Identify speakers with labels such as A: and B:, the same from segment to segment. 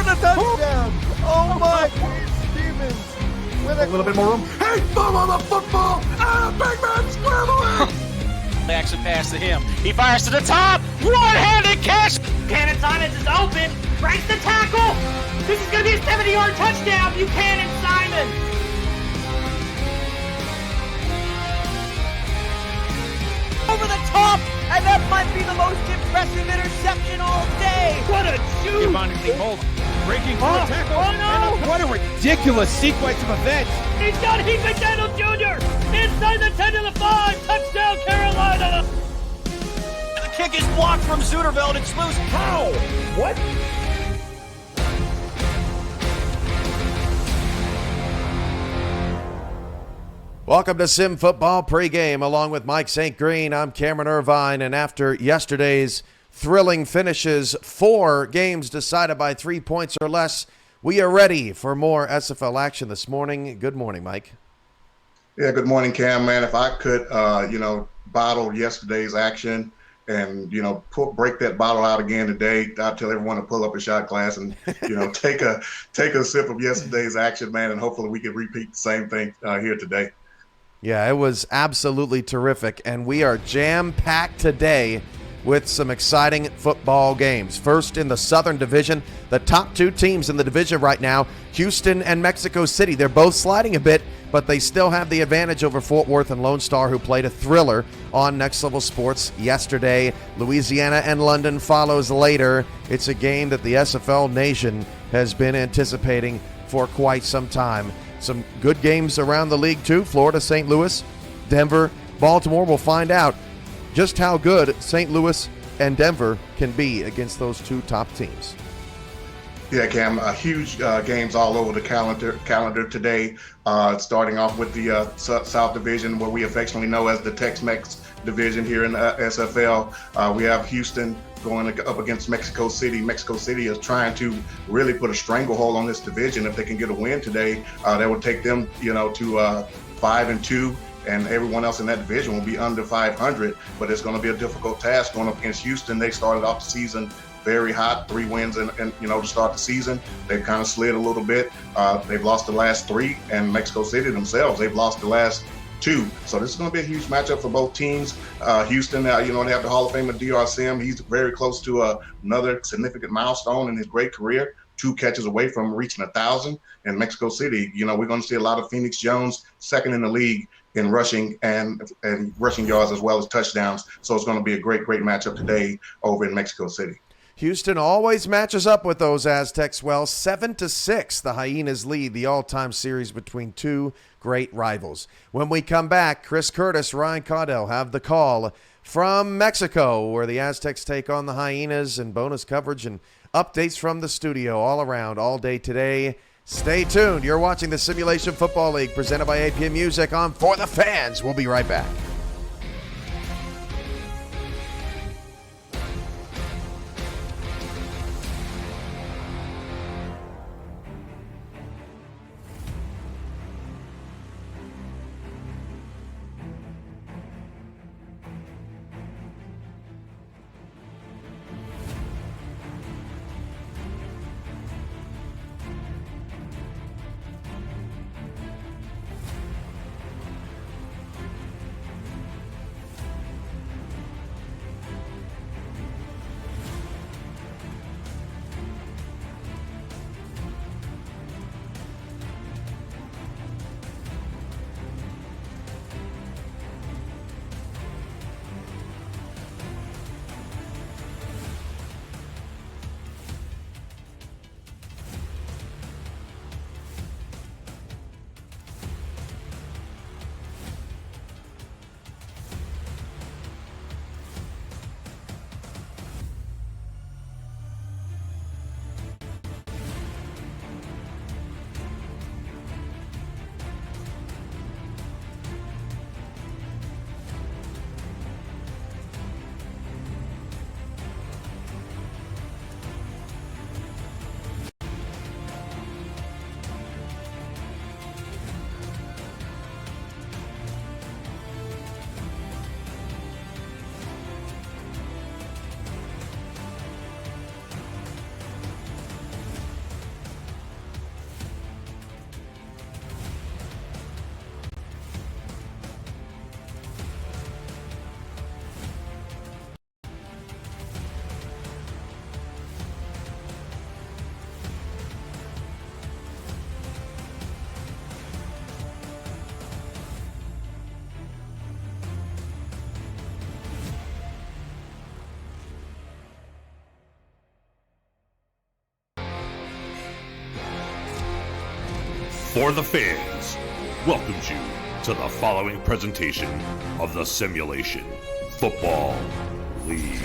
A: the touchdown! Oh my, Stevens with
B: A little bit more room. Hey, throw on the football! Big man, scramble!
C: Action pass to him. He fires to the top. One-handed catch.
D: Buchanan Simons is open. Breaks the tackle. This is going to be a 70-yard touchdown. Buchanan Simons. Over the top, and that might be the most impressive interception all day. What a shoot!
E: Breaking through the tackle.
D: Oh no!
E: What a ridiculous sequence of events.
D: He's got Heath McDaniel Jr. inside the 10 to the 5. Touchdown, Carolina.
C: The kick is blocked from Zuderveld. It's loose.
D: How? What?
A: Welcome to Sim Football Pregame. Along with Mike St. Green, I'm Cameron Irvine, and after yesterday's thrilling finishes, 4 games decided by 3 points or less, we are ready for more SFL action this morning. Good morning, Mike.
B: Yeah, good morning, Cam, man. If I could, bottle yesterday's action and, break that bottle out again today, I'd tell everyone to pull up a shot glass and, take a sip of yesterday's action, man, and hopefully we can repeat the same thing here today.
A: Yeah, it was absolutely terrific, and we are jam-packed today with some exciting football games. First, in the Southern Division, the top 2 teams in the division right now, Houston and Mexico City. They're both sliding a bit, but they still have the advantage over Fort Worth and Lone Star, who played a thriller on Next Level Sports yesterday. Louisiana and London follows later. It's a game that the SFL Nation has been anticipating for quite some time. Some good games around the league, too. Florida, St. Louis, Denver, Baltimore. We'll find out just how good St. Louis and Denver can be against those 2 top teams.
B: Yeah, Cam, huge games all over the calendar today, starting off with the South Division, what we affectionately know as the Tex-Mex division here in the SFL. We have Houston going up against Mexico City. Mexico City is trying to really put a stranglehold on this division. If they can get a win today, that would take them, to 5-2. And everyone else in that division will be under 500, but it's going to be a difficult task going up against Houston. They started off the season very hot, 3 wins and to start the season. They've kind of slid a little bit. They've lost the last 3, and Mexico City themselves, they've lost the last 2. So this is going to be a huge matchup for both teams. Houston, they have the Hall of Famer DR Sim. He's very close to another significant milestone in his great career. 2 catches away from reaching 1,000. And Mexico City, we're going to see a lot of Phoenix Jones, second in the league in rushing and rushing yards as well as touchdowns. So it's going to be a great matchup today over in Mexico City.
A: Houston always matches up with those Aztecs well. 7-6, the Hyenas lead the all-time series between 2 great rivals. When we come back, Chris Curtis, Ryan Caudell have the call from Mexico, where the Aztecs take on the Hyenas, and bonus coverage and updates from the studio all around all day today. Stay tuned. You're watching the Simulation Football League presented by APM Music on For the Fans. We'll be right back.
F: for the fans, welcomes you to the following presentation of the Simulation Football League.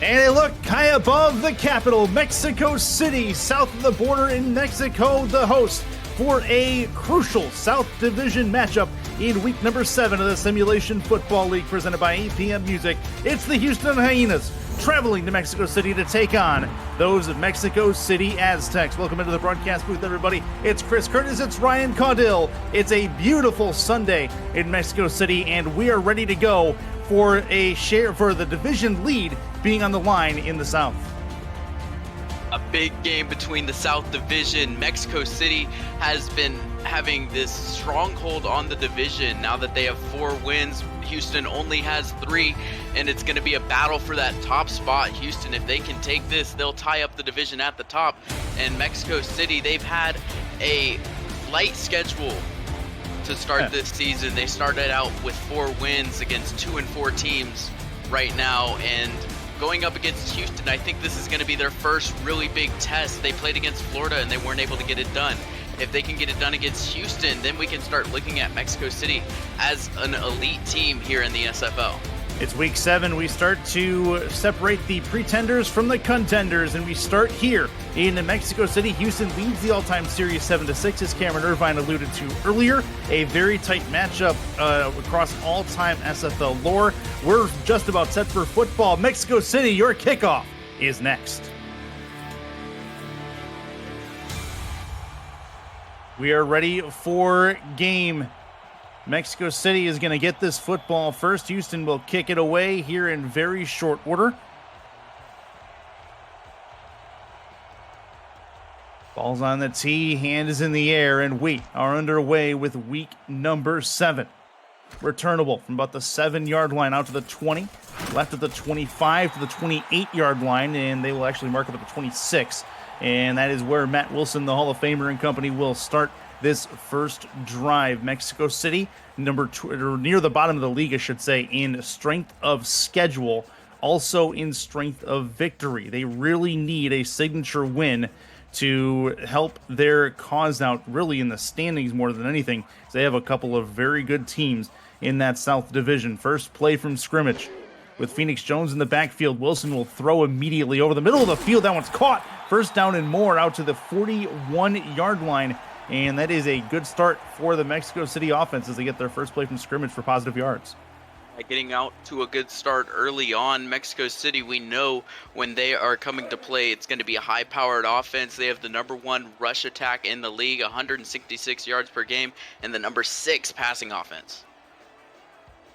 G: And a look high above the capital, Mexico City, south of the border in Mexico, the host for a crucial South Division matchup in week number 7 of the Simulation Football League presented by APM Music. It's the Houston Hyenas traveling to Mexico City to take on those Mexico City Aztecs. Welcome into the broadcast booth, everybody. It's Chris Curtis, it's Ryan Caudill. It's a beautiful Sunday in Mexico City, and we are ready to go for a share for the division lead being on the line in the South.
H: A big game between the South Division. Mexico City has been having this stronghold on the division now that they have 4 wins. Houston only has 3, and it's going to be a battle for that top spot. Houston, if they can take this, they'll tie up the division at the top. And Mexico City, they've had a light schedule to start this season. They started out with 4 wins against 2 and 4 teams right now, and going up against Houston, I think this is going to be their first really big test. They played against Florida and they weren't able to get it done. If they can get it done against Houston, then we can start looking at Mexico City as an elite team here in the SFL.
G: It's week 7. We start to separate the pretenders from the contenders, and we start here in Mexico City. Houston leads the all-time series 7-6, as Cameron Irvine alluded to earlier. A very tight matchup across all-time SFL lore. We're just about set for football. Mexico City, your kickoff is next. We are ready for game. Mexico City is going to get this football first. Houston will kick it away here in very short order. Ball's on the tee, hand is in the air, and we are underway with week number 7. Returnable from about the 7-yard line out to the 20, left at the 25 to the 28-yard line, and they will actually mark up at the 26. And that is where Matt Wilson, the Hall of Famer and company, will start this first drive. Mexico City, number 2, or near the bottom of the league, I should say, in strength of schedule, also in strength of victory. They really need a signature win to help their cause out, really in the standings more than anything. They have a couple of very good teams in that South Division. First play from scrimmage with Phoenix Jones in the backfield. Wilson will throw immediately over the middle of the field. That one's caught. First down and more out to the 41-yard line. And that is a good start for the Mexico City offense as they get their first play from scrimmage for positive yards.
H: Getting out to a good start early on. Mexico City, we know when they are coming to play, it's going to be a high-powered offense. They have the number 1 rush attack in the league, 166 yards per game, and the number 6 passing offense.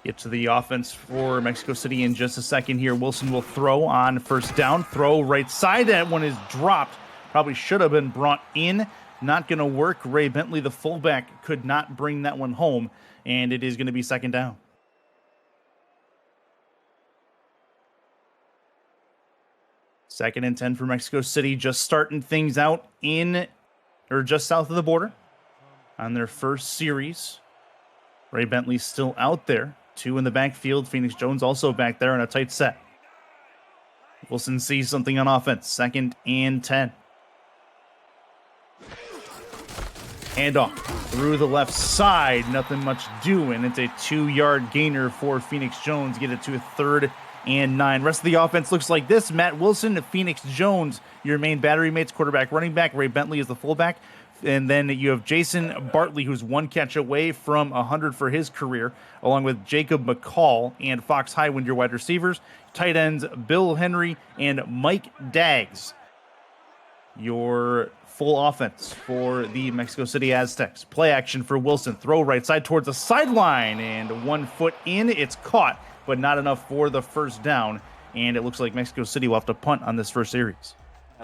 G: Get to the offense for Mexico City in just a second here. Wilson will throw on first down. Throw right side. That one is dropped. Probably should have been brought in. Not going to work. Ray Bentley, the fullback, could not bring that one home, and it is going to be second down. Second and 10 for Mexico City, just starting things out just south of the border on their first series. Ray Bentley still out there. 2 in the backfield. Phoenix Jones also back there in a tight set. Wilson sees something on offense. Second and 10. Handoff through the left side. Nothing much doing. It's a 2-yard gainer for Phoenix Jones. Get it to a 3rd and 9. Rest of the offense looks like this. Matt Wilson, Phoenix Jones, your main battery mates, quarterback, running back. Ray Bentley is the fullback. And then you have Jason Bartley, who's 1 catch away from 100 for his career, along with Jacob McCall and Fox Highwind, your wide receivers. Tight ends, Bill Henry and Mike Daggs, your full offense for the Mexico City Aztecs. Play action for Wilson. Throw right side towards the sideline, and 1 foot in. It's caught, but not enough for the first down. And it looks like Mexico City will have to punt on this first series.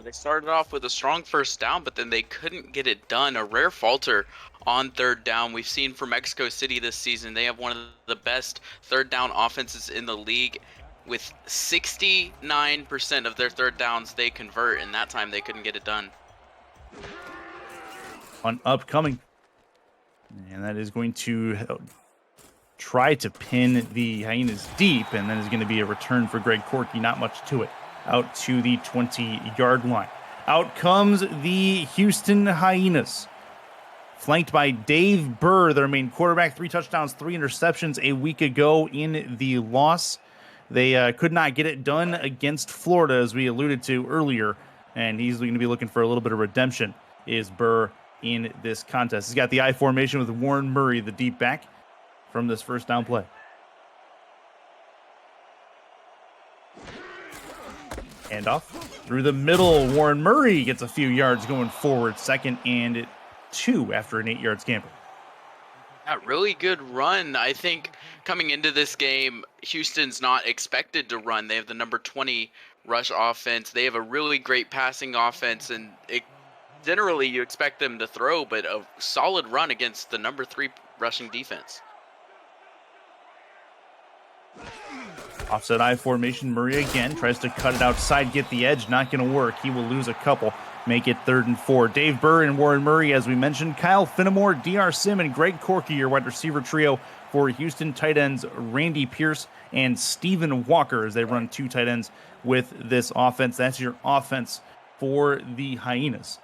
H: They started off with a strong first down, but then they couldn't get it done. A rare falter on 3rd down. We've seen for Mexico City this season, they have one of the best 3rd down offenses in the league. With 69% of their 3rd downs, they convert, and that time they couldn't get it done.
G: Punt upcoming. And that is going to try to pin the Hyenas deep, and then is going to be a return for Greg Corky. Not much to it. Out to the 20-yard line. Out comes the Houston Hyenas, flanked by Dave Burr, their main quarterback. 3 touchdowns, 3 interceptions a week ago in the loss. They could not get it done against Florida, as we alluded to earlier, and he's going to be looking for a little bit of redemption, is Burr, in this contest. He's got the I formation with Warren Murray, the deep back, from this first down play. Handoff through the middle. Warren Murray gets a few yards going forward. 2nd and 2 after an 8-yard scamper.
H: A really good run. I think coming into this game, Houston's not expected to run. They have the number 20 rush offense. They have a really great passing offense, and generally you expect them to throw, but a solid run against the number 3 rushing defense.
G: Offset I formation. Murray again tries to cut it outside, get the edge. Not going to work. He will lose a couple. Make it 3rd and 4. Dave Burr and Warren Murray, as we mentioned. Kyle Finnemore, DR Sim, and Greg Corky, your wide receiver trio for Houston. Tight ends Randy Pierce and Steven Walker, as they run 2 tight ends with this offense. That's your offense for the Hyenas,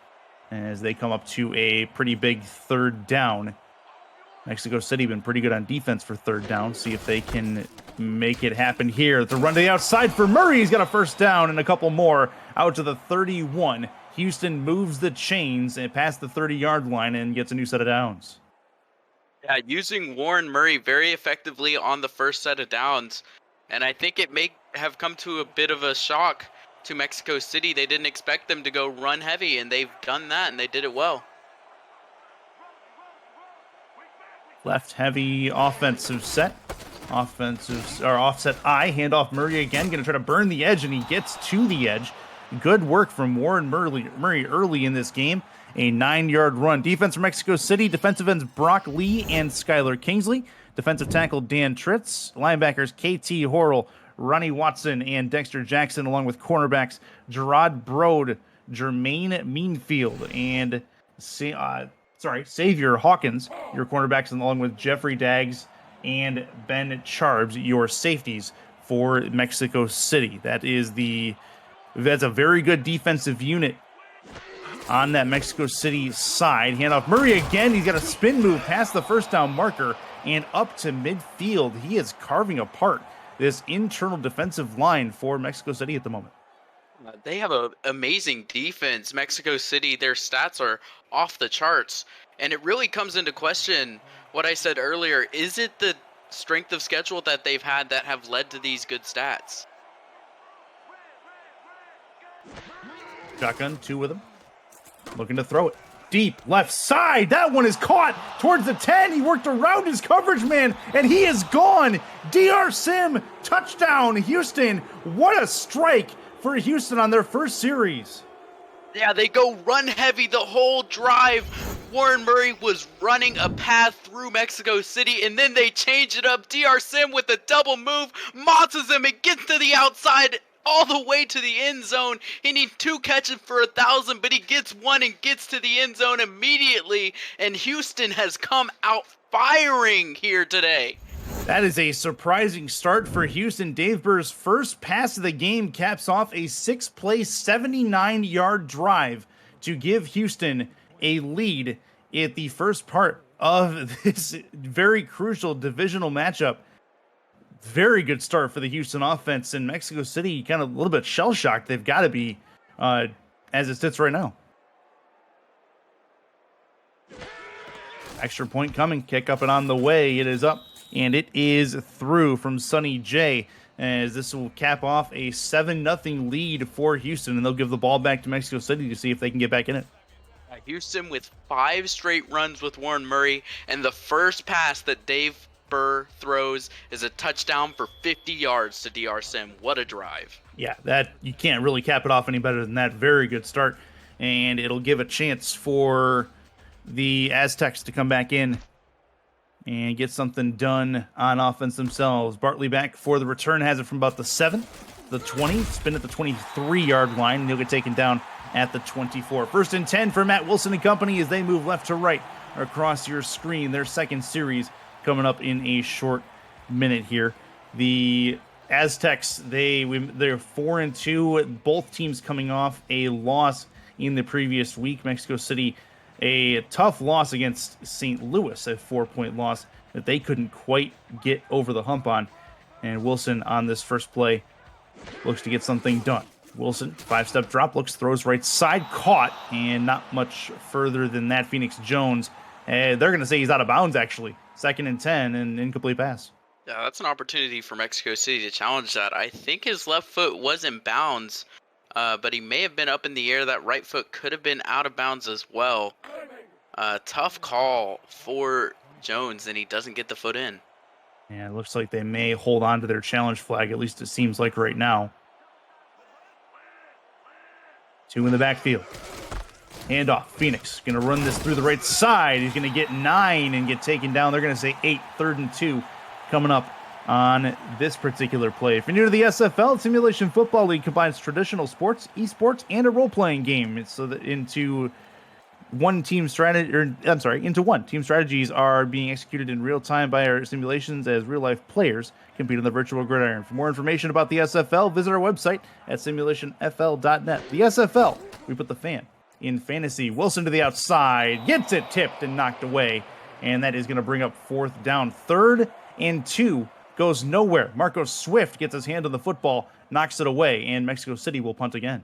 G: as they come up to a pretty big 3rd down. Mexico City been pretty good on defense for 3rd down. See if they can make it happen here. The run to the outside for Murray. He's got a 1st down and a couple more out to the 31. Houston moves the chains and past the 30-yard line and gets a new set of downs.
H: Yeah, using Warren Murray very effectively on the first set of downs. And I think it may have come to a bit of a shock to Mexico City. They didn't expect them to go run heavy, and they've done that, and they did it well.
G: Left heavy offensive set. Offset I. Handoff Murray again. Going to try to burn the edge, and he gets to the edge. Good work from Warren Murray early in this game. A 9-yard run. Defense for Mexico City. Defensive ends Brock Lee and Skylar Kingsley. Defensive tackle Dan Tritz. Linebackers KT Horrell, Ronnie Watson, and Dexter Jackson, along with cornerbacks Gerard Brode, Jermaine Meanfield, and Xavier Hawkins, your cornerbacks, along with Jeffrey Daggs and Ben Charbs, your safeties for Mexico City. That's a very good defensive unit on that Mexico City side. Handoff Murray again. He's got a spin move past the 1st down marker and up to midfield. He is carving apart this internal defensive line for Mexico City at the moment.
H: They have an amazing defense. Mexico City, their stats are off the charts. And it really comes into question what I said earlier. Is it the strength of schedule that they've had that have led to these good stats?
G: Shotgun, 2 with him. Looking to throw it. Deep left side. That one is caught towards the 10. He worked around his coverage man, and he is gone. DR Sim, touchdown, Houston. What a strike for Houston on their first series.
H: Yeah, they go run heavy the whole drive. Warren Murray was running a path through Mexico City, and then they change it up. DR Sim with a double move, mosses him, it gets to the outside, all the way to the end zone. He needs 2 catches for 1,000, but he gets 1 and gets to the end zone immediately, and Houston has come out firing here today.
G: That is a surprising start for Houston. Dave Burr's first pass of the game caps off a 6-play, 79-yard drive to give Houston a lead at the first part of this very crucial divisional matchup. Very good start for the Houston offense, and Mexico City kind of a little bit shell-shocked. They've got to be as it sits right now. Extra point coming, kick up and on the way. It is up, and it is through from Sonny J, as this will cap off a 7-0 lead for Houston, and they'll give the ball back to Mexico City to see if they can get back in it.
H: Houston with 5 straight runs with Warren Murray, and the first pass that Dave Burr throws is a touchdown for 50 yards to DR Sim. What a drive.
G: Yeah, that you can't really cap it off any better than that. Very good start, and it'll give a chance for the Aztecs to come back in and get something done on offense themselves. Bartley back for the return, has it from about the 7, the 20, spin at the 23-yard line, and he'll get taken down at the 24. 1st and 10 for Matt Wilson and company as they move left to right across your screen. Their second series coming up in a short minute here. The Aztecs, they're 4-2. Both teams coming off a loss in the previous week. Mexico City, a tough loss against St. Louis, a 4-point loss that they couldn't quite get over the hump on. And Wilson on this first play looks to get something done. Wilson, 5-step drop, throws right side, caught, and not much further than that. Phoenix Jones, they're going to say he's out of bounds, actually. 2nd and 10, and incomplete pass.
H: Yeah, that's an opportunity for Mexico City to challenge that. I think his left foot was in bounds, but he may have been up in the air. That right foot could have been out of bounds as well. Tough call for Jones, and he doesn't get the foot in.
G: Yeah, it looks like they may hold on to their challenge flag, at least it seems like right now. 2 in the backfield. Handoff. Phoenix going to run this through the right side. He's going to get 9 and get taken down. They're going to say 8, 3rd and 2 coming up on this particular play. If you're new to the SFL, Simulation Football League combines traditional sports, esports, and a role-playing game. It's so that into one. Team strategies are being executed in real time by our simulations as real-life players compete on the virtual gridiron. For more information about the SFL, visit our website at simulationfl.net. The SFL, we put the fan in fantasy. Wilson to the outside, gets it tipped and knocked away, and that is going to bring up 4th down. 3rd and 2 goes nowhere. Marco Swift gets his hand on the football, knocks it away, and Mexico City will punt again.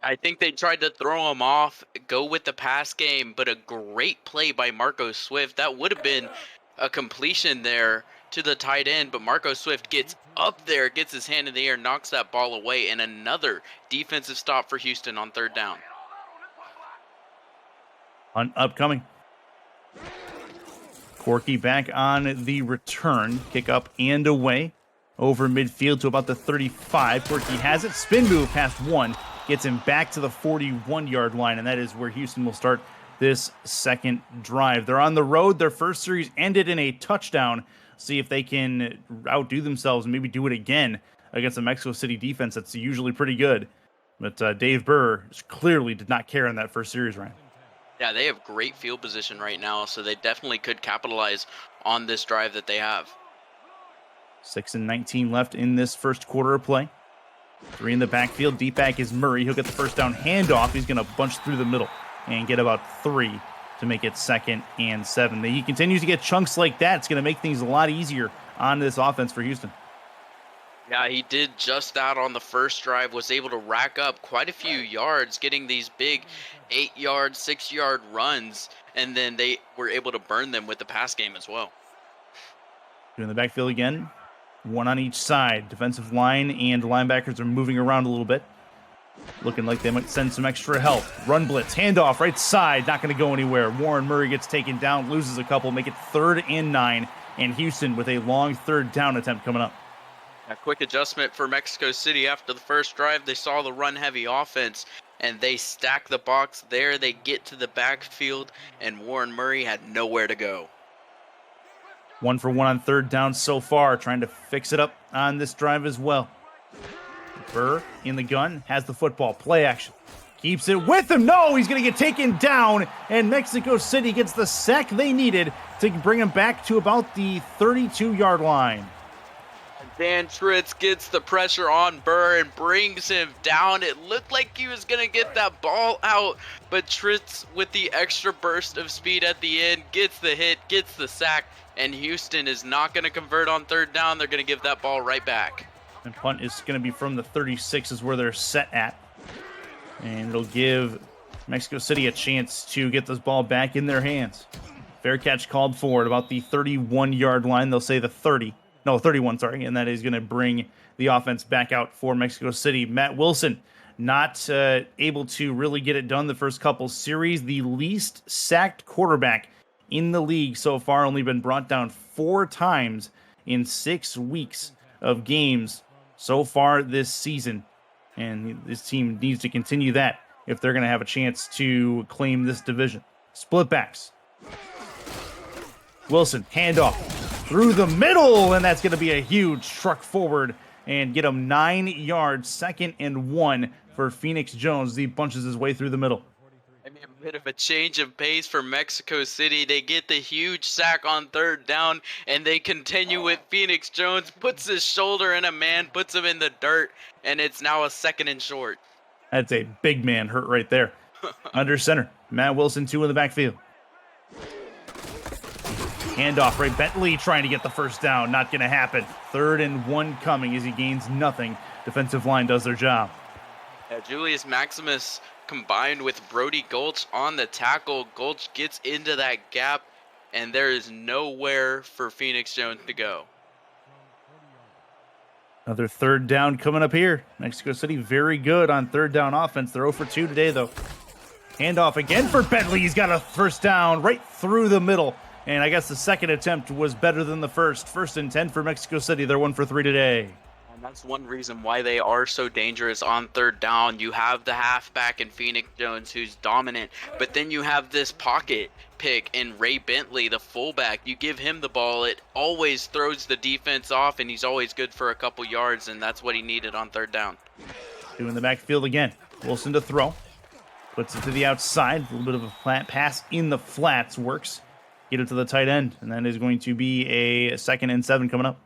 H: I think they tried to throw him off, go with the pass game, but a great play by Marco Swift. That would have been a completion there to the tight end, but Marco Swift gets up there, gets his hand in the air, knocks that ball away, and another defensive stop for Houston on 3rd down.
G: Upcoming. Corky back on the return. Kick up and away over midfield to about the 35. Corky has it. Spin move past 1. Gets him back to the 41-yard line, and that is where Houston will start this second drive. They're on the road. Their first series ended in a touchdown. See if they can outdo themselves and maybe do it again against a Mexico City defense that's usually pretty good. But Dave Burr clearly did not care in that first series, Ryan.
H: Yeah, they have great field position right now, so they definitely could capitalize on this drive that they have.
G: 6 and 19 left in this first quarter of play. 3 in the backfield. Deep back is Murray. He'll get the first down handoff. He's going to bunch through the middle and get about 3 to make it 2nd and 7. He continues to get chunks like that. It's going to make things a lot easier on this offense for Houston.
H: Yeah, he did just that on the first drive, was able to rack up quite a few yards, getting these big 8-yard, 6-yard runs, and then they were able to burn them with the pass game as well.
G: In the backfield again, 1 on each side. Defensive line and linebackers are moving around a little bit. Looking like they might send some extra help. Run blitz, handoff, right side, not going to go anywhere. Warren Murray gets taken down, loses a couple, make it 3rd and 9, and Houston with a long 3rd down attempt coming up.
H: A quick adjustment for Mexico City after the first drive. They saw the run-heavy offense, and they stack the box there. They get to the backfield, and Warren Murray had nowhere to go.
G: 1 for 1 on 3rd down so far, trying to fix it up on this drive as well. Burr in the gun, has the football, play action. Keeps it with him. No, he's going to get taken down, and Mexico City gets the sack they needed to bring him back to about the 32-yard line.
H: Dan Tritz gets the pressure on Burr and brings him down. It looked like he was going to get that ball out, but Tritz, with the extra burst of speed at the end, gets the hit, gets the sack, and Houston is not going to convert on 3rd down. They're going to give that ball right back.
G: And punt is going to be from the 36 is where they're set at. And it'll give Mexico City a chance to get this ball back in their hands. Fair catch called for at about the 31-yard line. They'll say the 31, sorry. And that is going to bring the offense back out for Mexico City. Matt Wilson not able to really get it done the first couple series. The least sacked quarterback in the league so far, only been brought down 4 times in 6 weeks of games so far this season. And this team needs to continue that if they're going to have a chance to claim this division. Split backs. Wilson, handoff through the middle, and that's going to be a huge truck forward and get him 9 yards, 2nd and 1 for Phoenix Jones. He bunches his way through the middle.
H: I mean, a bit of a change of pace for Mexico City. They get the huge sack on third down, and they continue with Phoenix Jones, puts his shoulder in a man, puts him in the dirt, and it's now a 2nd and short.
G: That's a big man hurt right there. Under center, Matt Wilson, 2 in the backfield. Handoff, right? Bentley trying to get the first down. Not going to happen. 3rd and 1 coming as he gains nothing. Defensive line does their job.
H: Julius Maximus combined with Brody Gulch on the tackle. Gulch gets into that gap, and there is nowhere for Phoenix Jones to go.
G: Another 3rd down coming up here. Mexico City very good on 3rd down offense. They're 0 for 2 today, though. Handoff again for Bentley. He's got a first down right through the middle. And I guess the 2nd attempt was better than the first. 1st and 10 for Mexico City. They're 1 for 3 today.
H: And that's one reason why they are so dangerous on 3rd down. You have the halfback in Phoenix Jones who's dominant, but then you have this pocket pick in Ray Bentley, the fullback. You give him the ball, it always throws the defense off, and he's always good for a couple yards, and that's what he needed on 3rd down.
G: 2 in the backfield again. Wilson to throw. Puts it to the outside. A little bit of a flat pass in the flats works. Get it to the tight end, and that is going to be a 2nd and 7 coming up.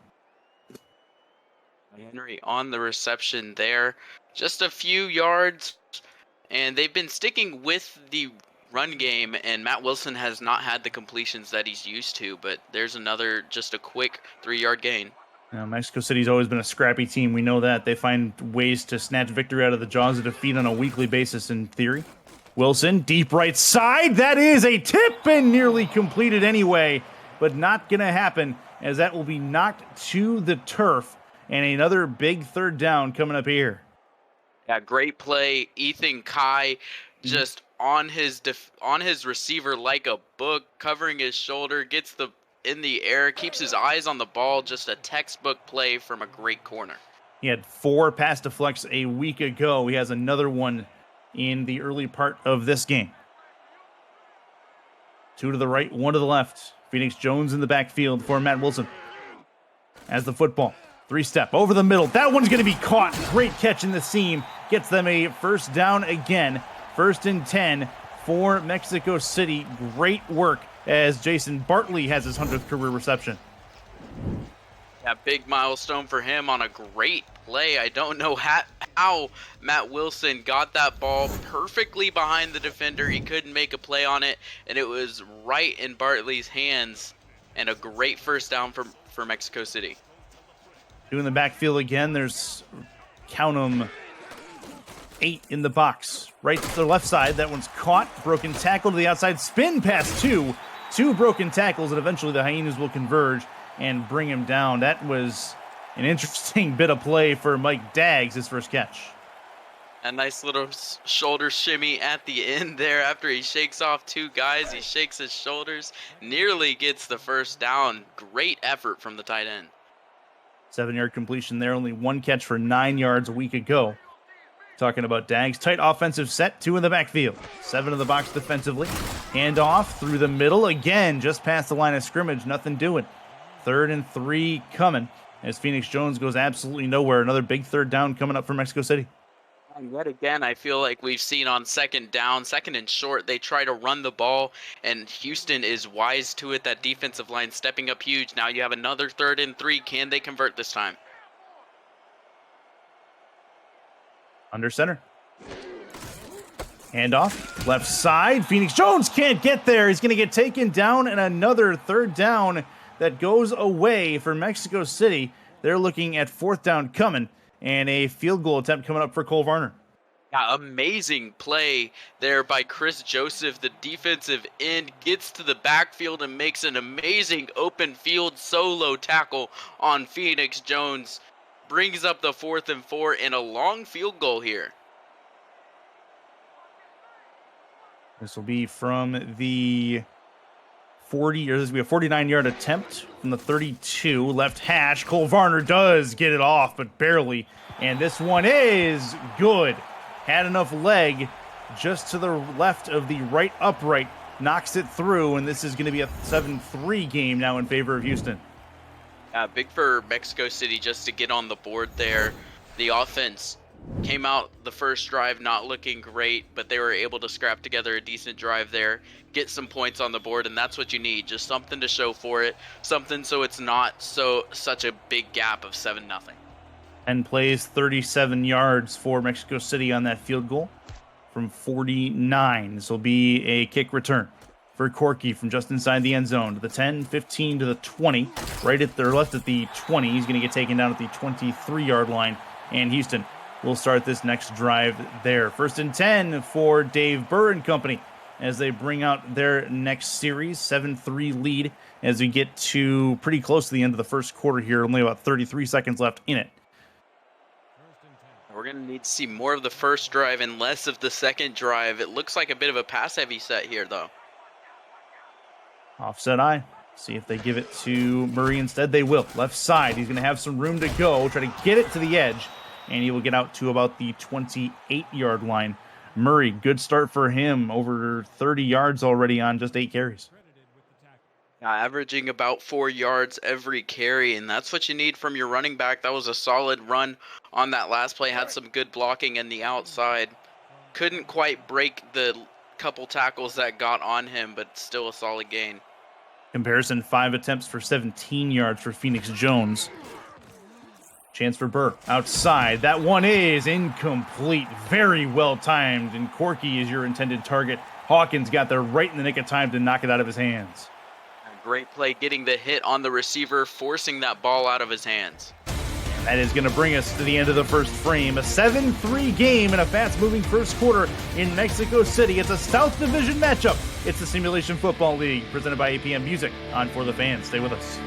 H: Henry on the reception there, just a few yards, and they've been sticking with the run game, and Matt Wilson has not had the completions that he's used to, but there's another, just a quick 3-yard gain.
G: Now, Mexico City's always been a scrappy team. We know that. They find ways to snatch victory out of the jaws of defeat on a weekly basis in theory. Wilson, deep right side. That is a tip and nearly completed anyway, but not going to happen as that will be knocked to the turf. And another big 3rd down coming up here.
H: Yeah, great play. Ethan Kai just on his receiver like a book, covering his shoulder, gets in the air, keeps his eyes on the ball. Just a textbook play from a great corner.
G: He had 4 pass deflects a week ago. He has another one in the early part of this game. 2 to the right, 1 to the left. Phoenix Jones in the backfield for Matt Wilson. As the football. 3-step over the middle. That one's going to be caught. Great catch in the seam. Gets them a 1st down again. 1st and 10 for Mexico City. Great work as Jason Bartley has his 100th career reception.
H: Yeah, big milestone for him on a great play. I don't know how Matt Wilson got that ball perfectly behind the defender. He couldn't make a play on it, and it was right in Bartley's hands, and a great 1st down for Mexico City.
G: 2 in the backfield again. There's, count them, 8 in the box. Right to the left side. That one's caught. Broken tackle to the outside. Spin past 2. 2 broken tackles, and eventually the Hyenas will converge and bring him down. That was an interesting bit of play for Mike Daggs, his first catch.
H: A nice little shoulder shimmy at the end there after he shakes off 2 guys. He shakes his shoulders, nearly gets the 1st down. Great effort from the tight end.
G: 7-yard completion there, only 1 catch for 9 yards a week ago. Talking about Daggs. Tight offensive set, 2 in the backfield. 7 in the box defensively. Handoff through the middle again, just past the line of scrimmage. Nothing doing. 3rd and 3 coming as Phoenix Jones goes absolutely nowhere. Another big 3rd down coming up for Mexico City.
H: And yet again, I feel like we've seen on 2nd down, 2nd and short, they try to run the ball, and Houston is wise to it. That defensive line stepping up huge. Now you have another 3rd and 3. Can they convert this time?
G: Under center. Handoff, left side. Phoenix Jones can't get there. He's going to get taken down, and another 3rd down that goes away for Mexico City. They're looking at 4th down coming, and a field goal attempt coming up for Cole Varner.
H: Yeah, amazing play there by Chris Joseph. The defensive end gets to the backfield and makes an amazing open field solo tackle on Phoenix Jones. Brings up the 4th and 4 and a long field goal here.
G: This will be from the 40, or this will be a 49-yard attempt from the 32. Left hash. Cole Varner does get it off, but barely. And this one is good. Had enough leg just to the left of the right upright. Knocks it through, and this is going to be a 7-3 game now in favor of Houston.
H: Big for Mexico City just to get on the board there. The offense Came out the first drive not looking great, but they were able to scrap together a decent drive there, get some points on the board, and that's what you need. Just something to show for it, something so it's not such a big gap of 7-0.
G: 10 plays, 37 yards for Mexico City on that field goal from 49. This will be a kick return for Corky from just inside the end zone to the 10, 15 to the 20, right at their left at the 20. He's going to get taken down at the 23-yard line, and Houston will start this next drive there. 1st and 10 for Dave Burr and company as they bring out their next series. 7-3 lead as we get to pretty close to the end of the first quarter here. Only about 33 seconds left in it.
H: We're going to need to see more of the first drive and less of the second drive. It looks like a bit of a pass-heavy set here, though.
G: Offset eye. See if they give it to Murray instead. They will. Left side. He's going to have some room to go. Try to get it to the edge. And he will get out to about the 28-yard line. Murray, good start for him. Over 30 yards already on just 8 carries.
H: Averaging about 4 yards every carry, and that's what you need from your running back. That was a solid run on that last play. Had some good blocking in the outside. Couldn't quite break the couple tackles that got on him, but still a solid gain.
G: Comparison, 5 attempts for 17 yards for Phoenix Jones. Chance for Burr outside. That one is incomplete. Very well timed, and Corky is your intended target. Hawkins got there right in the nick of time to knock it out of his hands.
H: Great play getting the hit on the receiver, forcing that ball out of his hands.
G: That is going to bring us to the end of the first frame. A 7-3 game in a fast-moving first quarter in Mexico City. It's a South Division matchup. It's the Simulation Football League, presented by APM Music on For the Fans. Stay with us.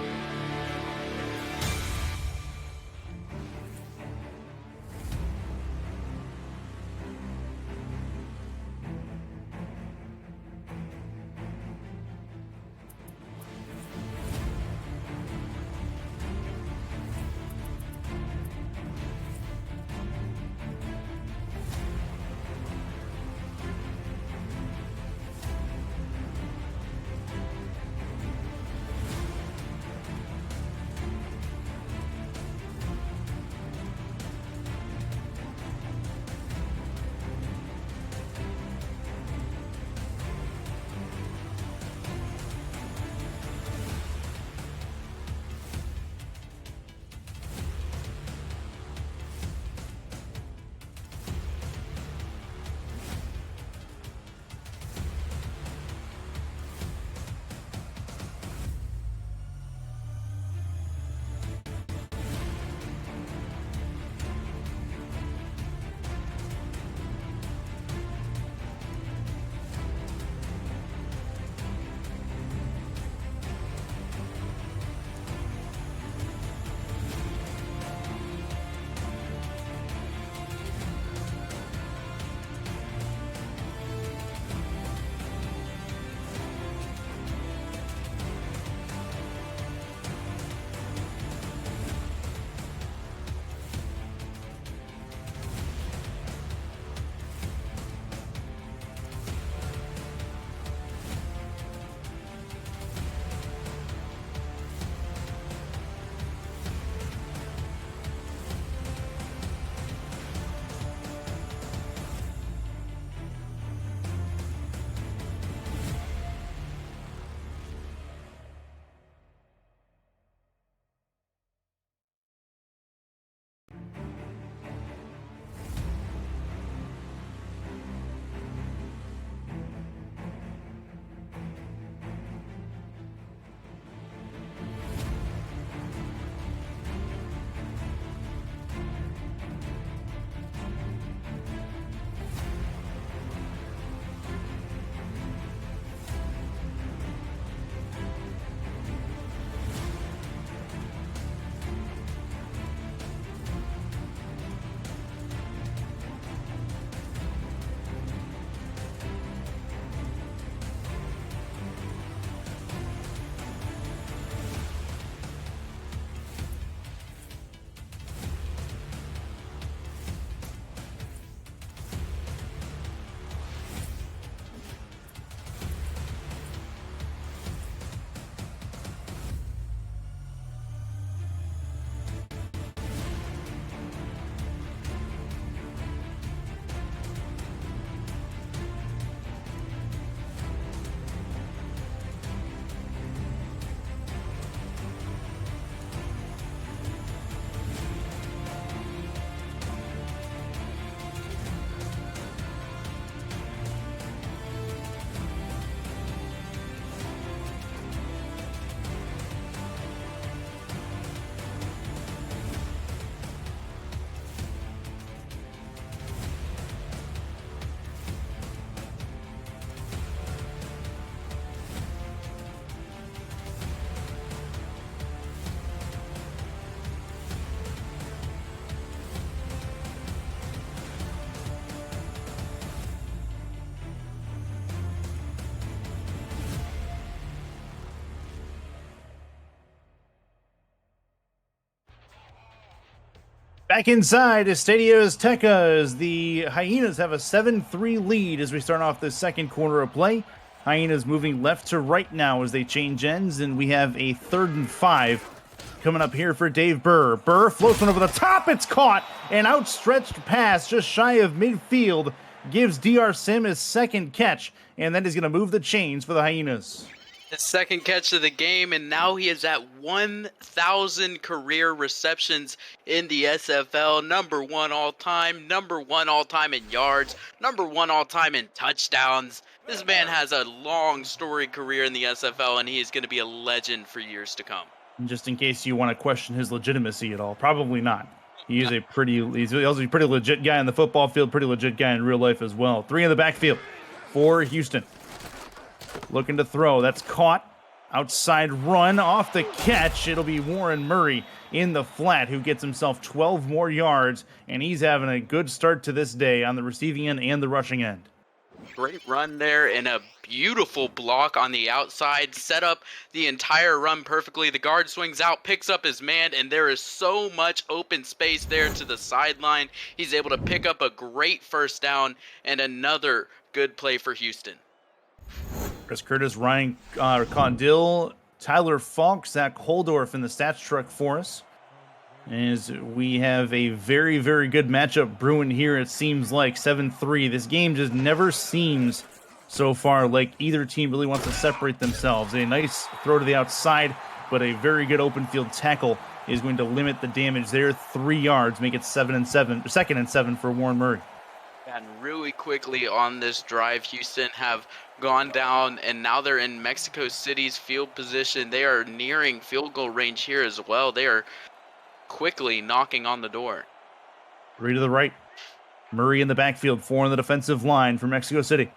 G: Back inside Estadio Azteca as the Hyenas have a 7-3 lead as we start off the second quarter of play. Hyenas moving left to right now as they change ends, and we have a 3rd and 5 coming up here for Dave Burr. Burr floats one over the top. It's caught. An outstretched pass just shy of midfield gives DR Sim his second catch, and that is going to move the chains for the Hyenas.
H: His second catch of the game, and now he is at 1,000 career receptions in the SFL. Number 1 all-time, number 1 all-time in yards, number 1 all-time in touchdowns. This man has a long storied career in the SFL, and he is going to be a legend for years to come.
G: And just in case you want to question his legitimacy at all, probably not. He's also a pretty legit guy on the football field, pretty legit guy in real life as well. 3 in the backfield for Houston. Looking to throw. That's caught. Outside run off the catch. It'll be Warren Murray in the flat who gets himself 12 more yards, and he's having a good start to this day on the receiving end and the rushing end.
H: Great run there and a beautiful block on the outside. Set up the entire run perfectly. The guard swings out, picks up his man, and there is so much open space there to the sideline. He's able to pick up a great first down and another good play for Houston.
G: Chris Curtis, Ryan Condill, Tyler Falk, Zach Holdorf in the stats truck for us. As we have a very, very good matchup brewing here, it seems like 7-3. This game just never seems so far like either team really wants to separate themselves. A nice throw to the outside, but a very good open field tackle is going to limit the damage there. 3 yards, make it 2nd and 7 for Warren Murray.
H: And really quickly on this drive, Houston have gone down, and now they're in Mexico City's field position. They are nearing field goal range here as well. They are quickly knocking on the door.
G: 3 to the right. Murray in the backfield, 4 on the defensive line for Mexico City.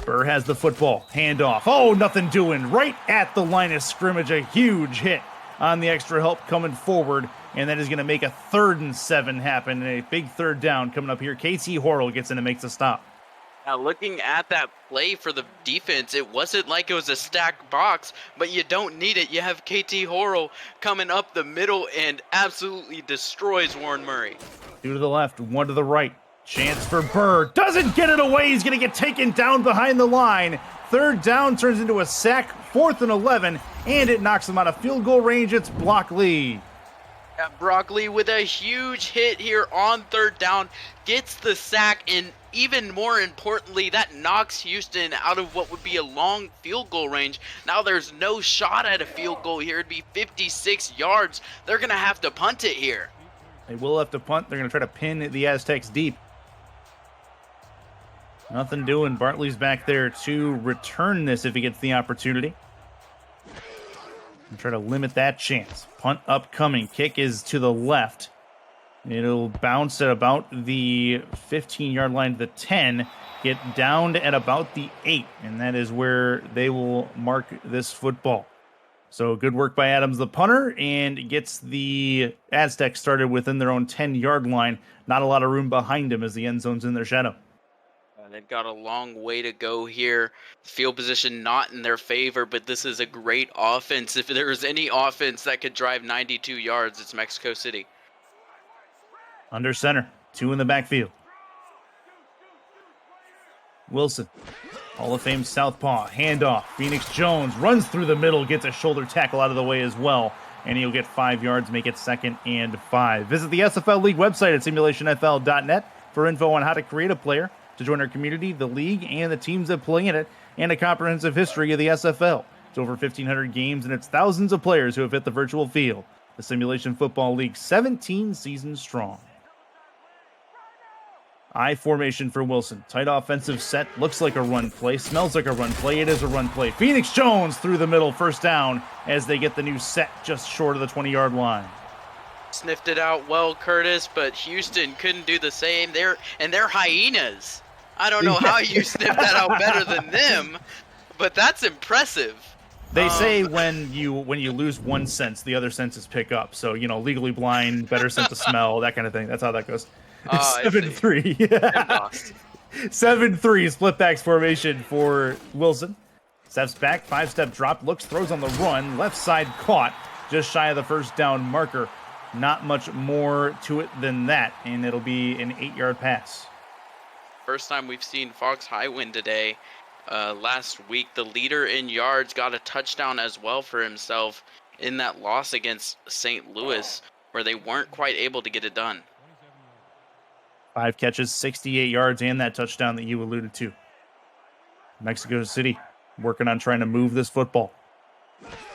G: Burr has the football. Handoff. Oh, nothing doing. Right at the line of scrimmage. A huge hit on the extra help coming forward. And that is going to make a 3rd and 7 happen. And a big 3rd down coming up here. KT Horrell gets in and makes a stop.
H: Now, looking at that play for the defense, it wasn't like it was a stacked box, but you don't need it. You have KT Horrell coming up the middle and absolutely destroys Warren Murray.
G: 2 to the left, 1 to the right. Chance for Burr. Doesn't get it away. He's going to get taken down behind the line. 3rd down turns into a sack. 4th and 11, and it knocks him out of field goal range. It's Brock Lee.
H: Yeah, Brock Lee with a huge hit here on 3rd down, gets the sack, and even more importantly, that knocks Houston out of what would be a long field goal range. Now there's no shot at a field goal here. It'd be 56 yards. They're going to have to punt it here.
G: They will have to punt. They're going to try to pin the Aztecs deep. Nothing doing. Bartley's back there to return this if he gets the opportunity. And try to limit that chance. Punt upcoming. Kick is to the left. It'll bounce at about the 15-yard line to the 10. Get downed at about the 8. And that is where they will mark this football. So good work by Adams, the punter, and gets the Aztecs started within their own 10-yard line. Not a lot of room behind him as the end zone's in their shadow.
H: They've got a long way to go here. Field position not in their favor, but this is a great offense. If there is any offense that could drive 92 yards, it's Mexico City.
G: Under center, 2 in the backfield. Wilson, Hall of Fame southpaw, handoff. Phoenix Jones runs through the middle, gets a shoulder tackle out of the way as well, and he'll get 5 yards, make it 2nd and 5. Visit the SFL League website at simulationfl.net for info on how to create a player, to join our community, the league, and the teams that play in it, and a comprehensive history of the SFL. It's over 1,500 games, and it's thousands of players who have hit the virtual field. The Simulation Football League, 17 seasons strong. I formation for Wilson. Tight offensive set. Looks like a run play. Smells like a run play. It is a run play. Phoenix Jones through the middle. 1st down as they get the new set just short of the 20-yard line.
H: Sniffed it out well, Curtis, but Houston couldn't do the same. They're Hyenas. I don't know how you sniffed that out better than them, but that's impressive.
G: They say when you lose one sense, the other senses pick up. So, legally blind, better sense of smell, that kind of thing. That's how that goes. 7-3. 7-3 split backs formation for Wilson. Steps back, 5-step drop, looks, throws on the run. Left side caught, just shy of the 1st down marker. Not much more to it than that, and it'll be an 8-yard pass.
H: First time we've seen Fox High win today. Last week, the leader in yards got a touchdown as well for himself in that loss against St. Louis, where they weren't quite able to get it done.
G: 5 catches, 68 yards, and that touchdown that you alluded to. Mexico City working on trying to move this football.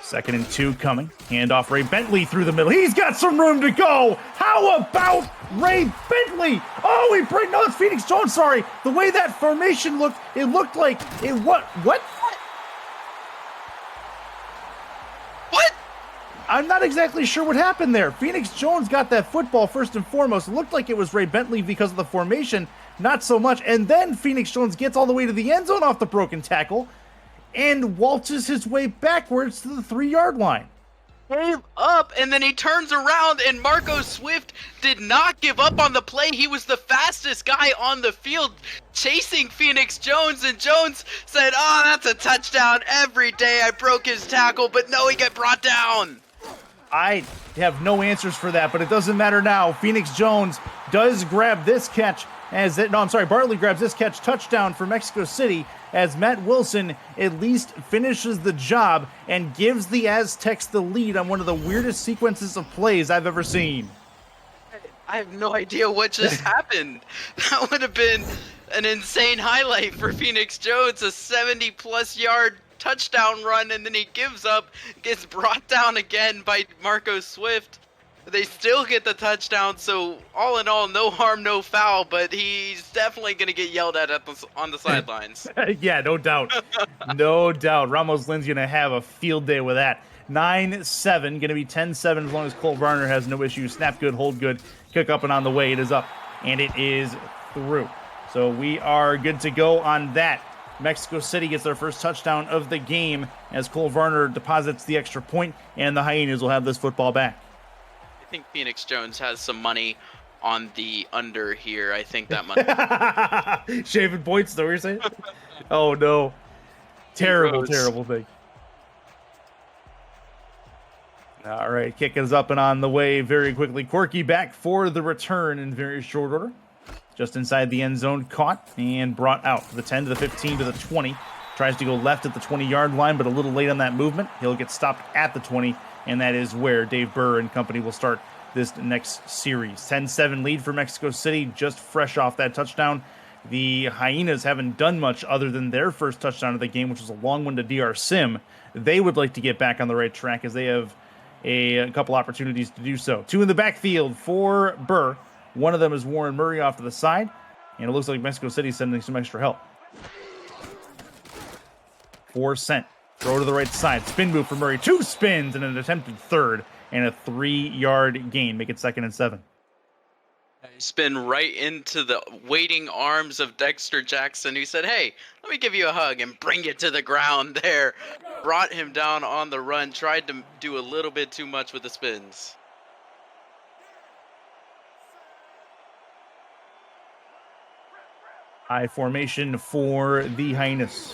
G: 2nd and 2 coming. Handoff Ray Bentley through the middle. He's got some room to go. How about Ray Bentley? Oh, no, it's Phoenix Jones, sorry. The way that formation looked, it looked like it, what? What? I'm not exactly sure what happened there. Phoenix Jones got that football first and foremost. It looked like it was Ray Bentley because of the formation, not so much. And then Phoenix Jones gets all the way to the end zone off the broken tackle and waltzes his way backwards to the 3-yard line.
H: Gave up, and then he turns around, and Marco Swift did not give up on the play. He was the fastest guy on the field chasing Phoenix Jones, and Jones said, "Oh, that's a touchdown. Every day I broke his tackle, but no, he got brought down."
G: I have no answers for that, but it doesn't matter now. Phoenix Jones does grab this catch Bartley grabs this catch, touchdown for Mexico City, as Matt Wilson at least finishes the job and gives the Aztecs the lead on one of the weirdest sequences of plays I've ever seen.
H: I have no idea what just happened. That would have been an insane highlight for Phoenix Jones, a 70-plus yard touchdown run, and then he gives up, gets brought down again by Marco Swift. They still get the touchdown, so all in all, no harm, no foul, but he's definitely going to get yelled at on the sidelines.
G: Yeah, no doubt. No doubt. Ramos Lynn's going to have a field day with that. 9-7, going to be 10-7 as long as Cole Varner has no issues. Snap good, hold good, kick up and on the way. It is up, and it is through. So we are good to go on that. Mexico City gets their first touchdown of the game as Cole Varner deposits the extra point, and the Hyenas will have this football back.
H: I think Phoenix Jones has some money on the under here. I think that money.
G: Shaving points, though, you're saying? Oh, no. Terrible thing. All right, kick is up and on the way very quickly. Corky back for the return in very short order. Just inside the end zone, caught and brought out to the 10, to the 15, to the 20. Tries to go left at the 20-yard line, but a little late on that movement. He'll get stopped at the 20, and that is where Dave Burr and company will start this next series. 10-7 lead for Mexico City, just fresh off that touchdown. The Hyenas haven't done much other than their first touchdown of the game, which was a long one to DR Sim. They would like to get back on the right track as they have a couple opportunities to do so. 2 in the backfield for Burr. One of them is Warren Murray off to the side, and it looks like Mexico City is sending some extra help. 4 cent. Throw to the right side. Spin move for Murray. 2 spins and an attempted third, and a 3-yard gain. Make it 2nd and 7.
H: Spin right into the waiting arms of Dexter Jackson, who said, "Hey, let me give you a hug," and bring it to the ground there. Brought him down on the run. Tried to do a little bit too much with the spins.
G: High formation for the Hyenas.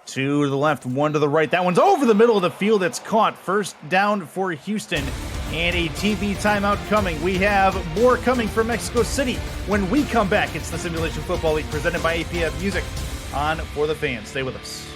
G: 2 to the left, 1 to the right. That one's over the middle of the field. It's caught. First down for Houston. And a TV timeout coming. We have more coming from Mexico City. When we come back, it's the Simulation Football League presented by APF Music on For the Fans. Stay with us.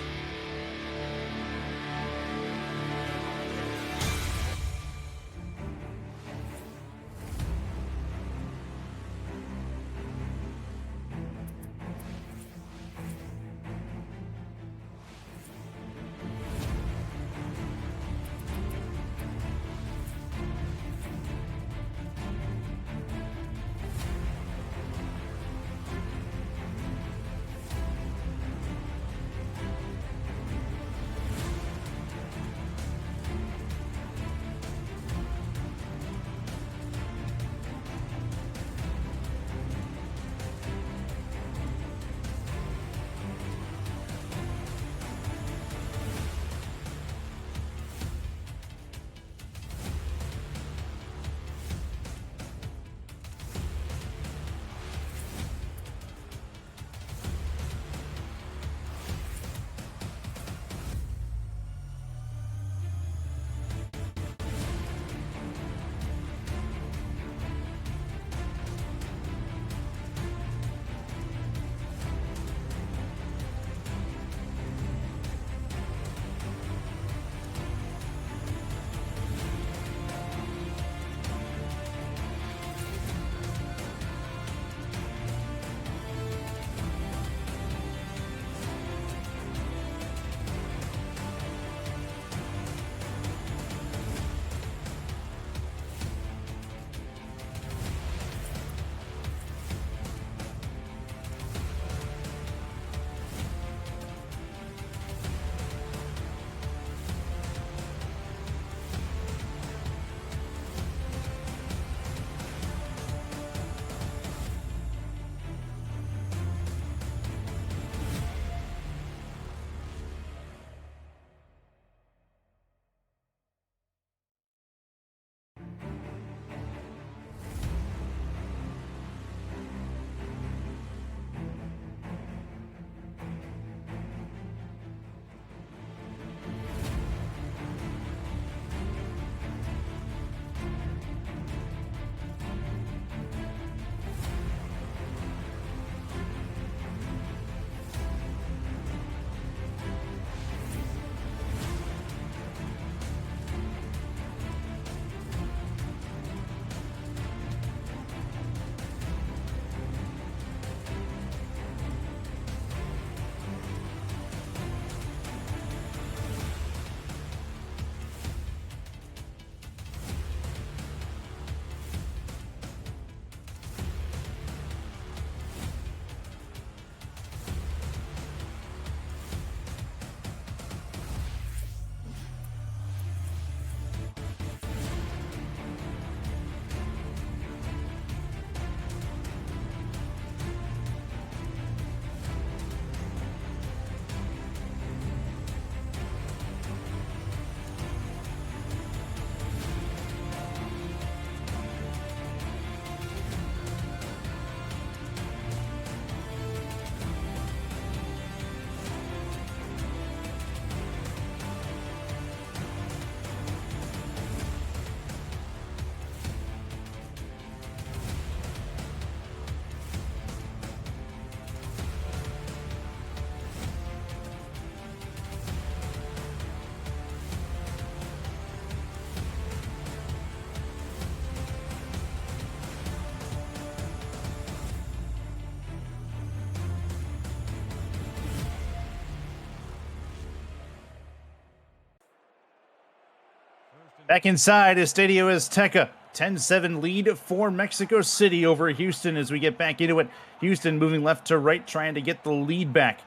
G: Back inside Estadio Azteca. 10-7 lead for Mexico City over Houston as we get back into it. Houston moving left to right, trying to get the lead back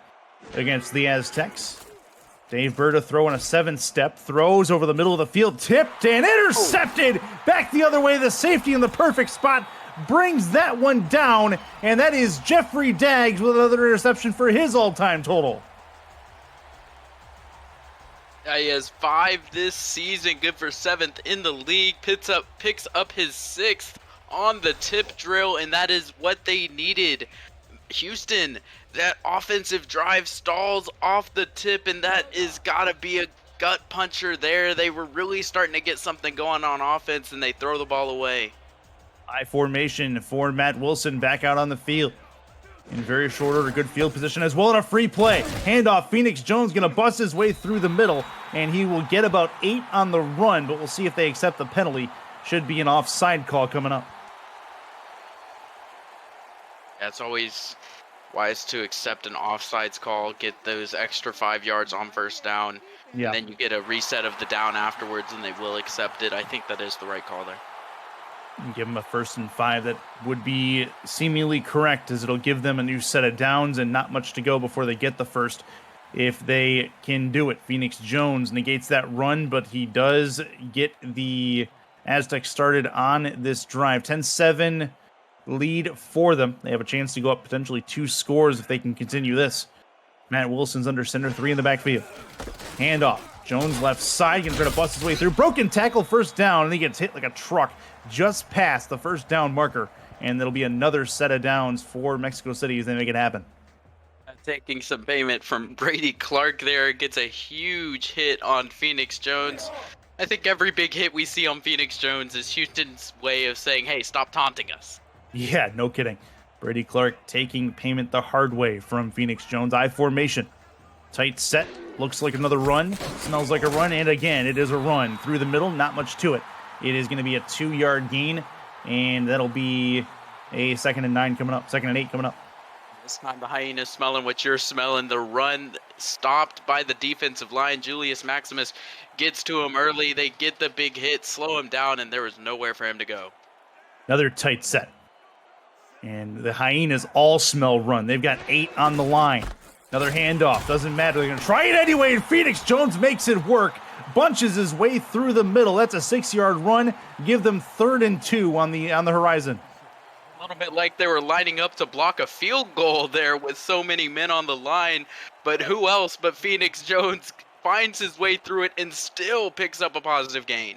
G: against the Aztecs. Dave Berta throwing a 7-step, throws over the middle of the field, tipped and intercepted. Back the other way, the safety in the perfect spot brings that one down, and that is Jeffrey Daggs with another interception for his all-time total.
H: He has 5 this season, good for 7th in the league, picks up his 6th on the tip drill, and that is what they needed. Houston, that offensive drive stalls off the tip, and that is gotta be a gut puncher there. They were really starting to get something going on offense, and they throw the ball away.
G: I formation for Matt Wilson back out on the field. In very short order, good field position as well, and a free play. Handoff, Phoenix Jones going to bust his way through the middle, and he will get about 8 on the run, but we'll see if they accept the penalty. Should be an offside call coming up.
H: That's always wise to accept an offsides call, get those extra 5 yards on first down, and then you get a reset of the down afterwards, and they will accept it. I think that is the right call there.
G: You give them a 1st and 5. That would be seemingly correct, as it'll give them a new set of downs and not much to go before they get the first, if they can do it. Phoenix Jones negates that run, but he does get the Aztecs started on this drive. 10-7 lead for them. They have a chance to go up potentially 2 scores if they can continue this. Matt Wilson's under center, 3 in the backfield. Handoff. Jones left side, going to try to bust his way through. Broken tackle, first down, and he gets hit like a truck just past the first down marker. And there'll be another set of downs for Mexico City as they make it happen.
H: Taking some payment from Brady Clark there, gets a huge hit on Phoenix Jones. I think every big hit we see on Phoenix Jones is Houston's way of saying, hey, stop taunting us.
G: Yeah, no kidding. Brady Clark taking payment the hard way from Phoenix Jones. I formation. Tight set. Looks like another run. Smells like a run. And again, it is a run through the middle. Not much to it. It is going to be a 2-yard gain. And that'll be a 2nd and 9 coming up. 2nd and 8 coming up.
H: This time the Hyenas smelling what you're smelling. The run stopped by the defensive line. Julius Maximus gets to him early. They get the big hit, slow him down, and there was nowhere for him to go.
G: Another tight set. And the Hyenas all smell run. They've got 8 on the line. Another handoff. Doesn't matter. They're going to try it anyway, and Phoenix Jones makes it work. Bunches his way through the middle. That's a 6-yard run. Give them 3rd and 2 on the horizon.
H: A little bit like they were lining up to block a field goal there with so many men on the line. But who else but Phoenix Jones finds his way through it and still picks up a positive gain.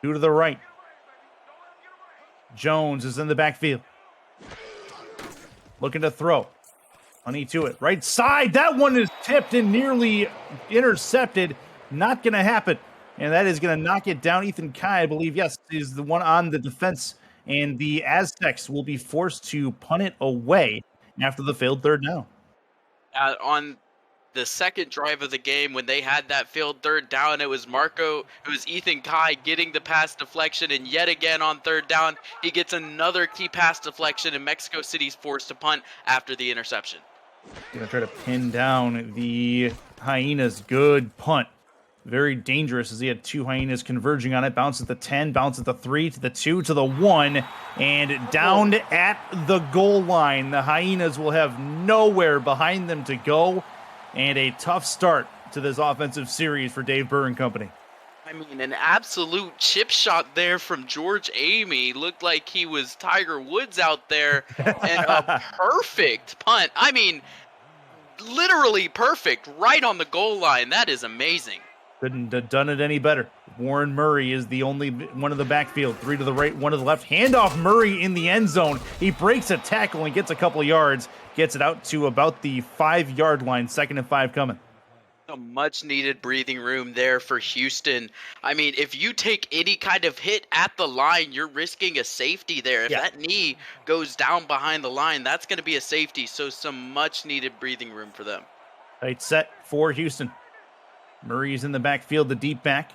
G: 2 to the right. Jones is in the backfield. Looking to throw. Honey to it. Right side. That one is tipped and nearly intercepted. Not going to happen. And that is going to knock it down. Ethan Kai, I believe, yes, is the one on the defense. And the Aztecs will be forced to punt it away after the failed 3rd down.
H: On the second drive of the game, when they had that failed 3rd down, it was Ethan Kai getting the pass deflection. And yet again on 3rd down, he gets another key pass deflection, and Mexico City's forced to punt after the interception.
G: Going to try to pin down the Hyenas. Good punt. Very dangerous as he had 2 Hyenas converging on it. Bounce at the 10, bounce at the 3, to the 2, to the 1, and down at the goal line. The Hyenas will have nowhere behind them to go, and a tough start to this offensive series for Dave Burr and company.
H: I mean, an absolute chip shot there from George Amy. Looked like he was Tiger Woods out there, and a perfect punt. I mean, literally perfect, right on the goal line. That is amazing.
G: Couldn't have done it any better. Warren Murray is the only one of the backfield. 3 to the right, 1 to the left. Handoff Murray in the end zone. He breaks a tackle and gets a couple of yards. Gets it out to about the 5-yard line. 2nd and 5 coming.
H: A much needed breathing room there for Houston. I mean, if you take any kind of hit at the line, you're risking a safety there. If that knee goes down behind the line, that's going to be a safety. So some much needed breathing room for them.
G: Tight set for Houston. Murray's in the backfield, the deep back.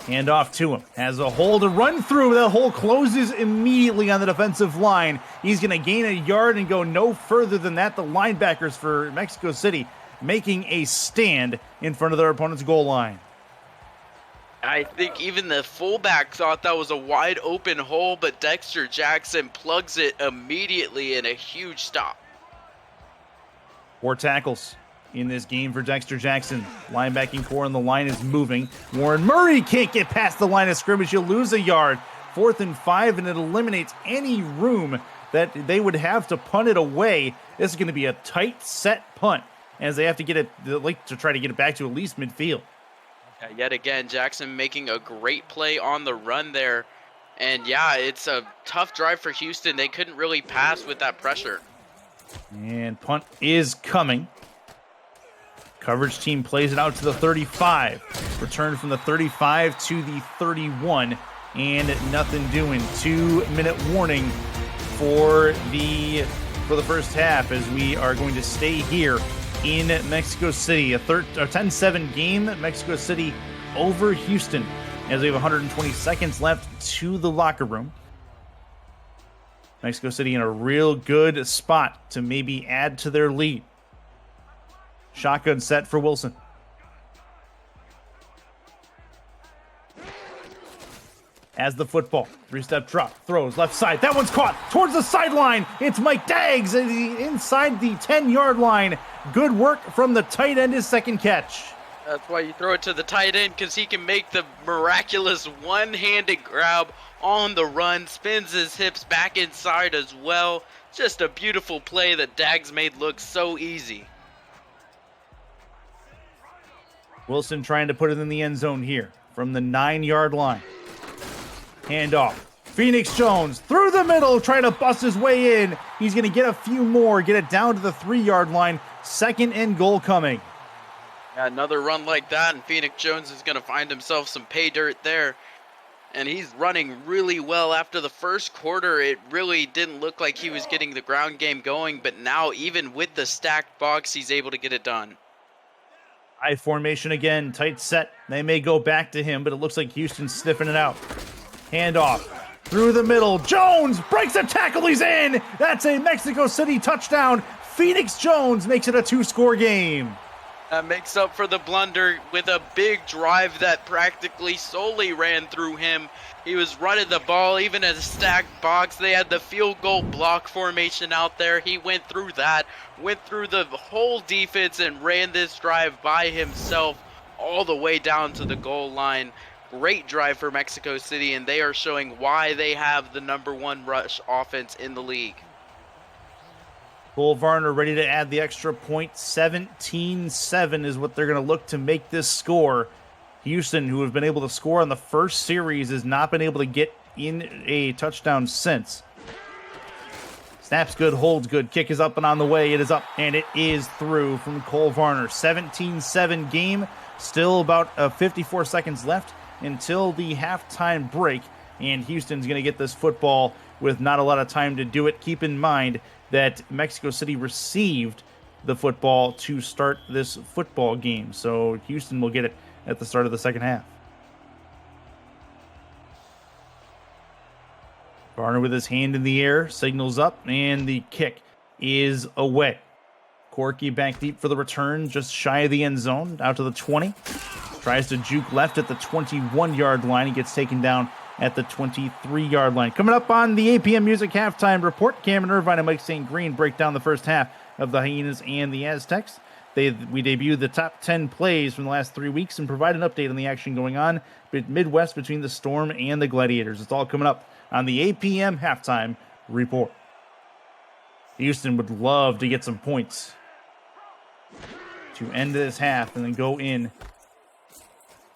G: Hand off to him. Has a hole to run through. That hole closes immediately on the defensive line. He's going to gain a yard and go no further than that. The linebackers for Mexico City making a stand in front of their opponent's goal line.
H: I think even the fullback thought that was a wide open hole, but Dexter Jackson plugs it immediately in a huge stop.
G: 4 tackles in this game for Dexter Jackson. Linebacking core on the line is moving. Warren Murray can't get past the line of scrimmage. He'll lose a yard. 4th and 5, and it eliminates any room that they would have to punt it away. This is going to be a tight set punt as they have to get it, to try to get it back to at least midfield.
H: Yet again, Jackson making a great play on the run there. And yeah, it's a tough drive for Houston. They couldn't really pass with that pressure.
G: And punt is coming. Coverage team plays it out to the 35. Return from the 35 to the 31. And nothing doing. 2-minute warning for the first half as we are going to stay here in Mexico City. A 10-7 game, Mexico City over Houston as we have 120 seconds left to the locker room. Mexico City in a real good spot to maybe add to their lead. Shotgun set for Wilson. As the football, 3-step drop, throws left side. That one's caught towards the sideline. It's Mike Daggs inside the 10-yard line. Good work from the tight end, his second catch.
H: That's why you throw it to the tight end, because he can make the miraculous one-handed grab on the run, spins his hips back inside as well. Just a beautiful play that Daggs made look so easy.
G: Wilson trying to put it in the end zone here from the 9-yard line. Handoff. Phoenix Jones through the middle, trying to bust his way in. He's going to get a few more, get it down to the 3-yard line. 2nd and goal coming.
H: Yeah, another run like that, and Phoenix Jones is going to find himself some pay dirt there. And he's running really well. After the first quarter, it really didn't look like he was getting the ground game going, but now even with the stacked box, he's able to get it done.
G: High formation again, tight set. They may go back to him, but it looks like Houston's sniffing it out. Handoff through the middle. Jones breaks a tackle. He's in. That's a Mexico City touchdown. Phoenix Jones makes it a 2-score game.
H: That makes up for the blunder with a big drive that practically solely ran through him. He was running the ball, even at a stacked box. They had the field goal block formation out there. He went through that, went through the whole defense and ran this drive by himself all the way down to the goal line. Great drive for Mexico City, and they are showing why they have the #1 rush offense in the league.
G: Cole Varner ready to add the extra point. 17-7 is what they're going to look to make this score. Houston, who have been able to score on the first series, has not been able to get in a touchdown since. Snaps good, holds good. Kick is up and on the way. It is up, and it is through from Cole Varner. 17-7 game. Still about 54 seconds left until the halftime break, and Houston's going to get this football with not a lot of time to do it. Keep in mind that Mexico City received the football to start this football game, so Houston will get it at the start of the second half. Varner with his hand in the air, signals up, and the kick is away. Corky back deep for the return, just shy of the end zone, out to the 20. Tries to juke left at the 21-yard line. He gets taken down at the 23-yard line. Coming up on the APM Music Halftime Report, Cameron Irvine and Mike St. Green break down the first half of the Hyenas and the Aztecs. We debut the top 10 plays from the last 3 weeks and provide an update on the action going on Midwest between the Storm and the Gladiators. It's all coming up on the APM Halftime Report. Houston would love to get some points to end this half and then go in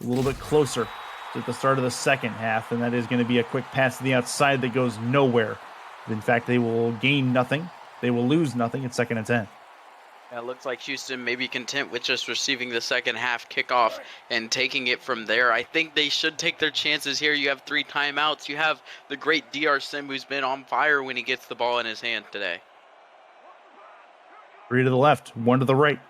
G: a little bit closer to the start of the second half, and that is going to be a quick pass to the outside that goes nowhere. In fact, they will gain nothing. They will lose nothing. It's 2nd and 10.
H: Yeah, it looks like Houston may be content with just receiving the second half kickoff and taking it from there. I think they should take their chances here. You have 3 timeouts. You have the great DR Sim, who's been on fire when he gets the ball in his hand today.
G: 3 to the left, 1 to the right.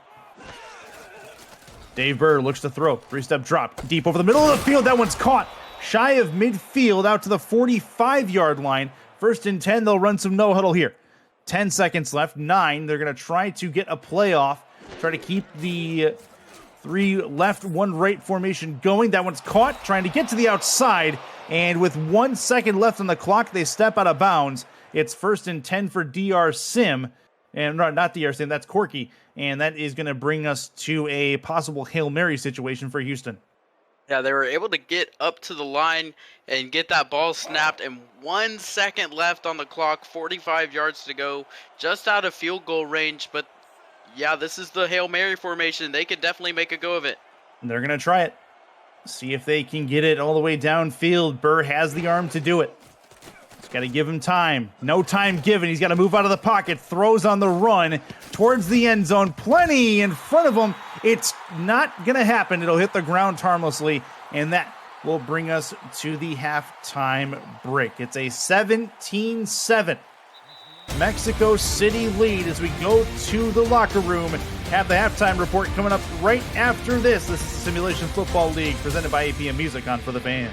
G: Dave Burr looks to throw. 3-step drop. Deep over the middle of the field. That one's caught. Shy of midfield out to the 45-yard line. 1st and 10. They'll run some no-huddle here. 10 seconds left. 9. They're going to try to get a play off try to keep the 3 left, 1 right formation going. That one's caught, trying to get to the outside. And with 1 second left on the clock, they step out of bounds. It's 1st and 10 for DR Sim. And not DR Sim, that's Corky. And that is going to bring us to a possible Hail Mary situation for Houston.
H: Yeah, they were able to get up to the line and get that ball snapped, and 1 second left on the clock, 45 yards to go, just out of field goal range. But yeah, this is the Hail Mary formation. They could definitely make a go of it.
G: They're going to try it. See if they can get it all the way downfield. Burr has the arm to do it. Just got to give him time. No time given. He's got to move out of the pocket. Throws on the run towards the end zone. Plenty in front of him. It's not going to happen. It'll hit the ground harmlessly, and that will bring us to the halftime break. It's a 17-7 Mexico City lead as we go to the locker room. Have the halftime report coming up right after this. This is the Simulation Football League presented by APM Music on For the Fans.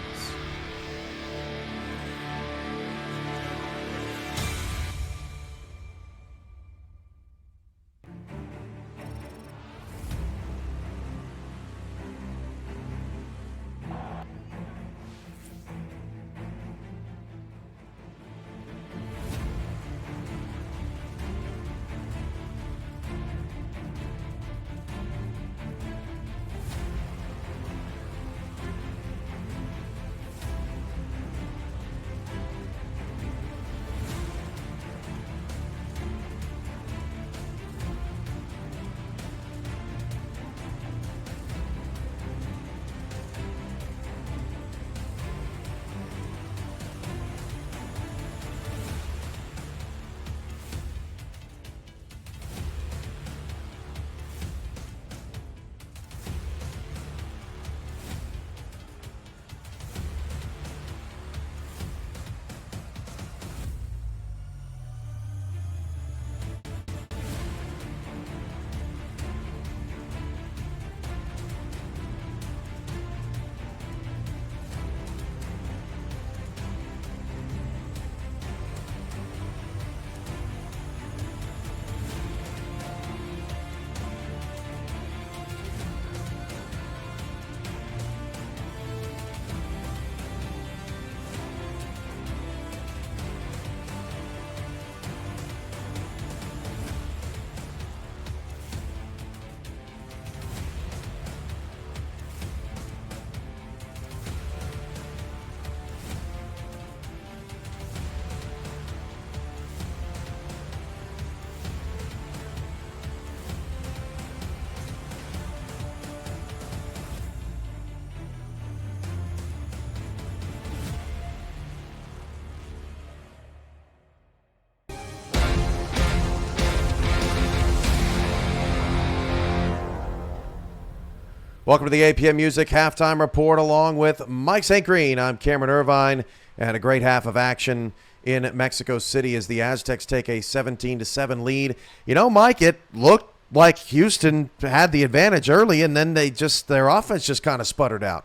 A: Welcome to the APM Music Halftime Report along with Mike St. Green. I'm Cameron Irvine, and a great half of action in Mexico City as the Aztecs take a 17-7 lead. You know, Mike, it looked like Houston had the advantage early, and then their offense just kind of sputtered out.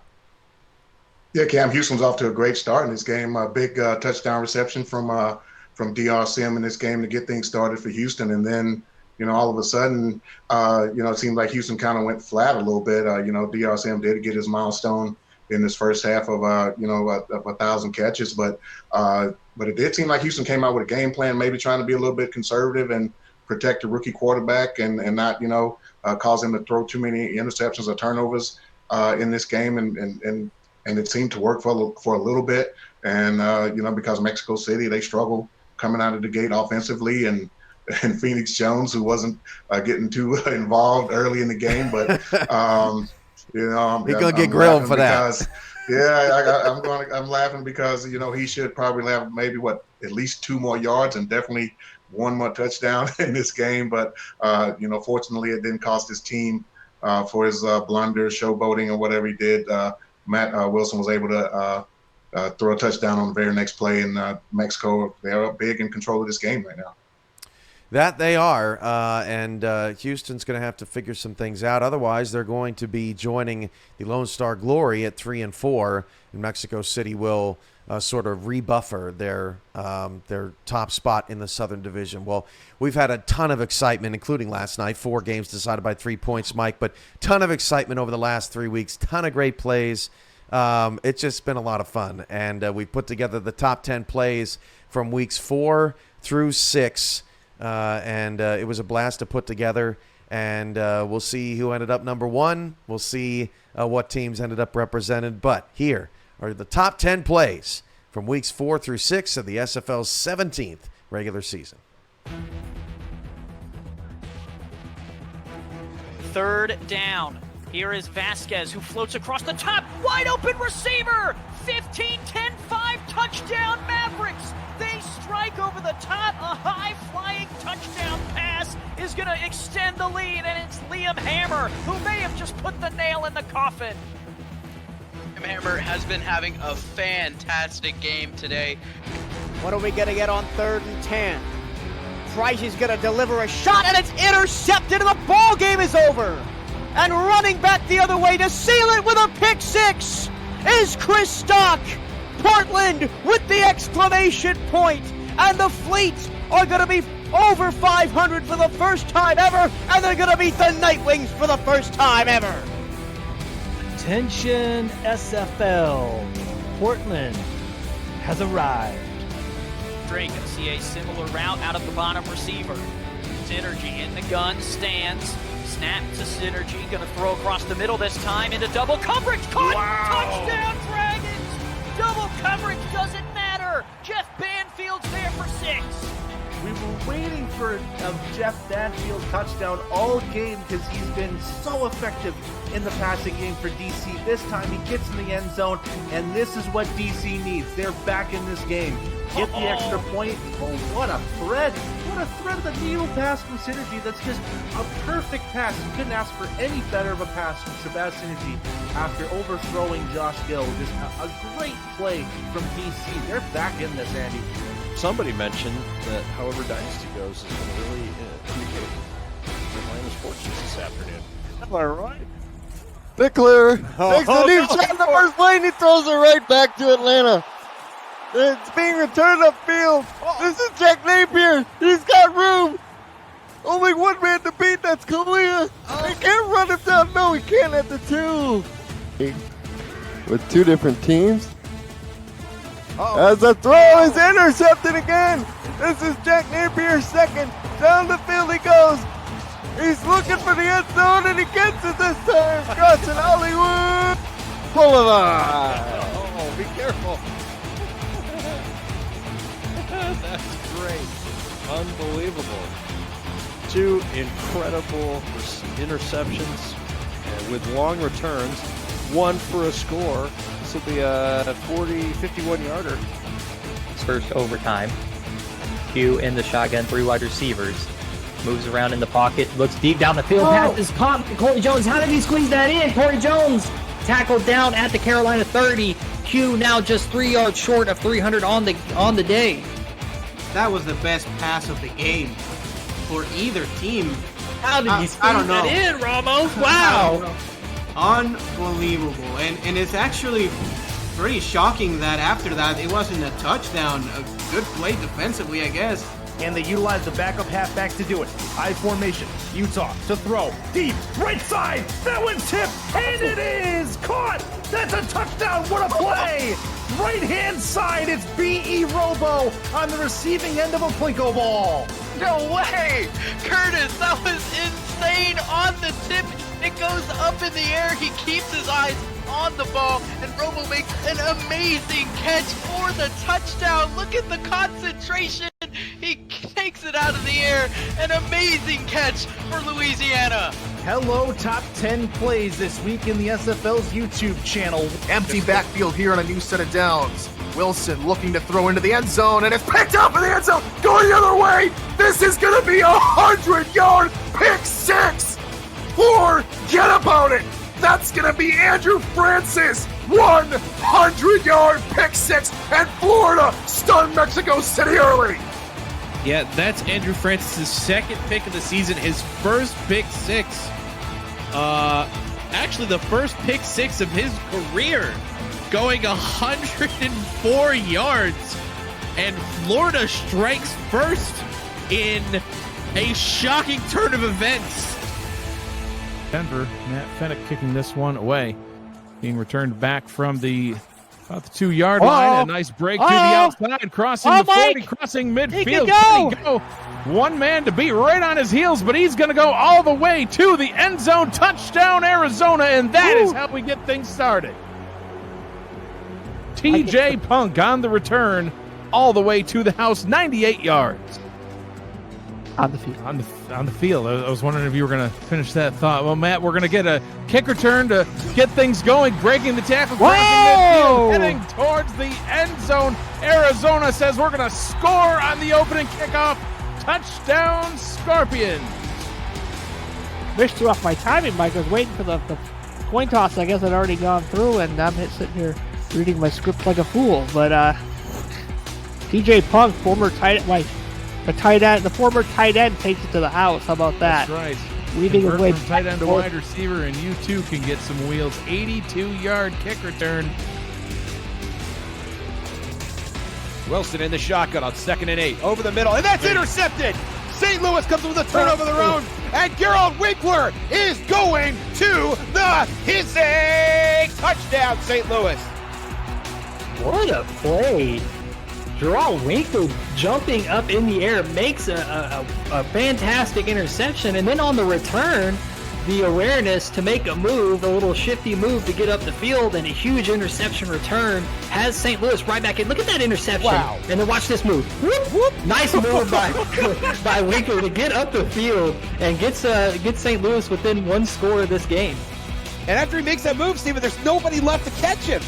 B: Yeah, Cam, Houston's off to a great start in this game. A big touchdown reception from DR Sim in this game to get things started for Houston, and then all of a sudden, it seemed like Houston kind of went flat a little bit. DR Sim did get his milestone in this first half of 1,000 catches, but it did seem like Houston came out with a game plan, maybe trying to be a little bit conservative and protect the rookie quarterback and not cause him to throw too many interceptions or turnovers in this game, and it seemed to work for a little bit. And because Mexico City, they struggle coming out of the gate offensively, and Phoenix Jones, who wasn't getting too involved early in the game, but
A: he's gonna get grilled for that.
B: I'm laughing because he should probably have maybe at least 2 more yards and definitely 1 more touchdown in this game. But fortunately, it didn't cost his team for his blunder, showboating, or whatever he did. Matt Wilson was able to throw a touchdown on the very next play, and Mexico, they're up big and control of this game right now.
A: That they are, and Houston's going to have to figure some things out. Otherwise, they're going to be joining the Lone Star Glory at 3-4, and Mexico City will sort of rebuffer their top spot in the Southern Division. Well, we've had a ton of excitement, including last night, 4 games decided by 3 points, Mike, but ton of excitement over the last 3 weeks, ton of great plays. It's just been a lot of fun, and we put together the top 10 plays from weeks 4 through 6, and it was a blast to put together, and we'll see who ended up number 1. We'll see what teams ended up represented, but here are the top 10 plays from weeks 4 through 6 of the SFL's 17th regular season.
D: 3rd down. Here is Vasquez, who floats across the top. Wide open receiver. 15-10-5 touchdown Mavericks. They strike over the top. A high-flying touchdown pass is going to extend the lead, and it's Liam Hammer, who may have just put the nail in the coffin.
H: Hammer has been having a fantastic game today.
D: What are we going to get on 3rd and 10? Price is going to deliver a shot, and it's intercepted, and the ball game is over. And running back the other way to seal it with a pick 6 is Chris Stock. Portland with the exclamation point, and the Fleet are going to be over 500 for the first time ever, and they're going to beat the Nightwings for the first time ever.
I: Attention SFL, Portland has arrived.
D: Drake going to see a similar route out of the bottom receiver. Synergy in the gun, stands, snap to Synergy, going to throw across the middle this time into double coverage, caught, touchdown Dragons! Double coverage doesn't matter, Jeff Banfield's there for 6.
J: We were waiting for a Jeff Banfield touchdown all game because he's been so effective in the passing game for DC. This time he gets in the end zone, and this is what DC needs. They're back in this game. Get the extra point. Oh, what a thread. What a thread of the needle pass from Synergy. That's just a perfect pass. You couldn't ask for any better of a pass from Shabazz Synergy after overthrowing Josh Gill. Just a great play from DC. They're back in this, Andy.
K: Somebody mentioned that however Dynasty goes is going to really indicate Atlanta's fortunes this afternoon.
L: Am I right? Bickler takes the deep shot in the first lane. He throws it right back to Atlanta. It's being returned upfield. This is Jack Napier. He's got room. Only one man to beat. That's Kalia. He can't run him down. No, he can't at the 2. With 2 different teams. As the throw is intercepted again. This is Jack Napier's second. Down the field he goes. He's looking for the end zone, and he gets it this time. Crossing Hollywood Boulevard.
K: Oh, be careful. That's great. Unbelievable. 2 incredible interceptions with long returns. 1 for a score. This will be a 51-yarder.
M: First overtime. Q in the shotgun, 3 wide receivers. Moves around in the pocket, looks deep down the field, pass is caught. Corey Jones, how did he squeeze that in? Corey Jones tackled down at the Carolina 30. Q now just 3 yards short of 300 on the day.
N: That was the best pass of the game for either team.
M: How did he squeeze that in, Ramos? Wow.
N: Unbelievable. And it's actually pretty shocking that after that it wasn't a touchdown. A good play defensively, I guess.
G: And they utilized the backup halfback to do it. I formation. Utah to throw. Deep. Right side. That one's tipped. And it is caught. That's a touchdown. What a play. Right-hand side. It's B.E. Robo on the receiving end of a Plinko ball.
H: No way! Curtis, that was insane on the tip. It goes up in the air. He keeps his eyes on the ball, and Robo makes an amazing catch for the touchdown. Look at the concentration. He takes it out of the air. An amazing catch for Louisiana.
G: Hello, top 10 plays this week in the SFL's YouTube channel.
O: Empty backfield here on a new set of downs. Wilson looking to throw into the end zone, and it's picked up in the end zone. Going the other way. This is going to be a 100-yard pick 6. Forget about it. That's going to be Andrew Francis. 100-yard pick 6, and Florida stunned Mexico City early.
E: Yeah, that's Andrew Francis' second pick of the season, his first pick 6. Actually, the first pick 6 of his career. going 104 yards. And Florida strikes first in a shocking turn of events.
P: Denver, Matt Fennick kicking this one away. Being returned back from the about the 2-yard line. A nice break to the outside, crossing the 40, crossing midfield. Can he go? One man to beat right on his heels, but he's going to go all the way to the end zone. Touchdown, Arizona, and that is how we get things started. TJ Punk on the return, all the way to the house, 98 yards.
I: On the field.
P: On the field. I was wondering if you were going to finish that thought. Well, Matt, we're going to get a kick return to get things going, breaking the tackle, crossing midfield, heading towards the end zone. Arizona says we're going to score on the opening kickoff. Touchdown, Scorpions.
I: Wish threw off my timing, Mike. I was waiting for the coin toss. I guess I'd already gone through, and I'm sitting here reading my script like a fool. But TJ Punk, former tight end, the former tight end takes it to the house. How about that?
P: That's right.
I: Weaving his way
P: from tight end to wide receiver, and you too can get some wheels. 82-yard kick return.
Q: Wilson in the shotgun on 2nd and 8. Over the middle, and that's intercepted! St. Louis comes with a turnover of their own, and Gerald Winkler is going to the hissing! Touchdown, St. Louis!
M: What a play. Gerald Winkler jumping up in the air makes a fantastic interception, and then on the return, the awareness to make a move, a little shifty move to get up the field, and a huge interception return has St. Louis right back in. Look at that interception. Wow. And then watch this move. Whoop, whoop. Nice move by Winkler to get up the field and get St. Louis within one score of this game.
Q: And after he makes that move, Steven, there's nobody left to catch him.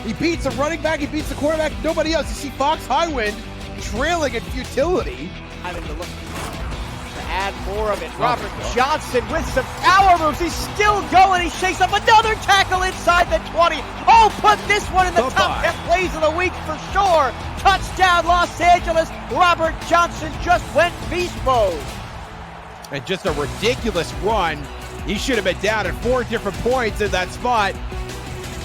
Q: He beats the running back, he beats the quarterback, nobody else. You see Fox Highwind trailing in futility.
D: Having to look to add more of it. Robert Johnson with some power moves. He's still going. He shakes up another tackle inside the 20. Oh, put this one in the top 10 plays of the week for sure. Touchdown, Los Angeles. Robert Johnson just went beast mode.
Q: And just a ridiculous run. He should have been down at 4 different points in that spot.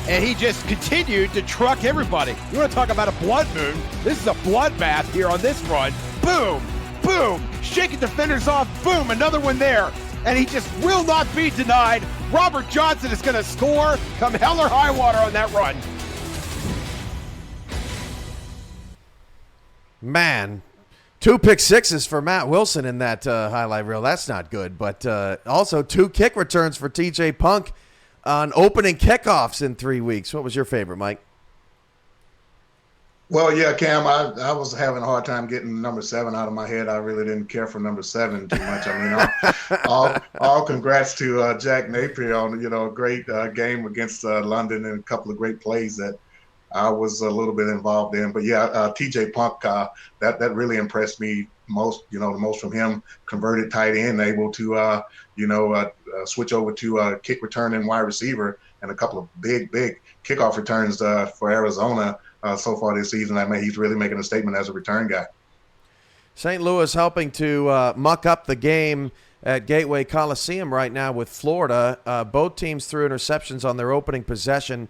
Q: And he just continued to truck everybody. You want to talk about a blood moon? This is a bloodbath here on this run. Boom, boom, shaking defenders off. Boom, another one there. And he just will not be denied. Robert Johnson is going to score come hell or high water on that run.
A: Man, 2 pick sixes for Matt Wilson in that highlight reel. That's not good. But also 2 kick returns for TJ Punk on opening kickoffs in 3 weeks. What was your favorite, Mike?
B: Well, yeah, Cam, I was having a hard time getting number 7 out of my head. I really didn't care for number 7 too much. I mean, all congrats to Jack Napier on, a great game against London and a couple of great plays that I was a little bit involved in. But yeah, TJ Punk, that really impressed me most, the most from him. Converted tight end, able to, switch over to kick return and wide receiver, and a couple of big kickoff returns for Arizona so far this season. He's really making a statement as a return guy.
A: St. Louis helping to muck up the game at Gateway Coliseum right now with Florida. Both teams threw interceptions on their opening possession.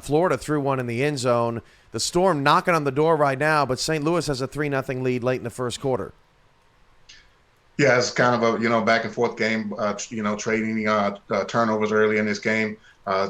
A: Florida threw one in the end zone. The Storm knocking on the door right now, but St. Louis has a 3-0 lead late in the first quarter.
B: Yeah, it's kind of a back and forth game. Trading turnovers early in this game.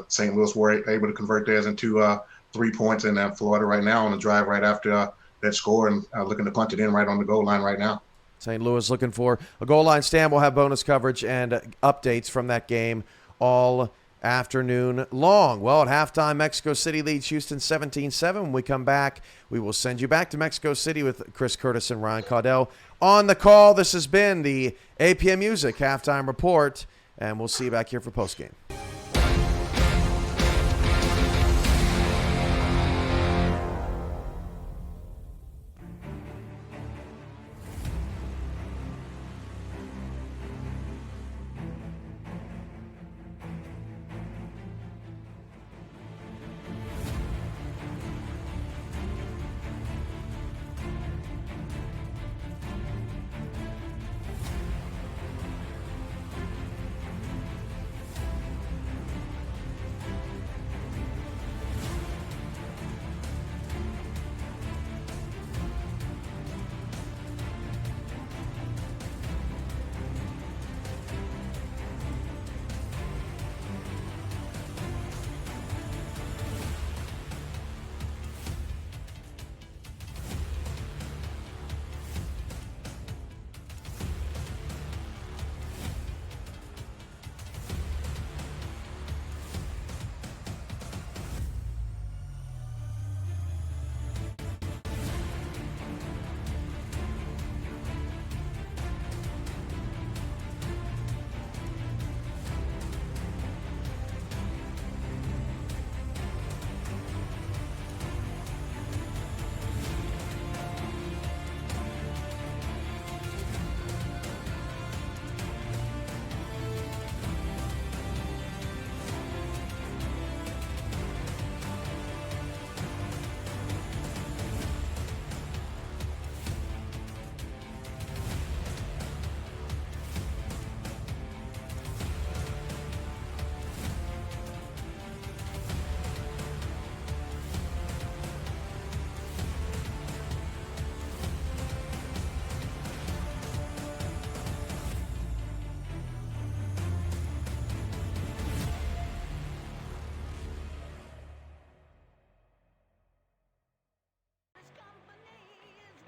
B: St. Louis were able to convert theirs into 3 points, and Florida right now on the drive right after that score and looking to punt it in right on the goal line right now.
A: St. Louis looking for a goal line stand. We'll have bonus coverage and updates from that game all afternoon long. Well, at halftime, Mexico City leads Houston 17-7. When we come back, we will send you back to Mexico City with Chris Curtis and Ryan Caudell on the call. This has been the APM Music Halftime Report, and we'll see you back here for postgame.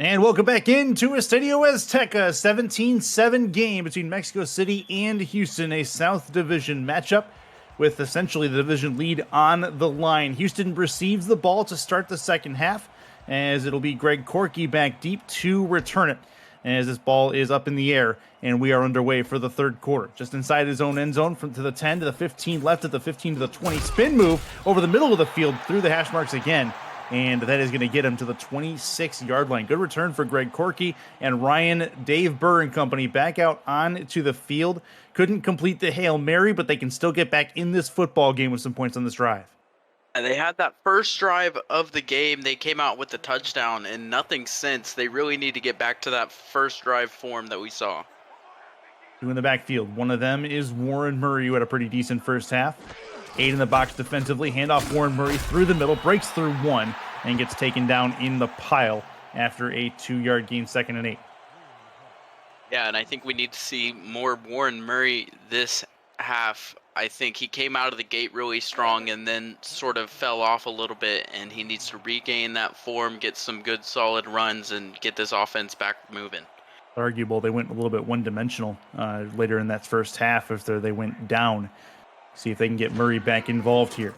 G: And welcome back into Estadio Azteca, 17-7 game between Mexico City and Houston, a South Division matchup with essentially the division lead on the line. Houston receives the ball to start the second half, as it'll be Greg Corky back deep to return it, as this ball is up in the air, and we are underway for the third quarter. Just inside his own end zone, from to the 10 to the 15, left at the 15 to the 20, spin move over the middle of the field through the hash marks again, and that is going to get him to the 26-yard line. Good return for Greg Corky, and Ryan, Dave Burr and company back out onto the field. Couldn't complete the Hail Mary, but they can still get back in this football game with some points on this drive.
H: And they had that first drive of the game. They came out with the touchdown and nothing since. They really need to get back to that first drive form that we saw.
G: Two in the backfield. One of them is Warren Murray, who had a pretty decent first half. 8 in the box defensively. Handoff Warren Murray through the middle, breaks through one, and gets taken down in the pile after a 2-yard gain, 2nd and 8.
H: Yeah, and I think we need to see more Warren Murray this half. I think he came out of the gate really strong and then sort of fell off a little bit, and he needs to regain that form, get some good solid runs, and get this offense back moving.
G: Arguable they went a little bit one-dimensional later in that first half after they went down. See if they can get Murray back involved here.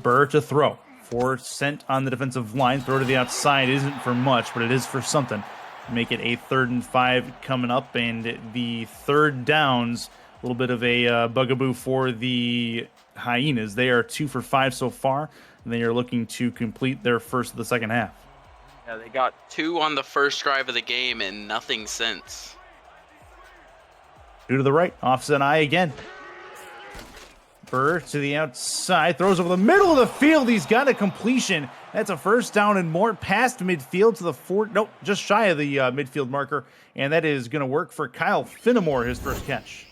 G: Burr to throw. 4 sent on the defensive line. Throw to the outside isn't for much, but it is for something. Make it a 3rd and 5 coming up, and the third downs, a little bit of a bugaboo for the Hyenas. They are 2 for 5 so far, and they are looking to complete their first of the second half.
H: Yeah, they got 2 on the first drive of the game and nothing since.
G: 2 to the right, offset eye again. Burr to the outside, throws over the middle of the field. He's got a completion. That's a first down and more, past midfield to the 4. Nope, just shy of the midfield marker, and that is going to work for Kyle Finnemore, his first catch.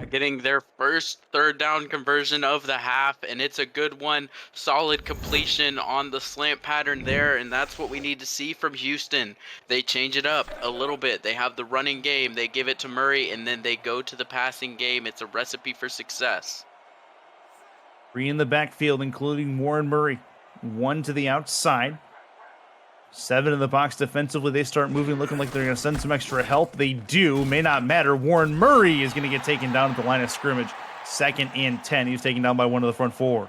H: Getting their first 3rd down conversion of the half, and it's a good one. Solid completion on the slant pattern there, and that's what we need to see from Houston. They change it up a little bit. They have the running game. They give it to Murray, and then they go to the passing game. It's a recipe for success.
G: 3 in the backfield, including Warren Murray. 1 to the outside. 7 in the box defensively. They start moving, looking like they're going to send some extra help. They do. May not matter. Warren Murray is going to get taken down at the line of scrimmage. 2nd and 10. He's taken down by one of the front 4.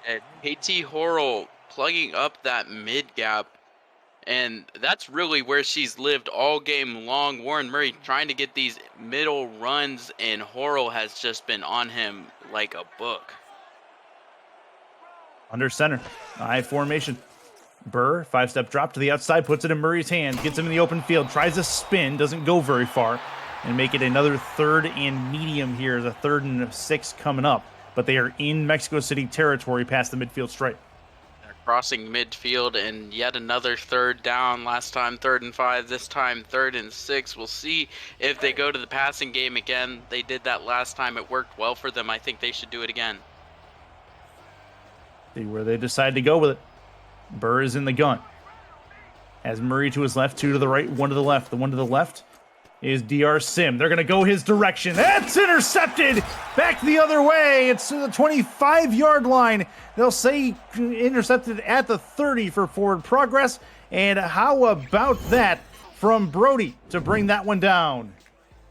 H: And KT Horrell plugging up that mid gap. And that's really where she's lived all game long. Warren Murray trying to get these middle runs, and Horrell has just been on him like a book.
G: Under center. I formation. Burr, 5-step drop to the outside, puts it in Murray's hands, gets him in the open field, tries a spin, doesn't go very far, and make it another 3rd and medium here, the 3rd and 6 coming up. But they are in Mexico City territory past the midfield stripe.
H: They're crossing midfield, and yet another 3rd down. Last time 3rd and 5, this time 3rd and 6. We'll see if they go to the passing game again. They did that last time. It worked well for them. I think they should do it again.
G: See where they decide to go with it. Burr is in the gun. Has Murray to his left, 2 to the right, 1 to the left. The 1 to the left is DR Sim. They're going to go his direction. That's intercepted! Back the other way. It's to the 25-yard line. They'll say intercepted at the 30 for forward progress. And how about that from Brody to bring that one down?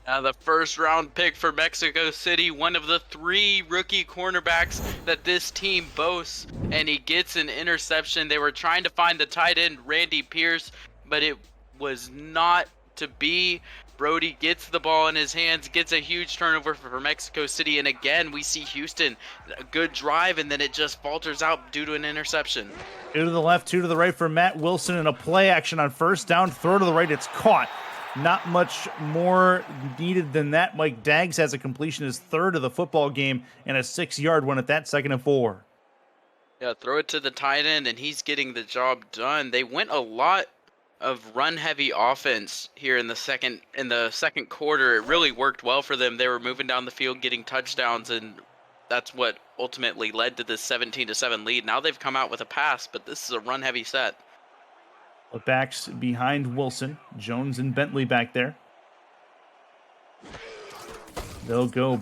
H: The first round pick for Mexico City, one of the 3 rookie cornerbacks that this team boasts, and he gets an interception. They were trying to find the tight end, Randy Pierce, but it was not to be. Brody gets the ball in his hands, gets a huge turnover for Mexico City, and again, we see Houston, a good drive, and then it just falters out due to an interception.
G: 2 to the left, 2 to the right for Matt Wilson, and a play action on first down, throw to the right, it's caught. Not much more needed than that. Mike Daggs has a completion, his 3rd of the football game, and a 6-yard one at that, 2nd and 4.
H: Yeah, throw it to the tight end, and he's getting the job done. They went a lot of run-heavy offense here in the second quarter. It really worked well for them. They were moving down the field, getting touchdowns, and that's what ultimately led to this 17-7 lead. Now they've come out with a pass, but this is a run-heavy set.
G: The backs behind Wilson. Jones and Bentley back there. They'll go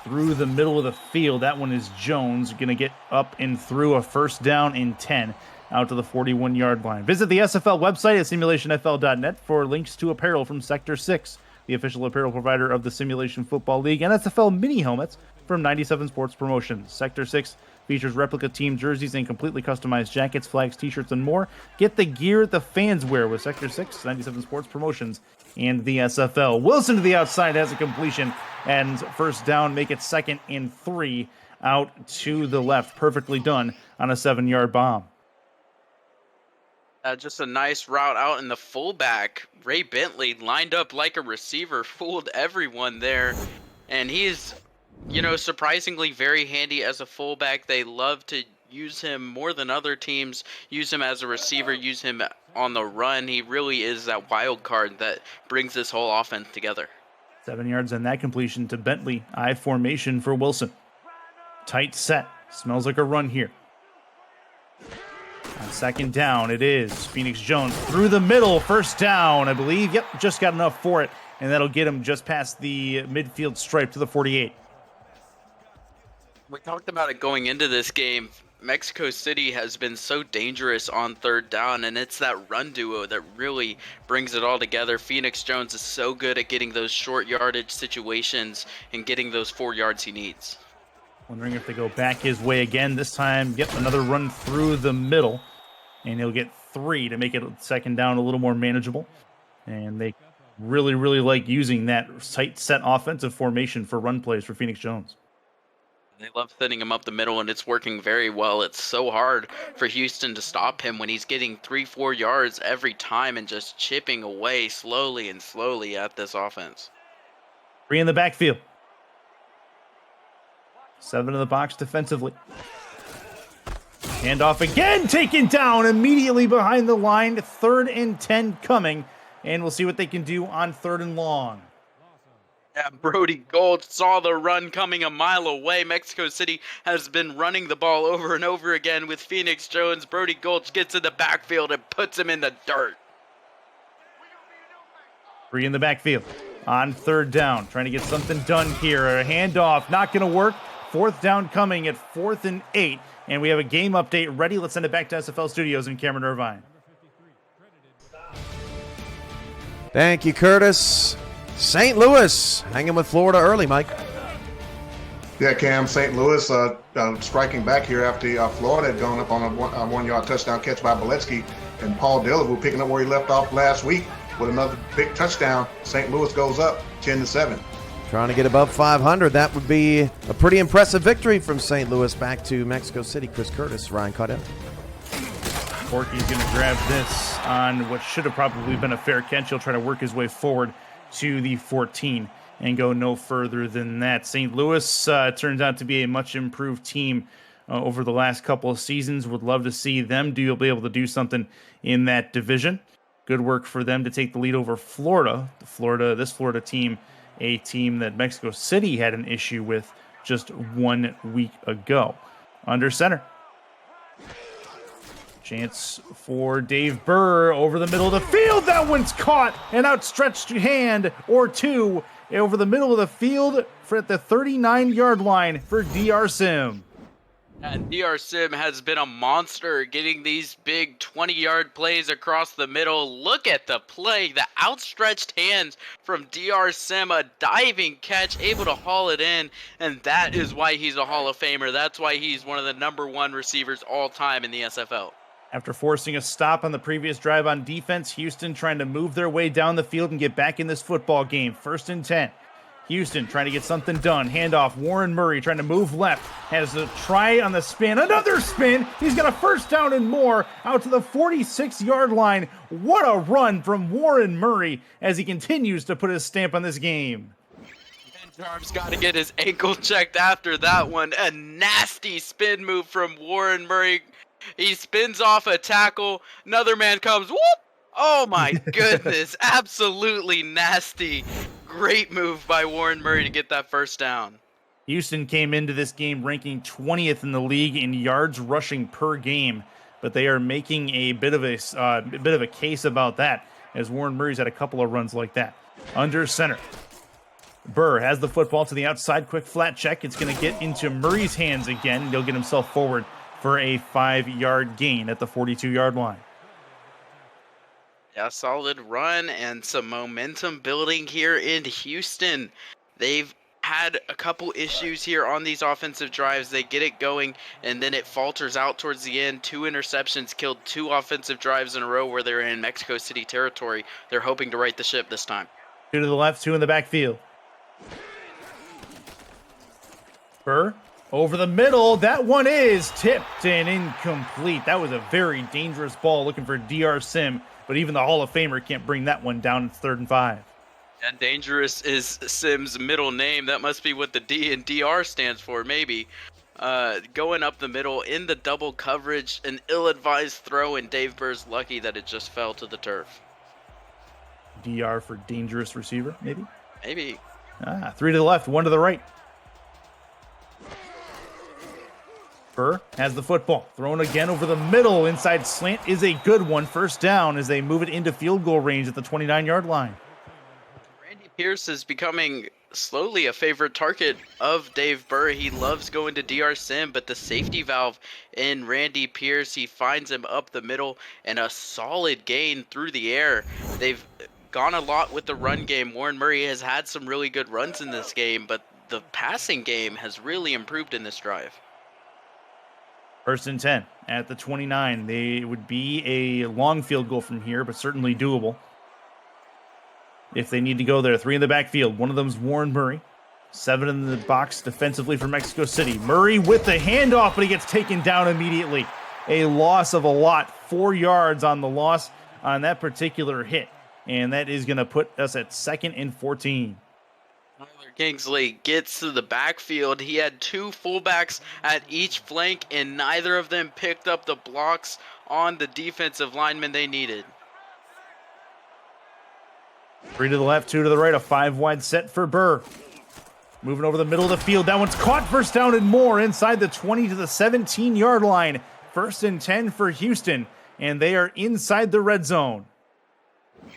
G: through the middle of the field. That one is Jones. Going to get up and through a first down and 10. out to the 41-yard line. Visit the SFL website at simulationfl.net for links to apparel from Sector 6, the official apparel provider of the Simulation Football League, and SFL mini helmets from 97 Sports Promotions. Sector 6 features replica team jerseys and completely customized jackets, flags, t-shirts, and more. Get the gear the fans wear with Sector 6, 97 Sports Promotions, and the SFL. Wilson to the outside has a completion, and first down, make it 2nd and 3 out to the left. Perfectly done on a 7-yard bomb.
H: Just a nice route out in the fullback. Ray Bentley lined up like a receiver, fooled everyone there. And he's, surprisingly very handy as a fullback. They love to use him more than other teams. Use him as a receiver, use him on the run. He really is that wild card that brings this whole offense together.
G: 7 yards on that completion to Bentley. I formation for Wilson. Tight set. Smells like a run here. On 2nd down, it is Phoenix Jones through the middle. First down, I believe. Yep, just got enough for it. And that'll get him just past the midfield stripe to the 48.
H: We talked about it going into this game. Mexico City has been so dangerous on 3rd down, and it's that run duo that really brings it all together. Phoenix Jones is so good at getting those short yardage situations and getting those 4 yards he needs.
G: Wondering if they go back his way again. This time, yep, another run through the middle. And he'll get 3 to make it 2nd down a little more manageable. And they really, really like using that tight set offensive formation for run plays for Phoenix Jones.
H: They love thinning him up the middle, and it's working very well. It's so hard for Houston to stop him when he's getting 3-4 yards every time and just chipping away slowly and slowly at this offense.
G: 3 in the backfield. 7 in the box defensively. Handoff again, taken down immediately behind the line. 3rd and 10 coming, and we'll see what they can do on 3rd and long.
H: Yeah, Brody Gold saw the run coming a mile away. Mexico City has been running the ball over and over again with Phoenix Jones. Brody Gold gets in the backfield and puts him in the dirt.
G: 3 in the backfield on 3rd down. Trying to get something done here. A handoff, not going to work. 4th down coming at 4th and 8. And we have a game update ready. Let's send it back to SFL Studios in Cameron Irvine.
A: Thank you, Curtis. St. Louis hanging with Florida early, Mike.
B: Yeah, Cam, St. Louis striking back here after Florida had gone up on a 1-yard touchdown catch by Boletsky, and Paul Delavu picking up where he left off last week with another big touchdown. St. Louis goes up 10-7.
A: Trying to get above 500. That would be a pretty impressive victory from St. Louis back to Mexico City. Chris Curtis, Ryan Caudell.
G: Porky's going to grab this on what should have probably been a fair catch. He'll try to work his way forward to the 14 and go no further than that. St. Louis turns out to be a much improved team over the last couple of seasons. Would love to see them be able to do something in that division. Good work for them to take the lead over Florida. This Florida team, a team that Mexico City had an issue with just 1 week ago. Under center. Chance for Dave Burr over the middle of the field. That one's caught. An outstretched hand or two over the middle of the field at the 39-yard line for DR Sim.
H: And DR Sim has been a monster getting these big 20-yard plays across the middle. Look at the play, the outstretched hands from DR Sim, a diving catch, able to haul it in, and that is why he's a Hall of Famer. That's why he's one of the #1 receivers all time in the SFL.
G: After forcing a stop on the previous drive on defense, Houston trying to move their way down the field and get back in this football game. 1st and 10. Houston trying to get something done. Handoff, Warren Murray trying to move left. Has a try on the spin. Another spin. He's got a 1st down and more out to the 46-yard line. What a run from Warren Murray as he continues to put his stamp on this game.
H: Jarv's got to get his ankle checked after that one. A nasty spin move from Warren Murray. He spins off a tackle. Another man comes. Whoop! Oh my goodness. Absolutely nasty. Great move by Warren Murray to get that 1st down.
G: Houston came into this game ranking 20th in the league in yards rushing per game, but they are making a bit of a case about that as Warren Murray's had a couple of runs like that. Under center. Burr has the football to the outside. Quick flat check. It's going to get into Murray's hands again. He'll get himself forward for a 5-yard gain at the 42-yard line.
H: A solid run and some momentum building here in Houston. They've had a couple issues here on these offensive drives. They get it going, and then it falters out towards the end. 2 interceptions killed 2 offensive drives in a row where they're in Mexico City territory. They're hoping to right the ship this time.
G: 2 to the left, 2 in the backfield. Burr over the middle. That one is tipped and incomplete. That was a very dangerous ball looking for DR Sim, but even the Hall of Famer can't bring that one down. It's 3rd and 5.
H: And dangerous is Sim's middle name. That must be what the D and DR stands for, maybe. Going up the middle in the double coverage, an ill-advised throw, and Dave Burr's lucky that it just fell to the turf.
G: DR for dangerous receiver, maybe?
H: Maybe.
G: 3 to the left, 1 to the right. Burr has the football. Thrown again over the middle. Inside slant is a good one. 1st down as they move it into field goal range at the 29-yard line.
H: Randy Pierce is becoming slowly a favorite target of Dave Burr. He loves going to DR Sim, but the safety valve in Randy Pierce, he finds him up the middle and a solid gain through the air. They've gone a lot with the run game. Warren Murray has had some really good runs in this game, but the passing game has really improved in this drive.
G: 1st and 10 at the 29. They would be a long field goal from here, but certainly doable if they need to go there. 3 in the backfield. One of them's Warren Murray. 7 in the box defensively for Mexico City. Murray with the handoff, but he gets taken down immediately. A loss of a lot. 4 yards on the loss on that particular hit. And that is going to put us at 2nd and 14.
H: Kingsley gets to the backfield. He had 2 fullbacks at each flank, and neither of them picked up the blocks on the defensive linemen they needed.
G: 3 to the left, 2 to the right, a 5-wide set for Burr. Moving over the middle of the field. That one's caught. 1st down and more inside the 20 to the 17-yard line. 1st and 10 for Houston, and they are inside the red zone.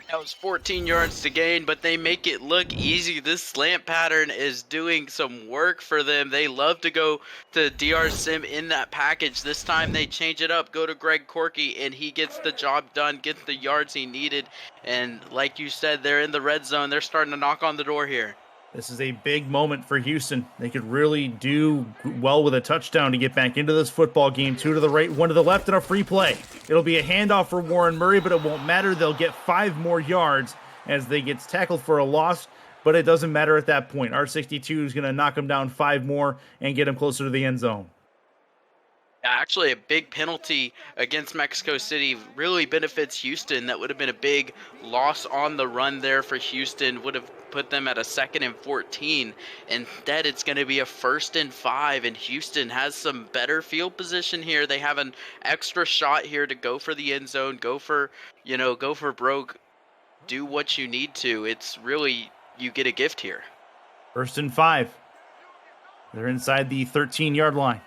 H: That was 14 yards to gain, but they make it look easy. This slant pattern is doing some work for them. They love to go to DR Sim in that package. This time they change it up, go to Greg Corky, and he gets the job done, gets the yards he needed. And like you said, they're in the red zone. They're starting to knock on the door here.
G: This is a big moment for Houston. They could really do well with a touchdown to get back into this football game. 2 to the right, 1 to the left, and a free play. It'll be a handoff for Warren Murray, but it won't matter. They'll get 5 more yards as they get tackled for a loss, but it doesn't matter at that point. R62 is going to knock him down 5 more and get him closer to the end zone.
H: Actually, a big penalty against Mexico City really benefits Houston. That would have been a big loss on the run there for Houston. Would have put them at a 2nd and 14. Instead, it's going to be a 1st and 5, and Houston has some better field position here. They have an extra shot here to go for the end zone, go for broke, do what you need to. It's really, you get a gift here.
G: 1st and 5. They're inside the 13-yard line.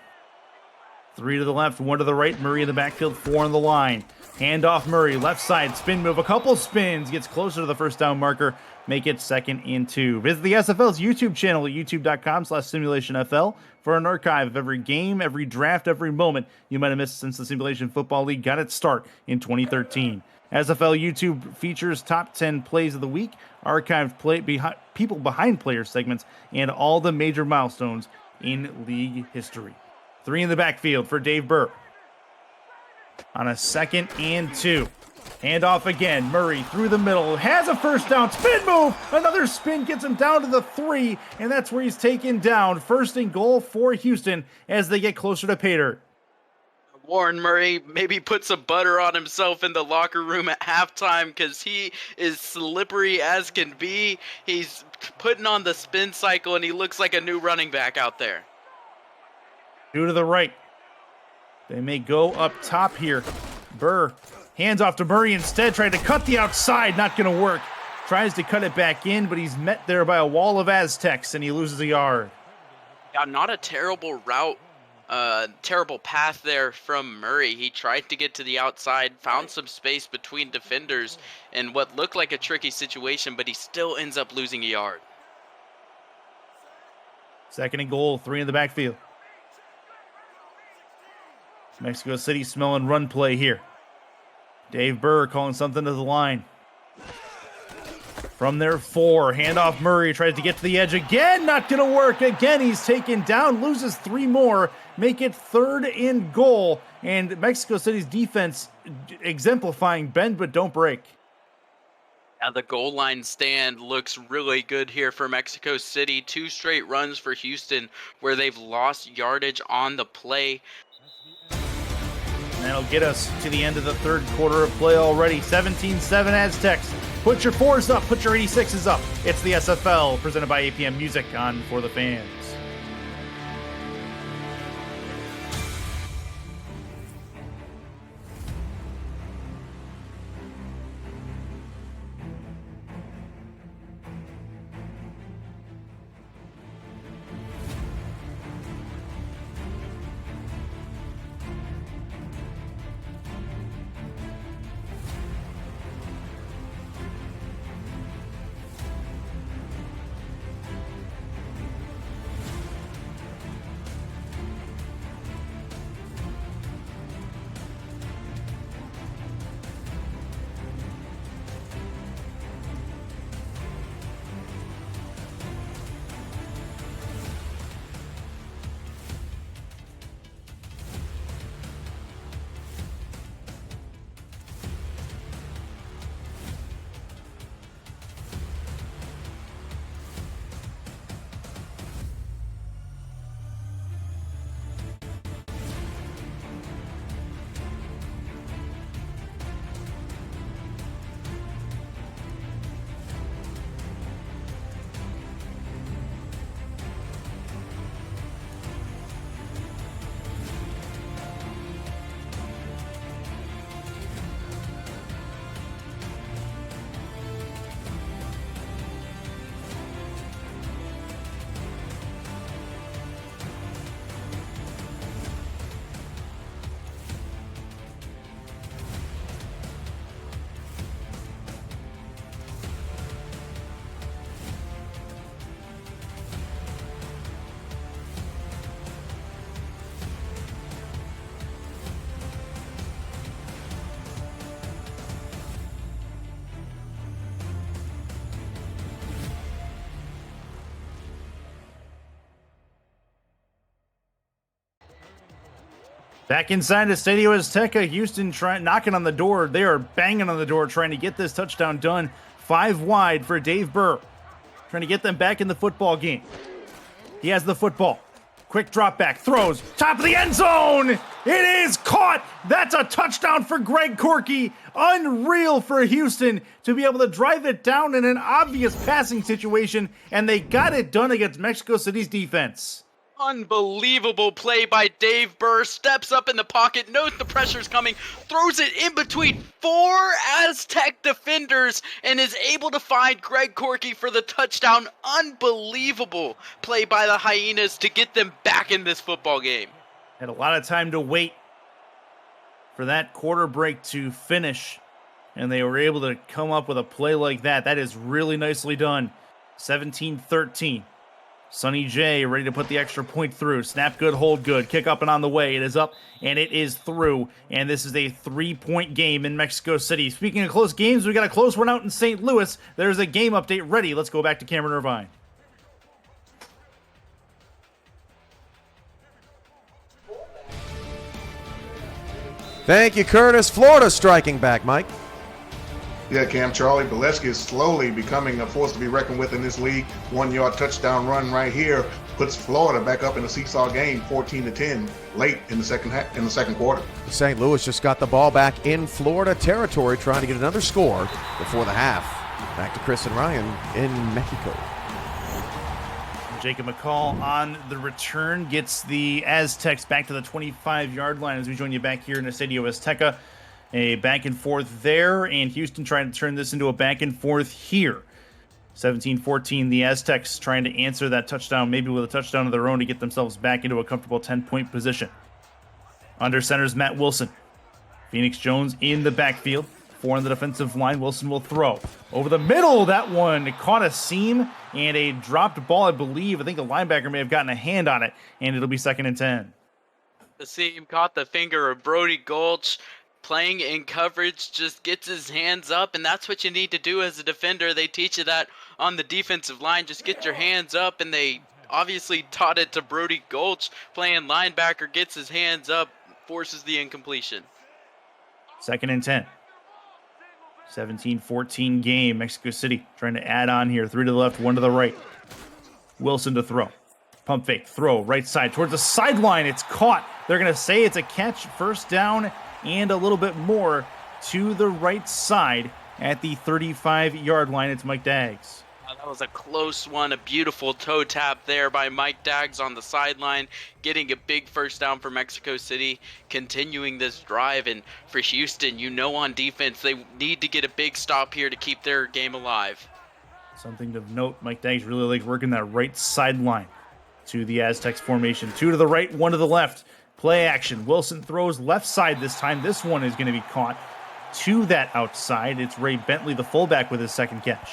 G: 3 to the left, 1 to the right. Murray in the backfield, 4 on the line. Hand off Murray, left side, spin move, a couple spins, gets closer to the 1st down marker, make it 2nd and 2. Visit the SFL's YouTube channel at youtube.com/SimulationFL for an archive of every game, every draft, every moment you might have missed since the Simulation Football League got its start in 2013. SFL YouTube features top 10 plays of the week, archived people behind player segments, and all the major milestones in league history. 3 in the backfield for Dave Burr. On a 2nd and 2. Handoff again. Murray through the middle. Has a 1st down. Spin move. Another spin gets him down to the 3. And that's where he's taken down. 1st and goal for Houston as they get closer to pay dirt.
H: Warren Murray maybe put some butter on himself in the locker room at halftime because he is slippery as can be. He's putting on the spin cycle and he looks like a new running back out there.
G: 2 to the right. They may go up top here. Burr hands off to Murray instead, trying to cut the outside. Not going to work. Tries to cut it back in, but he's met there by a wall of Aztecs, and he loses a yard.
H: Yeah, not a terrible route, terrible path there from Murray. He tried to get to the outside, found some space between defenders in what looked like a tricky situation, but he still ends up losing a yard.
G: 2nd and goal, 3 in the backfield. Mexico City smelling run play here. Dave Burr calling something to the line. From their 4, handoff Murray, tries to get to the edge again, not gonna work. Again, he's taken down, loses 3 more, make it 3rd and goal. And Mexico City's defense exemplifying bend but don't break.
H: Now the goal line stand looks really good here for Mexico City. 2 straight runs for Houston where they've lost yardage on the play.
G: That'll get us to the end of the 3rd quarter of play already. 17-7 Aztecs. Put your 4s up, put your 86s up. It's the SFL, presented by APM Music on For the Fans. Back inside the Estadio Azteca, Houston knocking on the door. They are banging on the door trying to get this touchdown done. 5 wide for Dave Burr, trying to get them back in the football game. He has the football. Quick drop back, throws, top of the end zone. It is caught. That's a touchdown for Greg Corky. Unreal for Houston to be able to drive it down in an obvious passing situation, and they got it done against Mexico City's defense.
H: Unbelievable play by Dave Burr. Steps up in the pocket, knows the pressure's coming, throws it in between 4 Aztec defenders, and is able to find Greg Corky for the touchdown. Unbelievable play by the Hyenas to get them back in this football game.
G: Had a lot of time to wait for that quarter break to finish, and they were able to come up with a play like that. That is really nicely done. 17-13. Sonny J ready to put the extra point through. Snap good, hold good. Kick up and on the way. It is up and it is through. And this is a 3-point game in Mexico City. Speaking of close games, we got a close one out in St. Louis. There's a game update ready. Let's go back to Cameron Irvine.
A: Thank you, Curtis. Florida striking back, Mike.
B: Yeah, Cam, Charlie Bolesky is slowly becoming a force to be reckoned with in this league. 1-yard touchdown run right here puts Florida back up in a seesaw game, 14-10, late in the second quarter.
A: St. Louis just got the ball back in Florida territory, trying to get another score before the half. Back to Chris and Ryan in Mexico.
G: Jacob McCall on the return gets the Aztecs back to the 25-yard line as we join you back here in the Estadio Azteca. A back and forth there, and Houston trying to turn this into a back and forth here. 17-14, the Aztecs trying to answer that touchdown, maybe with a touchdown of their own to get themselves back into a comfortable 10-point position. Under center's Matt Wilson. Phoenix Jones in the backfield. 4 on the defensive line. Wilson will throw. Over the middle, that one caught a seam and a dropped ball, I believe. I think the linebacker may have gotten a hand on it, and it'll be 2nd and 10.
H: The seam caught the finger of Brody Gulch. Playing in coverage, just gets his hands up, and that's what you need to do as a defender. They teach you that on the defensive line. Just get your hands up, and they obviously taught it to Brody Gulch. Playing linebacker, gets his hands up, forces the incompletion.
G: 2nd and 10. 17-14 game. Mexico City trying to add on here. 3 to the left, 1 to the right. Wilson to throw. Pump fake, throw, right side towards the sideline. It's caught. They're going to say it's a catch, first down, and a little bit more to the right side at the 35-yard line. It's Mike Daggs.
H: That was a close one, a beautiful toe tap there by Mike Daggs on the sideline, getting a big first down for Mexico City, continuing this drive. And for Houston, you know, on defense, they need to get a big stop here to keep their game alive.
G: Something to note, Mike Daggs really likes working that right sideline to the Aztecs formation. 2 to the right, 1 to the left. Play action. Wilson throws left side this time. This one is going to be caught to that outside. It's Ray Bentley, the fullback, with his second catch.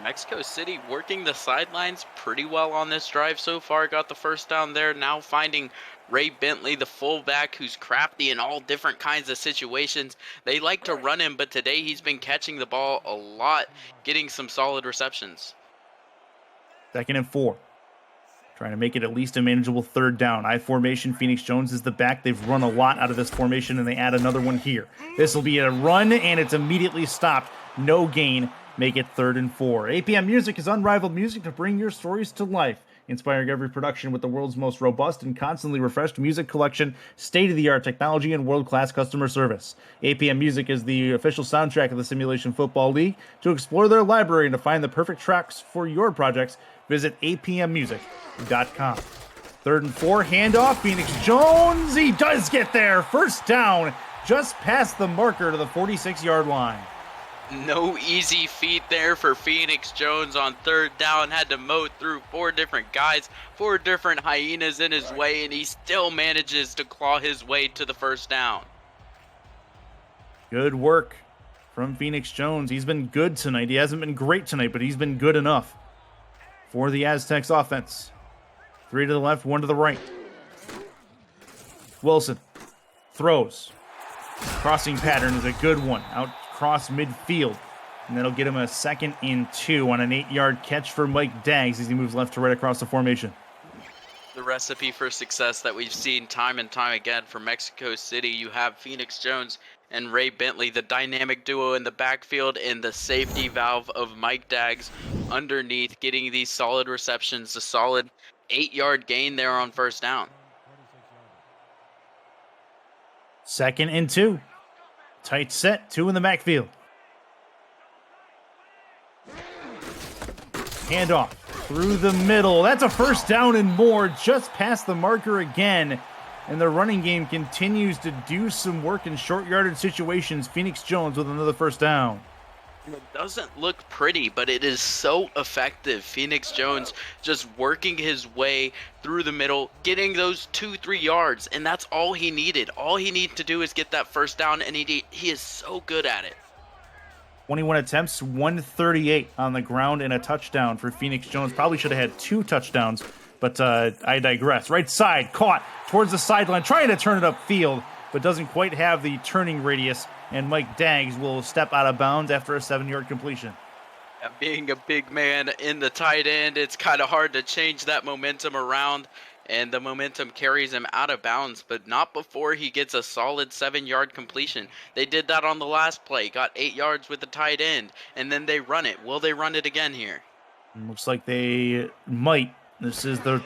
H: Mexico City working the sidelines pretty well on this drive so far. Got the first down there. Now finding Ray Bentley, the fullback, who's crafty in all different kinds of situations. They like to run him, but today he's been catching the ball a lot, getting some solid receptions.
G: 2nd and 4. Trying to make it at least a manageable 3rd down. I formation. Phoenix Jones is the back. They've run a lot out of this formation, and they add another one here. This will be a run, and it's immediately stopped. No gain. Make it 3rd and 4. APM Music is unrivaled music to bring your stories to life, inspiring every production with the world's most robust and constantly refreshed music collection, state-of-the-art technology, and world-class customer service. APM Music is the official soundtrack of the Simulation Football League. To explore their library and to find the perfect tracks for your projects, visit apmmusic.com. 3rd and 4, handoff, Phoenix Jones. He does get there. First down, just past the marker to the 46-yard line.
H: No easy feat there for Phoenix Jones on 3rd down. Had to mow through 4 different guys, 4 different hyenas in his way, and he still manages to claw his way to the first down.
G: Good work from Phoenix Jones. He's been good tonight. He hasn't been great tonight, but he's been good enough for the Aztecs offense. 3 to the left, 1 to the right. Wilson throws. Crossing pattern is a good one. Out across midfield. And that'll get him a 2nd and 2 on an 8-yard catch for Mike Daggs as he moves left to right across the formation.
H: The recipe for success that we've seen time and time again for Mexico City. You have Phoenix Jones and Ray Bentley, the dynamic duo in the backfield, and the safety valve of Mike Daggs underneath, getting these solid receptions, a solid 8-yard gain there on first down.
G: 2nd and 2. Tight set, 2 in the backfield. Handoff through the middle. That's a first down and more, just past the marker again. And the running game continues to do some work in short yardage situations. Phoenix Jones with another first down.
H: It doesn't look pretty, but it is so effective. Phoenix Jones just working his way through the middle, getting those 2-3 yards, and that's all he needed. All he needed to do is get that first down, and he is so good at it.
G: 21 attempts, 138 on the ground, and a touchdown for Phoenix Jones. Probably should have had 2 touchdowns, but I digress. Right side, caught towards the sideline, trying to turn it upfield, but doesn't quite have the turning radius. And Mike Daggs will step out of bounds after a 7-yard completion.
H: Being a big man in the tight end, it's kind of hard to change that momentum around, and the momentum carries him out of bounds, but not before he gets a solid 7-yard completion. They did that on the last play, got 8 yards with the tight end, and then they run it. Will they run it again here?
G: Looks like they might. This is the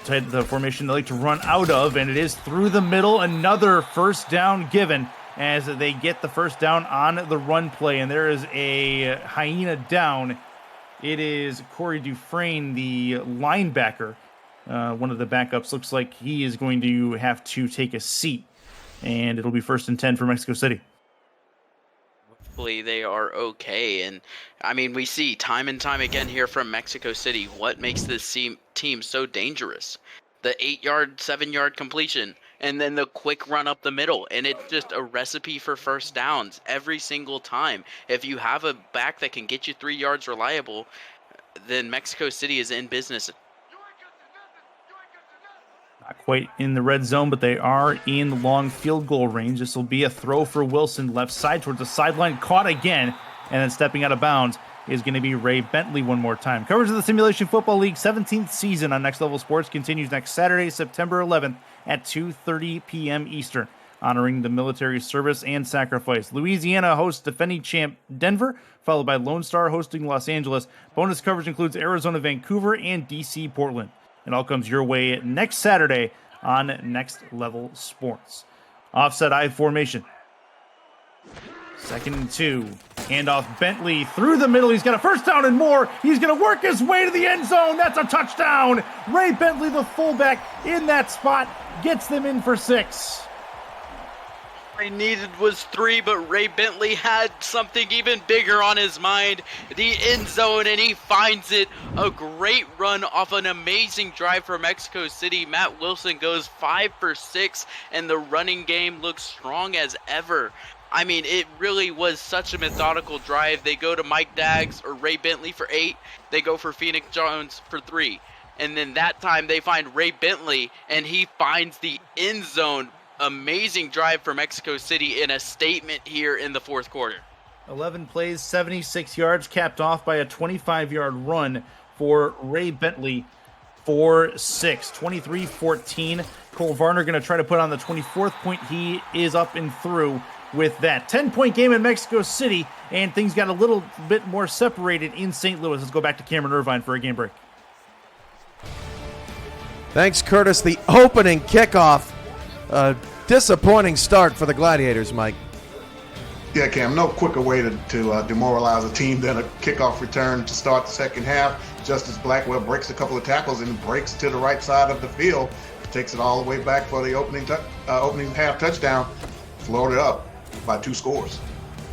G: formation they like to run out of, and it is through the middle. Another first down given as they get the first down on the run play, and there is a hyena down. It is Corey Dufresne, the linebacker, one of the backups. Looks like he is going to have to take a seat, and it'll be 1st and 10 for Mexico City.
H: Hopefully they are okay, and I mean, we see time and time again here from Mexico City what makes this team so dangerous. The 8-yard, 7-yard completion, and then the quick run up the middle, and it's just a recipe for first downs every single time. If you have a back that can get you 3 yards reliable, then Mexico City is in business.
G: Not quite in the red zone, but they are in long field goal range. This will be a throw for Wilson, left side towards the sideline, caught again, and then stepping out of bounds is going to be Ray Bentley one more time. Coverage of the Simulation Football League 17th season on Next Level Sports continues next Saturday, September 11th at 2:30 p.m. Eastern, honoring the military service and sacrifice. Louisiana hosts defending champ Denver, followed by Lone Star hosting Los Angeles. Bonus coverage includes Arizona, Vancouver, and DC, Portland. It all comes your way next Saturday on Next Level Sports. Offset I formation. 2nd and 2. Handoff Bentley through the middle. He's got a first down and more. He's going to work his way to the end zone. That's a touchdown. Ray Bentley, the fullback, in that spot, gets them in for 6.
H: I needed was 3, but Ray Bentley had something even bigger on his mind. The end zone, and he finds it. A great run off an amazing drive for Mexico City. Matt Wilson goes 5 for 6, and the running game looks strong as ever. I mean, it really was such a methodical drive. They go to Mike Daggs or Ray Bentley for 8. They go for Phoenix Jones for 3. And then that time they find Ray Bentley, and he finds the end zone. Amazing drive for Mexico City in a statement here in the fourth quarter.
G: 11 plays, 76 yards, capped off by a 25-yard run for Ray Bentley for 6. 23-14. Cole Varner going to try to put on the 24th point. He is up and through with that. 10-point game in Mexico City, and things got a little bit more separated in St. Louis. Let's go back to Cameron Irvine for a game break.
A: Thanks, Curtis. The opening kickoff. Disappointing start for the Gladiators, Mike.
B: Yeah, Cam, no quicker way to demoralize a team than a kickoff return to start the second half. Justice Blackwell breaks a couple of tackles and breaks to the right side of the field. Takes it all the way back for the opening half touchdown. Floated up by 2 scores.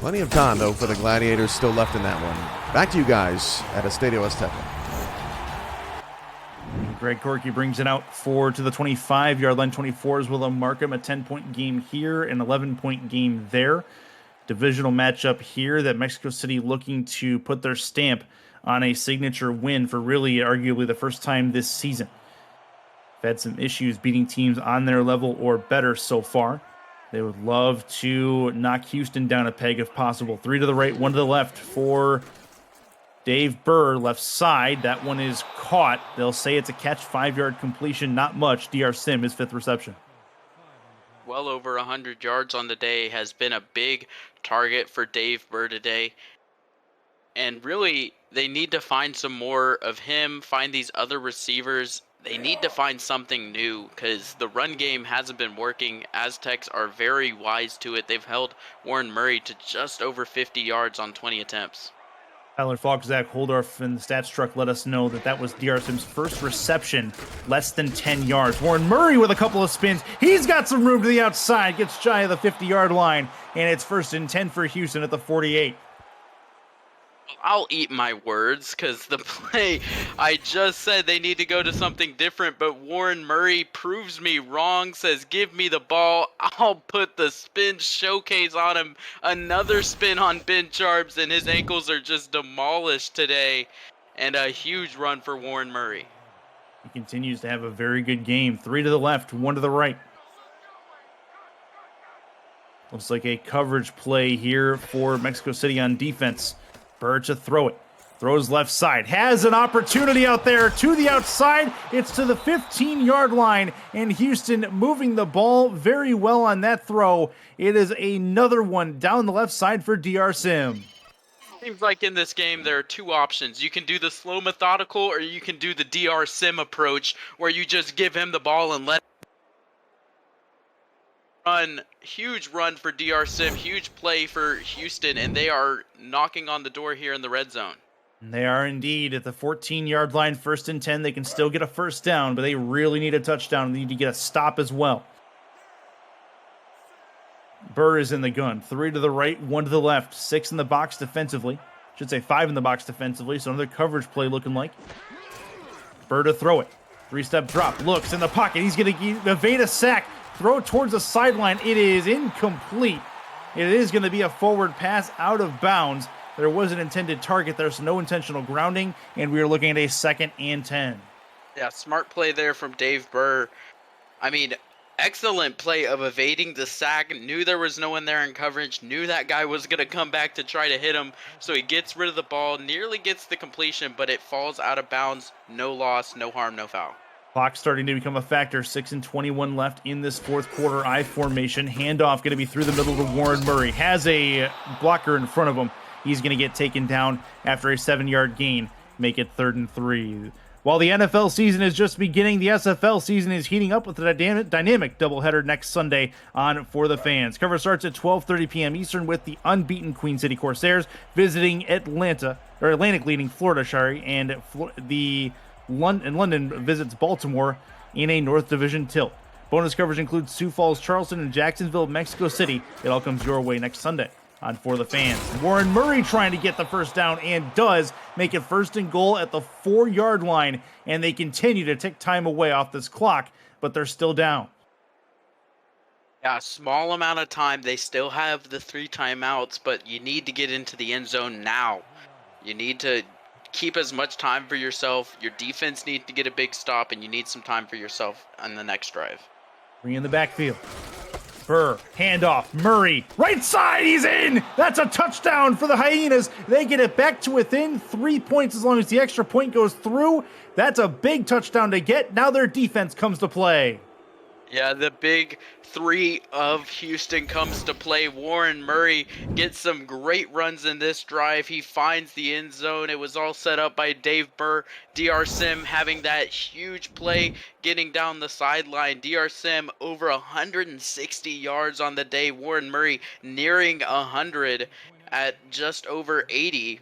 A: Plenty of time, though, for the Gladiators still left in that one. Back to you guys at Estadio Azteca.
G: Greg Corky brings it out to the 25-yard line. 24s will mark him a 10-point game here, an 11-point game there. Divisional matchup here that Mexico City looking to put their stamp on a signature win for really arguably the first time this season. They've had some issues beating teams on their level or better so far. They would love to knock Houston down a peg if possible. 3 to the right, 1 to the left for Dave Burr, left side. That one is caught. They'll say it's a catch, 5-yard completion, not much. DR Sim, his 5th reception.
H: Well over 100 yards on the day, has been a big target for Dave Burr today. And really, they need to find some more of him, find these other receivers. They need to find something new because the run game hasn't been working. Aztecs are very wise to it. They've held Warren Murray to just over 50 yards on 20 attempts.
G: Tyler Falk, Zach Holdorf, and the stats truck let us know that was DR Sim's first reception, less than 10 yards. Warren Murray with a couple of spins. He's got some room to the outside, gets shy of the 50-yard line, and it's 1st and 10 for Houston at the 48.
H: I'll eat my words because the play I just said they need to go to something different, but Warren Murray proves me wrong, says give me the ball, I'll put the spin showcase on him. Another spin on Ben Sharps, and his ankles are just demolished today, and a huge run for Warren Murray.
G: He continues to have a very good game. 3 to the left, 1 to the right. Looks like a coverage play here for Mexico City on defense. Burr to throw it. Throws left side. Has an opportunity out there to the outside. It's to the 15-yard line. And Houston moving the ball very well on that throw. It is another one down the left side for DR Sim.
H: Seems like in this game there are 2 options. You can do the slow methodical or you can do the DR Sim approach where you just give him the ball and let run. Huge run for DR Sim, huge play for Houston, and they are knocking on the door here in the red zone.
G: They are indeed at the 14-yard line, 1st and 10. They can still get a first down, but they really need a touchdown. They need to get a stop as well. Burr is in the gun. 3 to the right, 1 to the left. 6 in the box defensively. Should say 5 in the box defensively, so another coverage play looking like. Burr to throw it. 3-step drop. Looks in the pocket. He's going to evade a sack. Throw towards the sideline. It is incomplete. It is going to be a forward pass out of bounds. There was an intended target. There's no intentional grounding, and we are looking at a 2nd and 10.
H: Yeah, smart play there from Dave Burr. I mean, excellent play of evading the sack, knew there was no one there in coverage, knew that guy was going to come back to try to hit him, so he gets rid of the ball, nearly gets the completion, but it falls out of bounds. No loss, no harm, no foul.
G: Clock starting to become a factor. 6:21 left in this fourth quarter. I formation. Handoff going to be through the middle to Warren Murray. Has a blocker in front of him. He's going to get taken down after a 7-yard gain. Make it 3rd and 3. While the NFL season is just beginning, the SFL season is heating up with a dynamic doubleheader next Sunday on For the Fans. Coverage starts at 12:30 p.m. Eastern with the unbeaten Queen City Corsairs visiting Atlantic leading Florida, and London visits Baltimore in a North Division tilt. Bonus coverage includes Sioux Falls, Charleston, and Jacksonville, Mexico City. It all comes your way next Sunday on For the Fans. Warren Murray trying to get the first down and does make it 1st and goal at the 4-yard line, and they continue to tick time away off this clock, but they're still down.
H: Yeah, small amount of time. They still have the 3 timeouts, but you need to get into the end zone now. You need to keep as much time for yourself. Your defense needs to get a big stop, and you need some time for yourself on the next drive.
G: Bring in the backfield. Burr, handoff, Murray, right side, he's in! That's a touchdown for the Hyenas. They get it back to within 3 points as long as the extra point goes through. That's a big touchdown to get. Now their defense comes to play.
H: Yeah, the big 3 of Houston comes to play. Warren Murray gets some great runs in this drive. He finds the end zone. It was all set up by Dave Burr. DR Sim having that huge play, getting down the sideline. DR Sim over 160 yards on the day. Warren Murray nearing 100 at just over 80.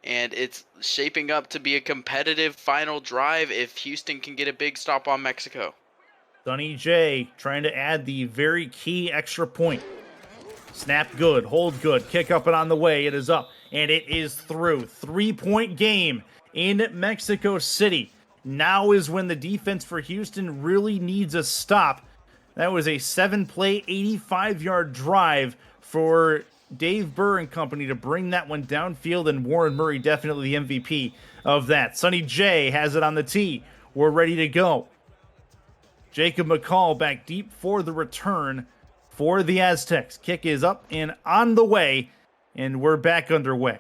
H: And it's shaping up to be a competitive final drive if Houston can get a big stop on Mexico.
G: Sonny J trying to add the very key extra point. Snap good, hold good, kick up and on the way. It is up, and it is through. 3-point game in Mexico City. Now is when the defense for Houston really needs a stop. That was a 7-play, 85-yard drive for Dave Burr and company to bring that one downfield, and Warren Murray definitely the MVP of that. Sonny J has it on the tee. We're ready to go. Jacob McCall back deep for the return for the Aztecs. Kick is up and on the way, and we're back underway.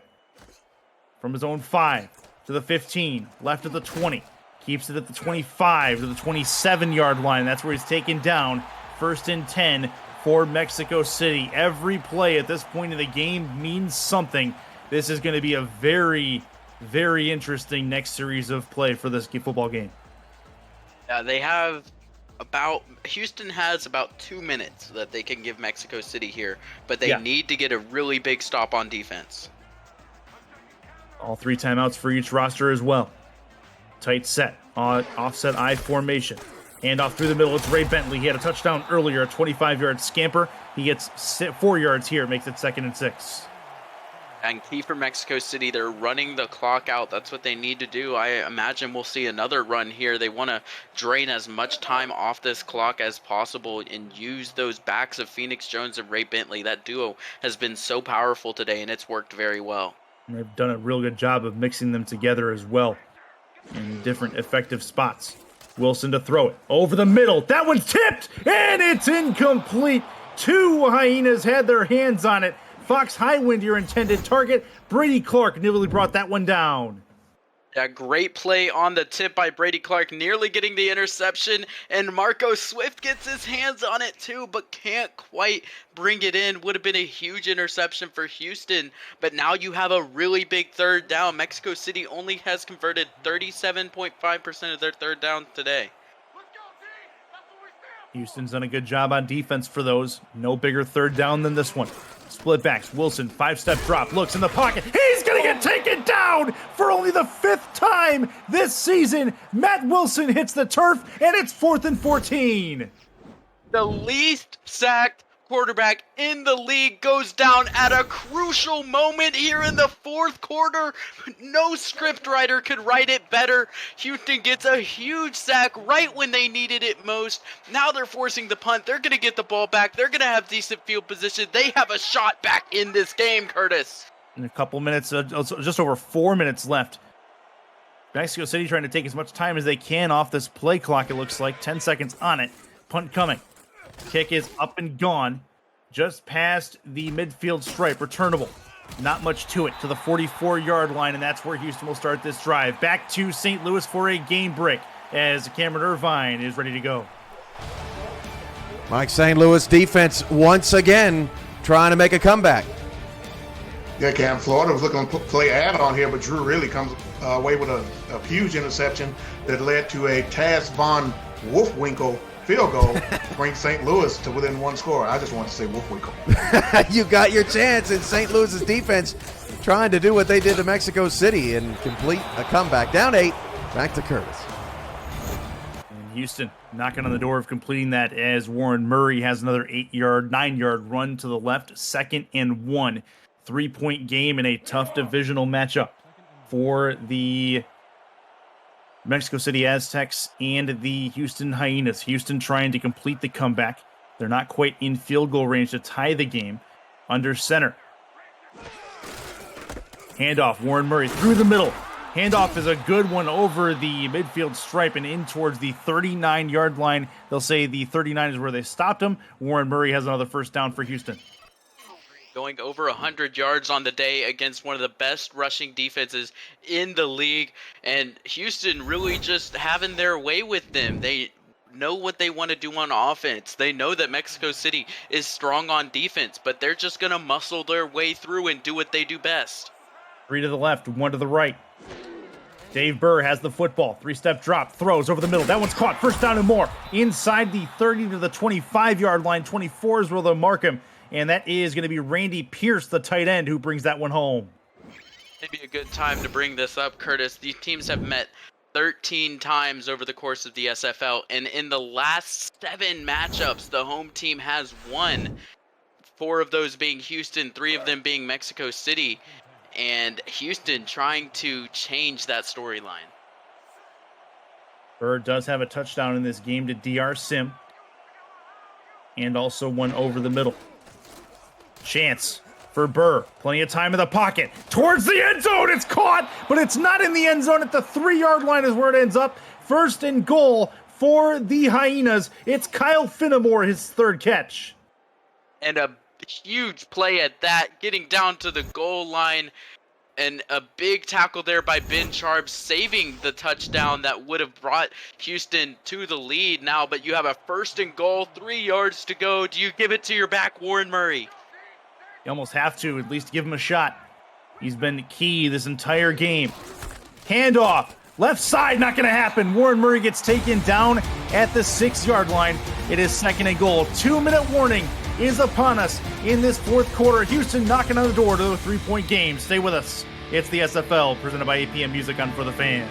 G: From his own 5 to the 15, left at the 20. Keeps it at the 25 to the 27-yard line. That's where he's taken down. 1st and 10 for Mexico City. Every play at this point in the game means something. This is going to be a very, very interesting next series of play for this football game.
H: Yeah, Houston has about 2 minutes that they can give Mexico City here, but they need to get a really big stop on defense.
G: All 3 timeouts for each roster as well. Tight set, offset I formation. Handoff through the middle, it's Ray Bentley. He had a touchdown earlier, a 25-yard scamper. He gets 4 yards here, makes it 2nd and 6.
H: And key for Mexico City, they're running the clock out. That's what they need to do. I imagine we'll see another run here. They want to drain as much time off this clock as possible and use those backs of Phoenix Jones and Ray Bentley. That duo has been so powerful today, and it's worked very well.
G: And they've done a real good job of mixing them together as well in different effective spots. Wilson to throw it over the middle. That one's tipped, and it's incomplete. 2 Hyenas had their hands on it. Fox Highwind, your intended target. Brady Clark nearly brought that one down.
H: Yeah, great play on the tip by Brady Clark, nearly getting the interception, and Marco Swift gets his hands on it too, but can't quite bring it in. Would have been a huge interception for Houston, but now you have a really big 3rd down. Mexico City only has converted 37.5% of their 3rd down today.
G: Houston's done a good job on defense for those. No bigger 3rd down than this one. Split backs. Wilson, 5-step drop. Looks in the pocket. He's going to get taken down for only the 5th time this season. Matt Wilson hits the turf, and it's 4th and 14.
H: The least sacked quarterback in the league goes down at a crucial moment here in the 4th quarter. No scriptwriter could write it better. Houston gets a huge sack right when they needed it most. Now they're forcing the punt. They're going to get the ball back. They're going to have decent field position. They have a shot back in this game, Curtis.
G: In a couple minutes, just over 4 minutes left Mexico City trying to take as much time as they can off this play clock, it looks like. 10 seconds on it. Punt coming. Kick is up and gone. Just past the midfield stripe. Returnable. Not much to it, to the 44-yard line, and that's where Houston will start this drive. Back to St. Louis for a game break as Cameron Irvine is ready to go.
A: Mike, St. Louis defense once again trying to make a comeback.
B: Yeah, Cam, Florida was looking to play add-on here, but Drew really comes away with a huge interception that led to a Taz Von Wolfwinkle field goal to bring St. Louis to within one score. I just want to say Wolfwinkle.
A: You got your chance in St. Louis's defense trying to do what they did to Mexico City and complete a comeback. Down 8, back to Curtis.
G: And Houston knocking on the door of completing that as Warren Murray has another 9-yard run to the left. 2nd and 1. 3-point game in a tough divisional matchup for the Mexico City Aztecs and the Houston Hyenas. Houston trying to complete the comeback. They're not quite in field goal range to tie the game. Under center. Handoff, Warren Murray through the middle. Handoff is a good one over the midfield stripe and in towards the 39-yard line. They'll say the 39 is where they stopped him. Warren Murray has another first down for Houston.
H: Going over 100 yards on the day against one of the best rushing defenses in the league. And Houston really just having their way with them. They know what they want to do on offense. They know that Mexico City is strong on defense, but they're just going to muscle their way through and do what they do best.
G: 3 to the left, 1 to the right. Dave Burr has the football. 3-step drop, throws over the middle. That one's caught. First down and more. Inside the 30 to the 25-yard line. 24 is where they'll mark him. And that is going to be Randy Pierce, the tight end, who brings that one home.
H: Maybe a good time to bring this up, Curtis. These teams have met 13 times over the course of the SFL, and in the last 7 matchups, the home team has won. 4 of those being Houston, 3 of them being Mexico City, and Houston trying to change that storyline.
G: Burr does have a touchdown in this game to DR Sim, and also one over the middle. Chance for Burr. Plenty of time in the pocket. Towards the end zone. It's caught, but it's not in the end zone. At the 3-yard line is where it ends up. 1st and goal for the Hyenas. It's Kyle Finnemore, his 3rd catch.
H: And a huge play at that, getting down to the goal line. And a big tackle there by Ben Charbs, saving the touchdown that would have brought Houston to the lead now. But you have a 1st and goal, 3 yards to go. Do you give it to your back, Warren Murray?
G: You almost have to, at least give him a shot. He's been key this entire game. Handoff. Left side, not going to happen. Warren Murray gets taken down at the 6-yard line. It is 2nd and goal. 2-minute warning is upon us in this 4th quarter. Houston knocking on the door to a 3-point game. Stay with us. It's the SFL, presented by APM Music on For the Fans.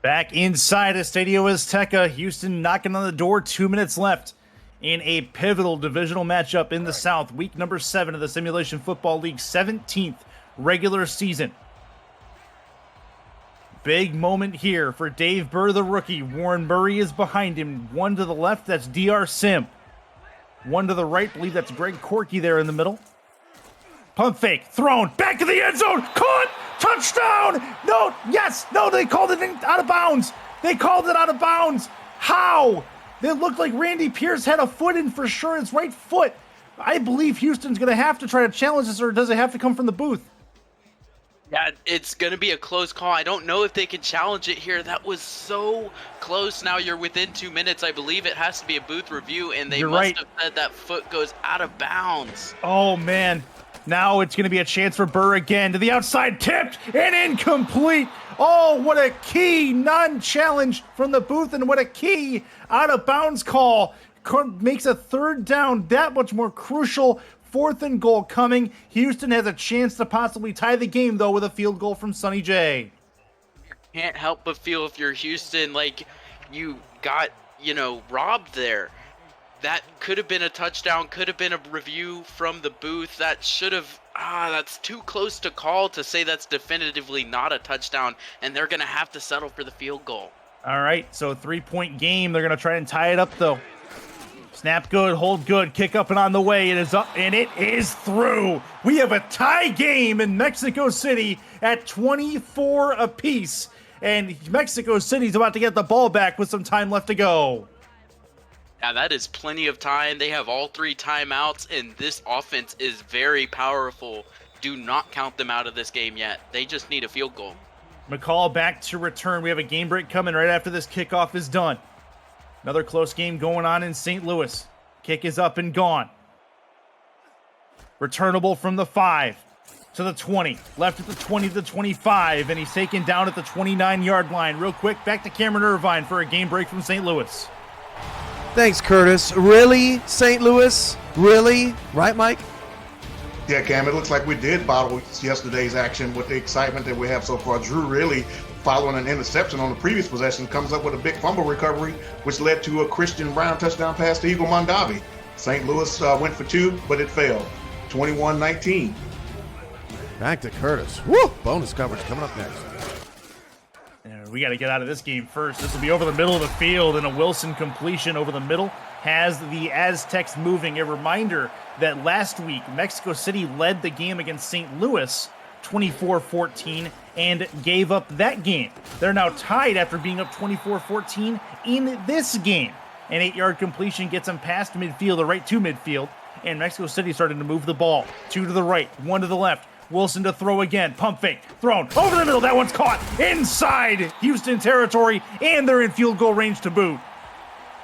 G: Back inside Estadio Azteca, Houston knocking on the door, 2 minutes left in a pivotal divisional matchup in the South, week number 7 of the Simulation Football League 17th regular season. Big moment here for Dave Burr, the rookie. Warren Murray is behind him. One to the left, that's DR Sim. One to the right, believe that's Greg Corky there in the middle. Pump fake, thrown, back to the end zone, caught, touchdown! No, yes, no, they called it out of bounds. They called it out of bounds. How? It looked like Randy Pierce had a foot in for sure, his right foot. I believe Houston's going to have to try to challenge this, or does it have to come from the booth?
H: Yeah, it's going to be a close call. I don't know if they can challenge it here. That was so close. Now you're within 2 minutes. I believe it has to be a booth review, and they must have said that foot goes out of bounds.
G: Oh, man. Now it's going to be a chance for Burr again. To the outside, tipped and incomplete. Oh, what a key non-challenge from the booth, and what a key out-of-bounds call. Makes a third down that much more crucial. 4th and goal coming. Houston has a chance to possibly tie the game, though, with a field goal from Sonny J.
H: Can't help but feel if you're Houston, like you got, robbed there. That could have been a touchdown, could have been a review from the booth. That should have, that's too close to call to say that's definitively not a touchdown, and they're going to have to settle for the field goal.
G: All right, so 3-point game. They're going to try and tie it up, though. Snap good, hold good, kick up and on the way. It is up, and it is through. We have a tie game in Mexico City at 24 apiece, and Mexico City's about to get the ball back with some time left to go.
H: Yeah, that is plenty of time. They have all 3 timeouts, and this offense is very powerful. Do not count them out of this game yet. They just need a field goal.
G: McCall back to return. We have a game break coming right after this kickoff is done. Another close game going on in St. Louis. Kick is up and gone. Returnable from the 5 to the 20. Left at the 20 to the 25, and he's taken down at the 29-yard line. Real quick, back to Cameron Irvine for a game break from St. Louis.
A: Thanks, Curtis. Really, St. Louis? Really? Right, Mike?
B: Yeah, Cam, it looks like we did bottle yesterday's action with the excitement that we have so far. Drew really, following an interception on the previous possession, comes up with a big fumble recovery, which led to a Christian Brown touchdown pass to Eagle Mondavi. St. Louis went for 2, but it failed. 21-19.
A: Back to Curtis. Woo! Bonus coverage coming up next.
G: We got to get out of this game first. This will be over the middle of the field, and a Wilson completion over the middle has the Aztecs moving. A reminder that last week, Mexico City led the game against St. Louis 24-14 and gave up that game. They're now tied after being up 24-14 in this game. An 8-yard completion gets them past midfield, or right to midfield, and Mexico City starting to move the ball. 2 to the right, 1 to the left. Wilson to throw again. Pump fake. Thrown over the middle. That one's caught inside Houston territory, and they're in field goal range to boot.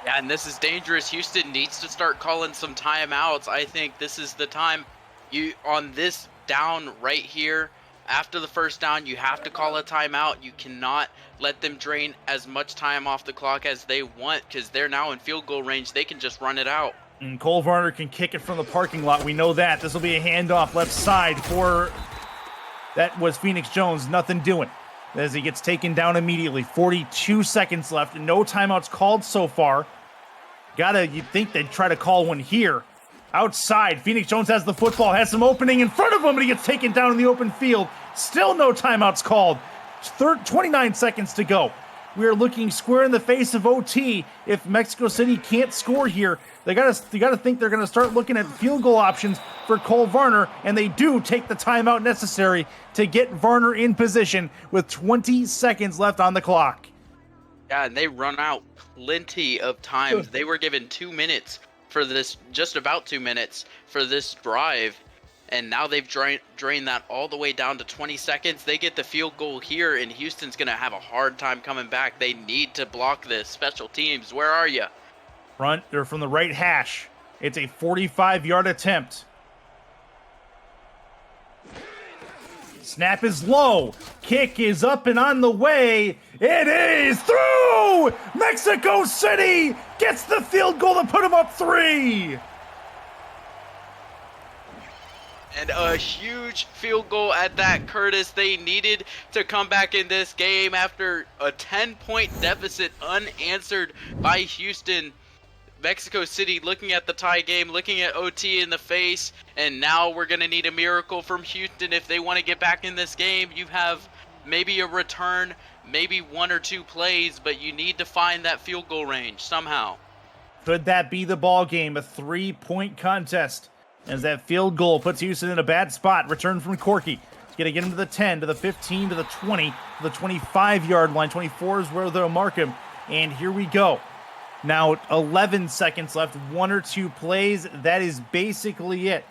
H: Yeah, and this is dangerous. Houston needs to start calling some timeouts. I think this is the time. On this down right here, after the first down, you have to call a timeout. You cannot let them drain as much time off the clock as they want, because they're now in field goal range. They can just run it out.
G: And Cole Varner can kick it from the parking lot. We know that. This will be a handoff left side for... That was Phoenix Jones. Nothing doing as he gets taken down immediately. 42 seconds left. No timeouts called so far. You'd think they'd try to call one here. Outside, Phoenix Jones has the football, has some opening in front of him, but he gets taken down in the open field. Still no timeouts called. 29 seconds to go. We are looking square in the face of OT. If Mexico City can't score here, they gotta think they're gonna start looking at field goal options for Cole Varner, and they do take the timeout necessary to get Varner in position with 20 seconds left on the clock.
H: Yeah, and they run out plenty of times. They were given 2 minutes for this, just about 2 minutes for this drive. And now they've drained that all the way down to 20 seconds. They get the field goal here, and Houston's going to have a hard time coming back. They need to block this. Special teams, where are you?
G: Front, they're from the right hash. It's a 45-yard attempt. Snap is low. Kick is up and on the way. It is through! Mexico City gets the field goal to put them up 3.
H: And a huge field goal at that, Curtis. They needed to come back in this game after a 10-point deficit unanswered by Houston. Mexico City looking at the tie game, looking at OT in the face, and now we're going to need a miracle from Houston if they want to get back in this game. You have maybe a return, maybe 1 or 2 plays, but you need to find that field goal range somehow.
G: Could that be the ball game? A 3-point contest as that field goal puts Houston in a bad spot. Return from Corky. He's going to get him to the 10, to the 15, to the 20, to the 25-yard line. 24 is where they'll mark him. And here we go. Now 11 seconds left, 1 or 2 plays. That is basically it.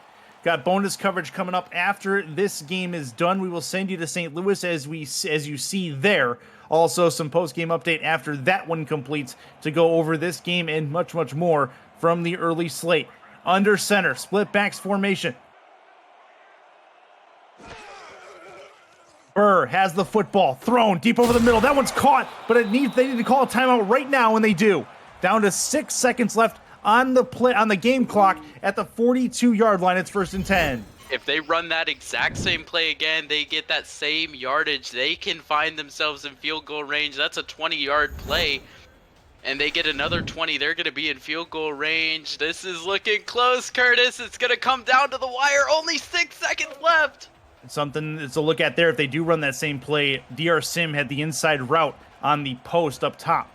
G: Got bonus coverage coming up after this game is done. We will send you to St. Louis as you see there. Also, some post-game update after that one completes to go over this game and much, much more from the early slate. Under center, split backs formation. Burr has the football thrown deep over the middle. That one's caught, but they need to call a timeout right now, and they do. Down to 6 seconds left on the game clock at the 42-yard line. It's 1st and 10.
H: If they run that exact same play again, they get that same yardage, they can find themselves in field goal range. That's a 20-yard play, and they get another 20. They're going to be in field goal range. This is looking close, Curtis. It's going to come down to the wire. Only 6 seconds left.
G: Something to look at there. If they do run that same play, DR Sim had the inside route on the post up top.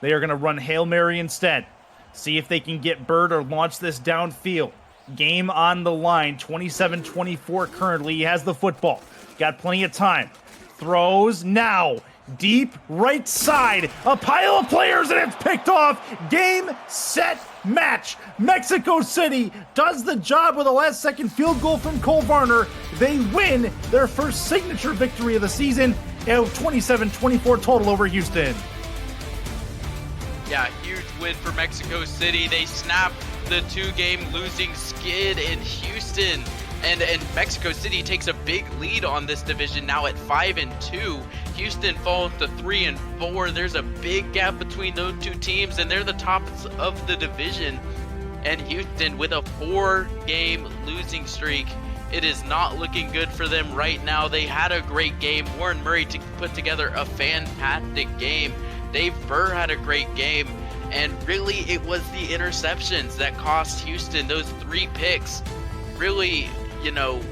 G: They are going to run Hail Mary instead. See if they can get Bird or launch this downfield. Game on the line, 27-24 currently. He has the football. Got plenty of time. Throws now. Deep right side. A pile of players and it's picked off. Game, set, match. Mexico City does the job with a last-second field goal from Cole Varner. They win their first signature victory of the season. 27-24 total over Houston.
H: Yeah, huge win for Mexico City. They snapped the 2-game losing skid in Houston. And Mexico City takes a big lead on this division now at 5-2. Houston falls to 3-4. There's a big gap between those two teams, and they're the tops of the division. And Houston with a 4-game losing streak. It is not looking good for them right now. They had a great game. Warren Murray put together a fantastic game. Dave Burr had a great game. And really, it was the interceptions that cost Houston. Those 3 picks really,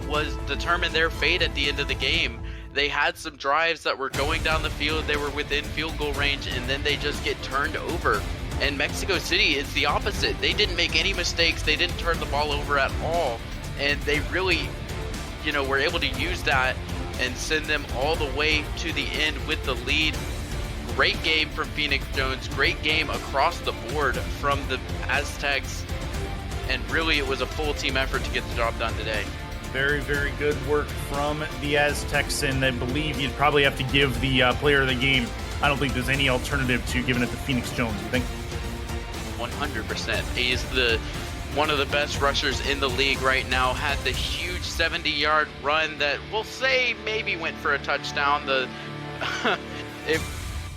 H: was determined their fate at the end of the game. They had some drives that were going down the field. They were within field goal range, and then they just get turned over. And Mexico City is the opposite. They didn't make any mistakes. They didn't turn the ball over at all. And they really, were able to use that and send them all the way to the end with the lead. Great game from Phoenix Jones. Great game across the board from the Aztecs. And really, it was a full team effort to get the job done today.
G: Very, very good work from the Aztecs, and I believe you'd probably have to give the player of the game. I don't think there's any alternative to giving it to Phoenix Jones, you think?
H: 100%. He is one of the best rushers in the league right now. Had the huge 70-yard run that we'll say maybe went for a touchdown. It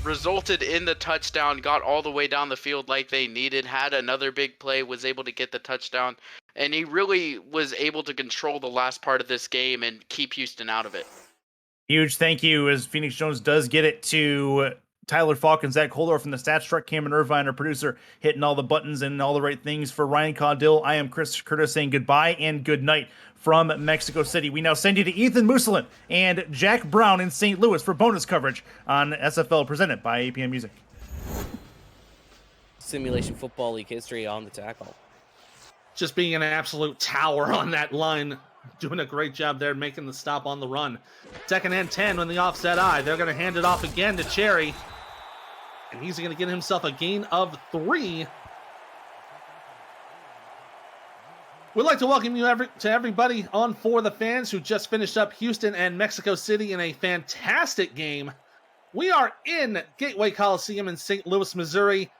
H: resulted in the touchdown, got all the way down the field like they needed, had another big play, was able to get the touchdown, and he really was able to control the last part of this game and keep Houston out of it.
G: Huge thank you as Phoenix Jones does get it to Tyler Falk and Zach Holdorf from the Stats Truck, Cameron Irvine, our producer, hitting all the buttons and all the right things. For Ryan Caudill, I am Chris Curtis saying goodbye and good night from Mexico City. We now send you to Ethan Muselin and Jack Brown in St. Louis for bonus coverage on SFL presented by APM Music.
R: Simulation Football League history on the tackle.
S: Just being an absolute tower on that line. Doing a great job there, making the stop on the run. 2nd and 10 on the offset eye. They're going to hand it off again to Cherry. And he's going to get himself a gain of 3. We'd like to welcome you to everybody on For the Fans who just finished up Houston and Mexico City in a fantastic game. We are in Gateway Coliseum in St. Louis, Missouri,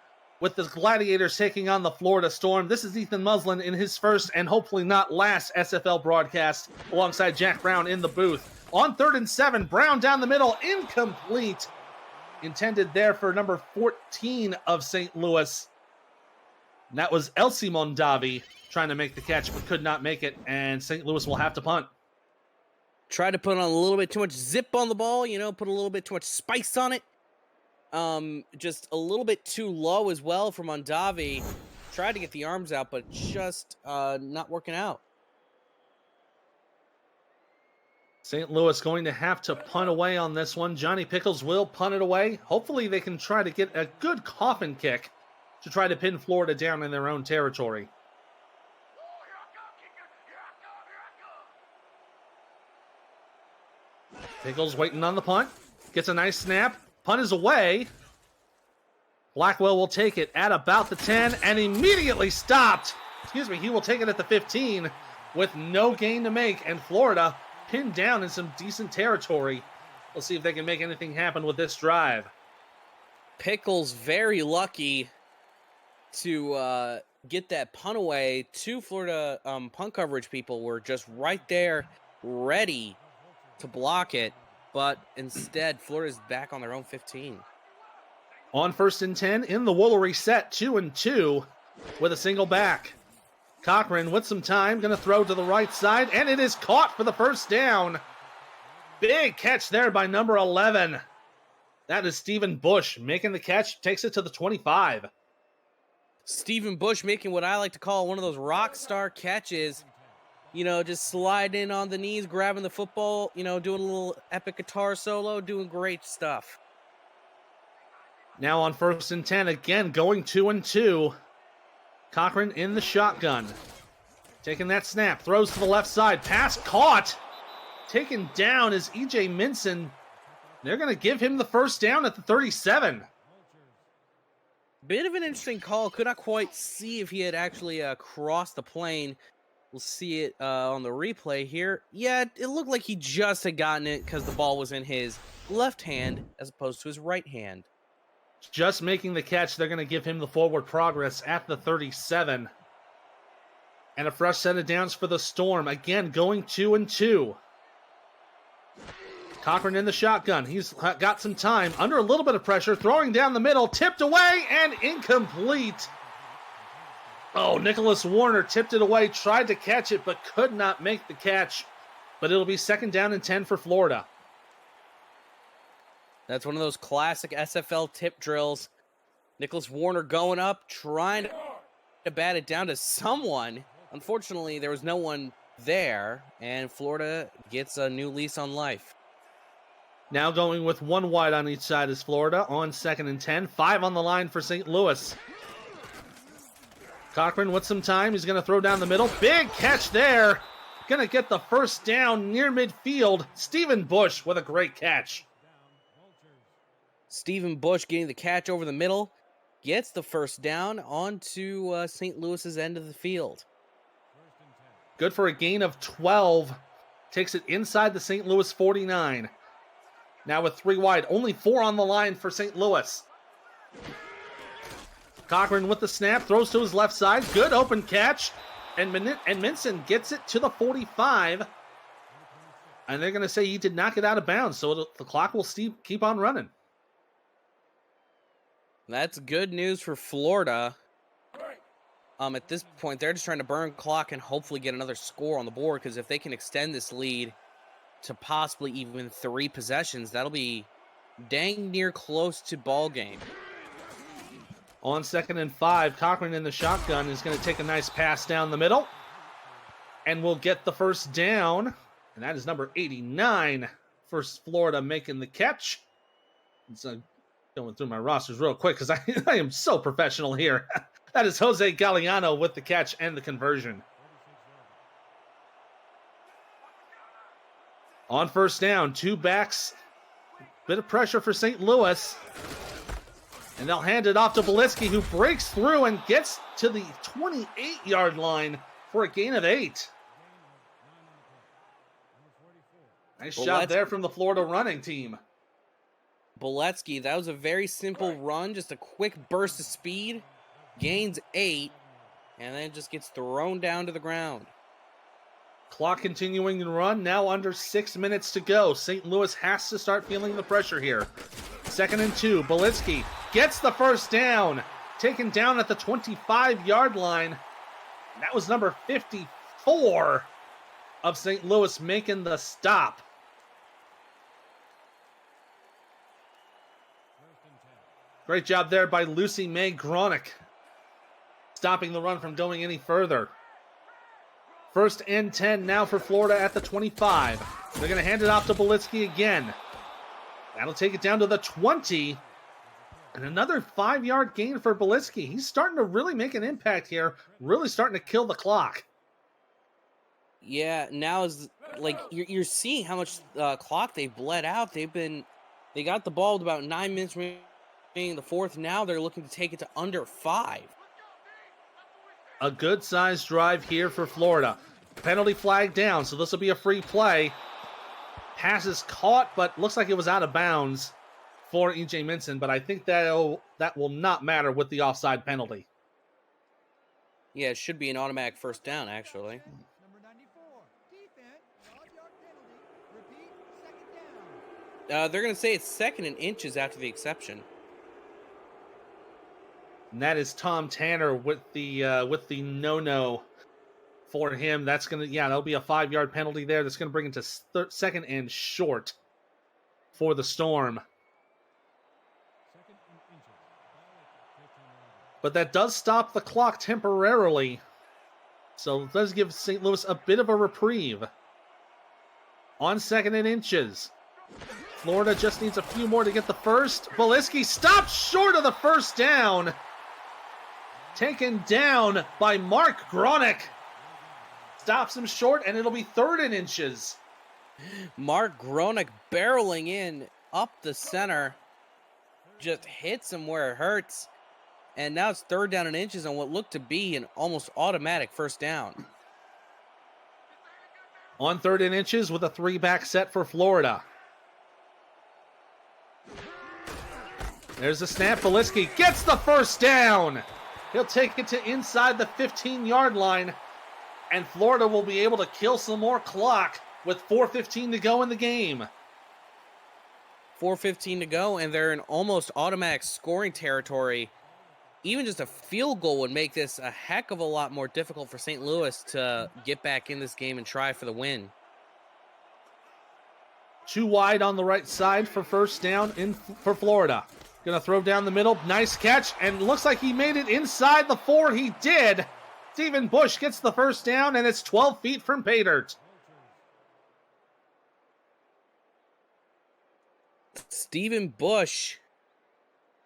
S: with the Gladiators taking on the Florida Storm. This is Ethan Muslin in his first and hopefully not last SFL broadcast alongside Jack Brown in the booth. On 3rd and 7, Brown down the middle, incomplete. Intended there for number 14 of St. Louis. And that was Elsie Mondavi trying to make the catch, but could not make it, and St. Louis will have to punt.
R: Tried to put on a little bit too much zip on the ball, put a little bit too much spice on it. Just a little bit too low as well for Mondavi. Tried to get the arms out, but just not working out.
S: St. Louis going to have to punt away on this one. Johnny Pickles will punt it away. Hopefully they can try to get a good coffin kick to try to pin Florida down in their own territory. Pickles waiting on the punt. Gets a nice snap. Punt is away. Blackwell will take it at about the 10 and immediately stopped. He will take it at the 15 with no gain to make, and Florida pinned down in some decent territory. We'll see if they can make anything happen with this drive.
R: Pickles very lucky to get that punt away. Two Florida punt coverage people were just right there ready to block it, but instead Florida's back on their own 15.
S: On 1st and 10 in the Woolery set, 2-2 with a single back. Cochran with some time, going to throw to the right side, and it is caught for the first down. Big catch there by number 11. That is Stephen Bush making the catch, takes it to the 25.
R: Stephen Bush making what I like to call one of those rock star catches. Just sliding in on the knees, grabbing the football, doing a little epic guitar solo, doing great stuff.
S: Now on 1st and 10, again going 2-2. Cochran in the shotgun. Taking that snap, throws to the left side, pass caught. Taken down is E.J. Minson. They're going to give him the first down at the 37.
R: Bit of an interesting call. Could not quite see if he had actually crossed the plane. We'll see it on the replay here. Yeah, it looked like he just had gotten it because the ball was in his left hand as opposed to his right hand.
S: Just making the catch, they're going to give him the forward progress at the 37. And a fresh set of downs for the Storm. Again, going 2-2. Cochran in the shotgun. He's got some time. Under a little bit of pressure. Throwing down the middle. Tipped away and incomplete. Oh, Nicholas Warner tipped it away. Tried to catch it, but could not make the catch. But it'll be 2nd down and 10 for Florida.
R: That's one of those classic SFL tip drills. Nicholas Warner going up, trying to bat it down to someone. Unfortunately, there was no one there, and Florida gets a new lease on life.
S: Now going with one wide on each side is Florida on 2nd and 10. 5 on the line for St. Louis. Cochran with some time. He's going to throw down the middle. Big catch there. Going to get the first down near midfield. Stephen Bush with a great catch.
R: Stephen Bush getting the catch over the middle. Gets the first down onto St. Louis's end of the field.
S: Good for a gain of 12. Takes it inside the St. Louis 49. Now with 3 wide. Only 4 on the line for St. Louis. Cochran with the snap. Throws to his left side. Good open catch. And Minson gets it to the 45. And they're going to say he did not get out of bounds. So the clock will keep on running.
R: That's good news for Florida. At this point, they're just trying to burn clock and hopefully get another score on the board, because if they can extend this lead to possibly even 3 possessions, that'll be dang near close to ball game.
S: On 2nd and 5, Cochran in the shotgun is going to take a nice pass down the middle. And will get the first down. And that is number 89 for Florida making the catch. It's going through my rosters real quick because I am so professional here. That is Jose Galliano with the catch and the conversion. On 1st down, 2 backs. Bit of pressure for St. Louis. And they'll hand it off to Belitsky, who breaks through and gets to the 28-yard line for a gain of 8. Nice shot there from the Florida running team.
R: Beletsky, that was a very simple run, just a quick burst of speed, gains 8, and then just gets thrown down to the ground.
S: Clock continuing to run, now under 6 minutes to go. St. Louis has to start feeling the pressure here. 2nd and 2, Belitsky gets the first down, taken down at the 25-yard line. That was number 54 of St. Louis making the stop. Great job there by Lucy Mae Gronick, stopping the run from going any further. 1st and 10 now for Florida at the 25. They're going to hand it off to Belitsky again. That'll take it down to the 20. And another 5-yard gain for Belitsky. He's starting to really make an impact here, really starting to kill the clock.
R: Yeah, now is like you're seeing how much clock they bled out. They got the ball with about 9 minutes remaining in the fourth. Now they're looking to take it to under 5.
S: A good-sized drive here for Florida. Penalty flag down, so this will be a free play. Pass is caught, but looks like it was out of bounds for E.J. Minson, but I think that will not matter with the offside penalty.
R: Yeah, it should be an automatic first down, actually. They're going to say it's 2nd and inches after the exception.
S: And that is Tom Tanner with the no-no for him. That's going to, that'll be a 5-yard penalty there. That's going to bring it to 2nd and short for the Storm. But that does stop the clock temporarily. So it does give St. Louis a bit of a reprieve. On 2nd and inches. Florida just needs a few more to get the first. Belitsky stopped short of the first down. Taken down by Mark Gronick. Stops him short, and it'll be 3rd and inches.
R: Mark Gronick barreling in up the center. Just hits him where it hurts. And now it's 3rd down and inches on what looked to be an almost automatic first down.
S: On 3rd and inches with a 3-back set for Florida. There's the snap. Belitsky gets the first down. He'll take it to inside the 15-yard line. And Florida will be able to kill some more clock with 4:15 to go in the game.
R: 4:15 to go, and they're in almost automatic scoring territory. Even just a field goal would make this a heck of a lot more difficult for St. Louis to get back in this game and try for the win.
S: 2 wide on the right side for first down for Florida. Gonna throw down the middle. Nice catch, and looks like he made it inside the 4. He did. Stephen Bush gets the first down, and it's 12 feet from pay dirt.
R: Stephen Bush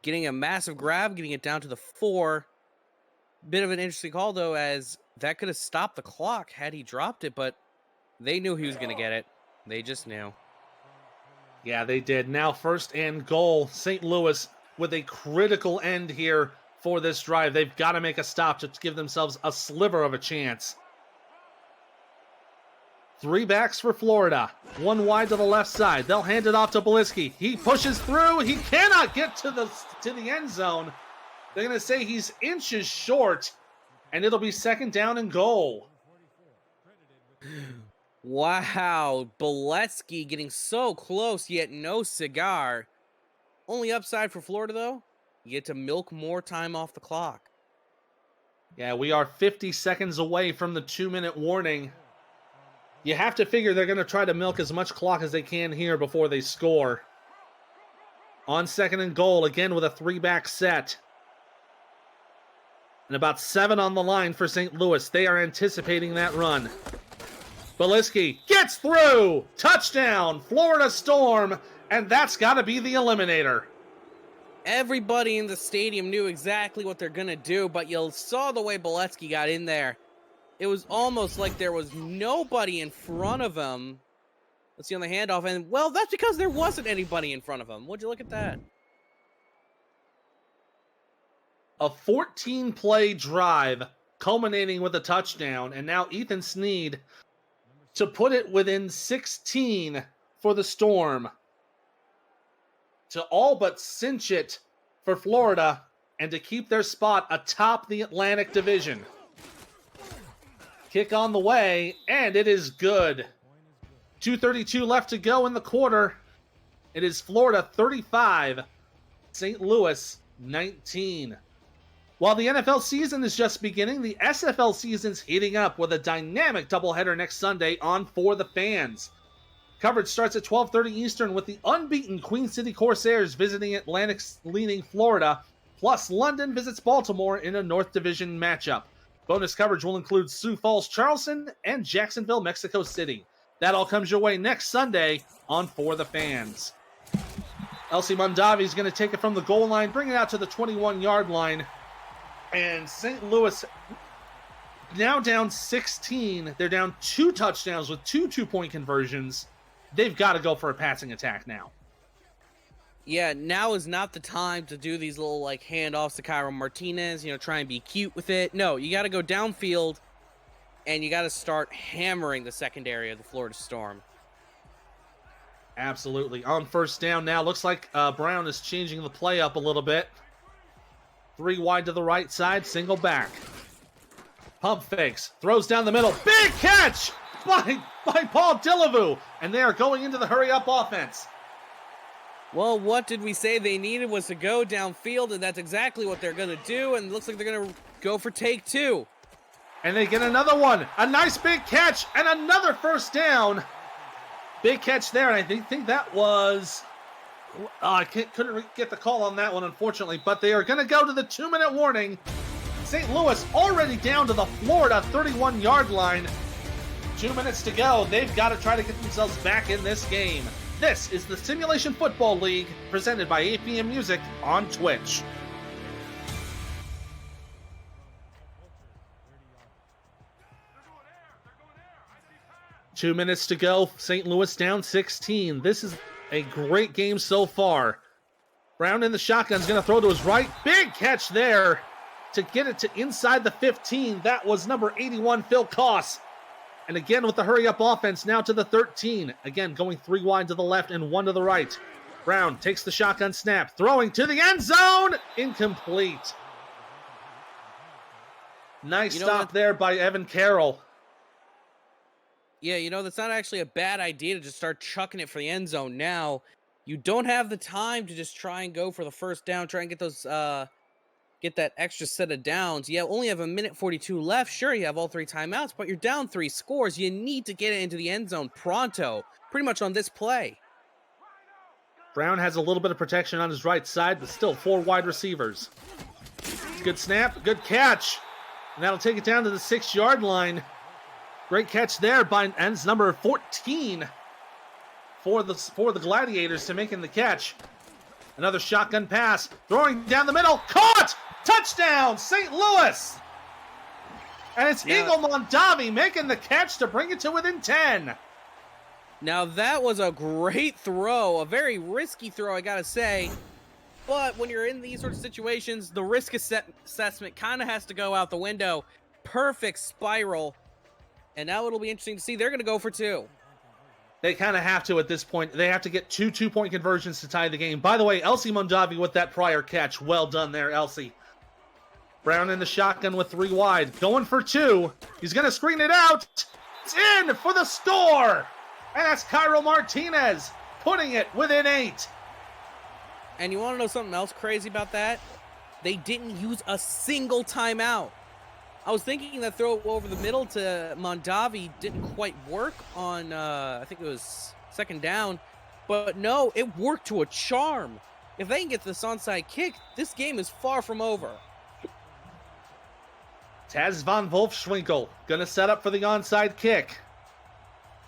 R: getting a massive grab, getting it down to the 4. Bit of an interesting call, though, as that could have stopped the clock had he dropped it, but they knew he was going to get it. They just knew.
S: Yeah, they did. Now 1st and goal. St. Louis with a critical end here for this drive. They've got to make a stop to give themselves a sliver of a chance. 3 backs for Florida. 1 wide to the left side. They'll hand it off to Belitsky. He pushes through. He cannot get to the end zone. They're going to say he's inches short, and it'll be 2nd down and goal.
R: Wow, Beletsky getting so close, yet no cigar. Only upside for Florida, though, you get to milk more time off the clock.
S: Yeah, we are 50 seconds away from the 2-minute warning. You have to figure they're going to try to milk as much clock as they can here before they score. On 2nd and goal, again with a 3-back set. And about 7 on the line for St. Louis. They are anticipating that run. Belitsky gets through! Touchdown! Florida Storm! And that's got to be the eliminator.
R: Everybody in the stadium knew exactly what they're going to do, but you saw the way Beletsky got in there. It was almost like there was nobody in front of him. Let's see on the handoff, and, well, that's because there wasn't anybody in front of him. Would you look at that?
S: A 14-play drive culminating with a touchdown, and now Ethan Sneed to put it within 16 for the Storm. To all but cinch it for Florida and to keep their spot atop the Atlantic Division. Kick on the way, and it is good. 2:32 left to go in the quarter. It is Florida 35, St. Louis 19. While the NFL season is just beginning, the SFL season's heating up with a dynamic doubleheader next Sunday on For the Fans. Coverage starts at 12:30 Eastern with the unbeaten Queen City Corsairs visiting Atlantic-leaning Florida, plus London visits Baltimore in a North Division matchup. Bonus coverage will include Sioux Falls, Charleston, and Jacksonville, Mexico City. That all comes your way next Sunday on For the Fans. Elsie Mondavi is going to take it from the goal line, bring it out to the 21-yard line. And St. Louis now down 16. They're down 2 touchdowns with 2 two-point conversions. They've got to go for a passing attack now.
R: Yeah, now is not the time to do these little like handoffs to Cairo Martinez, try and be cute with it. No, you got to go downfield, and you got to start hammering the secondary of the Florida Storm.
S: Absolutely. On first down now, looks like Brown is changing the play up a little bit. 3 wide to the right side, single back. Pump fakes, throws down the middle. Big catch by Paul Dillevue. And they are going into the hurry-up offense.
R: Well, what did we say they needed was to go downfield, and that's exactly what they're going to do, and it looks like they're going to go for take 2.
S: And they get another one. A nice big catch and another first down. Big catch there, and I think that was... I couldn't get the call on that one, unfortunately, but they are going to go to the 2-minute warning. St. Louis already down to the Florida 31-yard line. 2 minutes to go. They've got to try to get themselves back in this game. This is the Simulation Football League, presented by APM Music on Twitch. Two minutes to go. St. Louis down 16. This is a great game so far. Brown in the shotgun is going to throw to his right. Big catch there to get it to inside the 15. That was number 81, Phil Koss. And again with the hurry-up offense now to the 13. Again, going 3 wide to the left and 1 to the right. Brown takes the shotgun snap, throwing to the end zone. Incomplete. Nice stop there by Evan Carroll.
R: Yeah, that's not actually a bad idea to just start chucking it for the end zone now. You don't have the time to just try and go for the first down, try and get those, get that extra set of downs. You only have 1:42 left. Sure, you have all 3 timeouts, but you're down 3 scores. You need to get it into the end zone pronto, pretty much on this play.
S: Brown has a little bit of protection on his right side, but still 4 wide receivers. Good snap, good catch. And that'll take it down to the 6-yard line. Great catch there by ends number 14 for the Gladiators to making the catch. Another shotgun pass, throwing down the middle, caught! Touchdown, St. Louis! And it's Eagle Mondavi making the catch to bring it to within 10.
R: Now that was a great throw, a very risky throw, I gotta say. But when you're in these sort of situations, the risk assessment kind of has to go out the window. Perfect spiral. And now it'll be interesting to see. They're going to go for 2.
S: They kind of have to at this point. They have to get 2 two-point conversions to tie the game. By the way, Elsie Mondavi with that prior catch. Well done there, Elsie. Brown in the shotgun with 3 wide. Going for 2. He's going to screen it out. It's in for the score. And that's Cairo Martinez putting it within 8.
R: And you want to know something else crazy about that? They didn't use a single timeout. I was thinking that throw over the middle to Mondavi didn't quite work on, I think it was 2nd down. But no, it worked to a charm. If they can get this onside kick, this game is far from over.
S: Taz von Wolfschwinkel going to set up for the onside kick.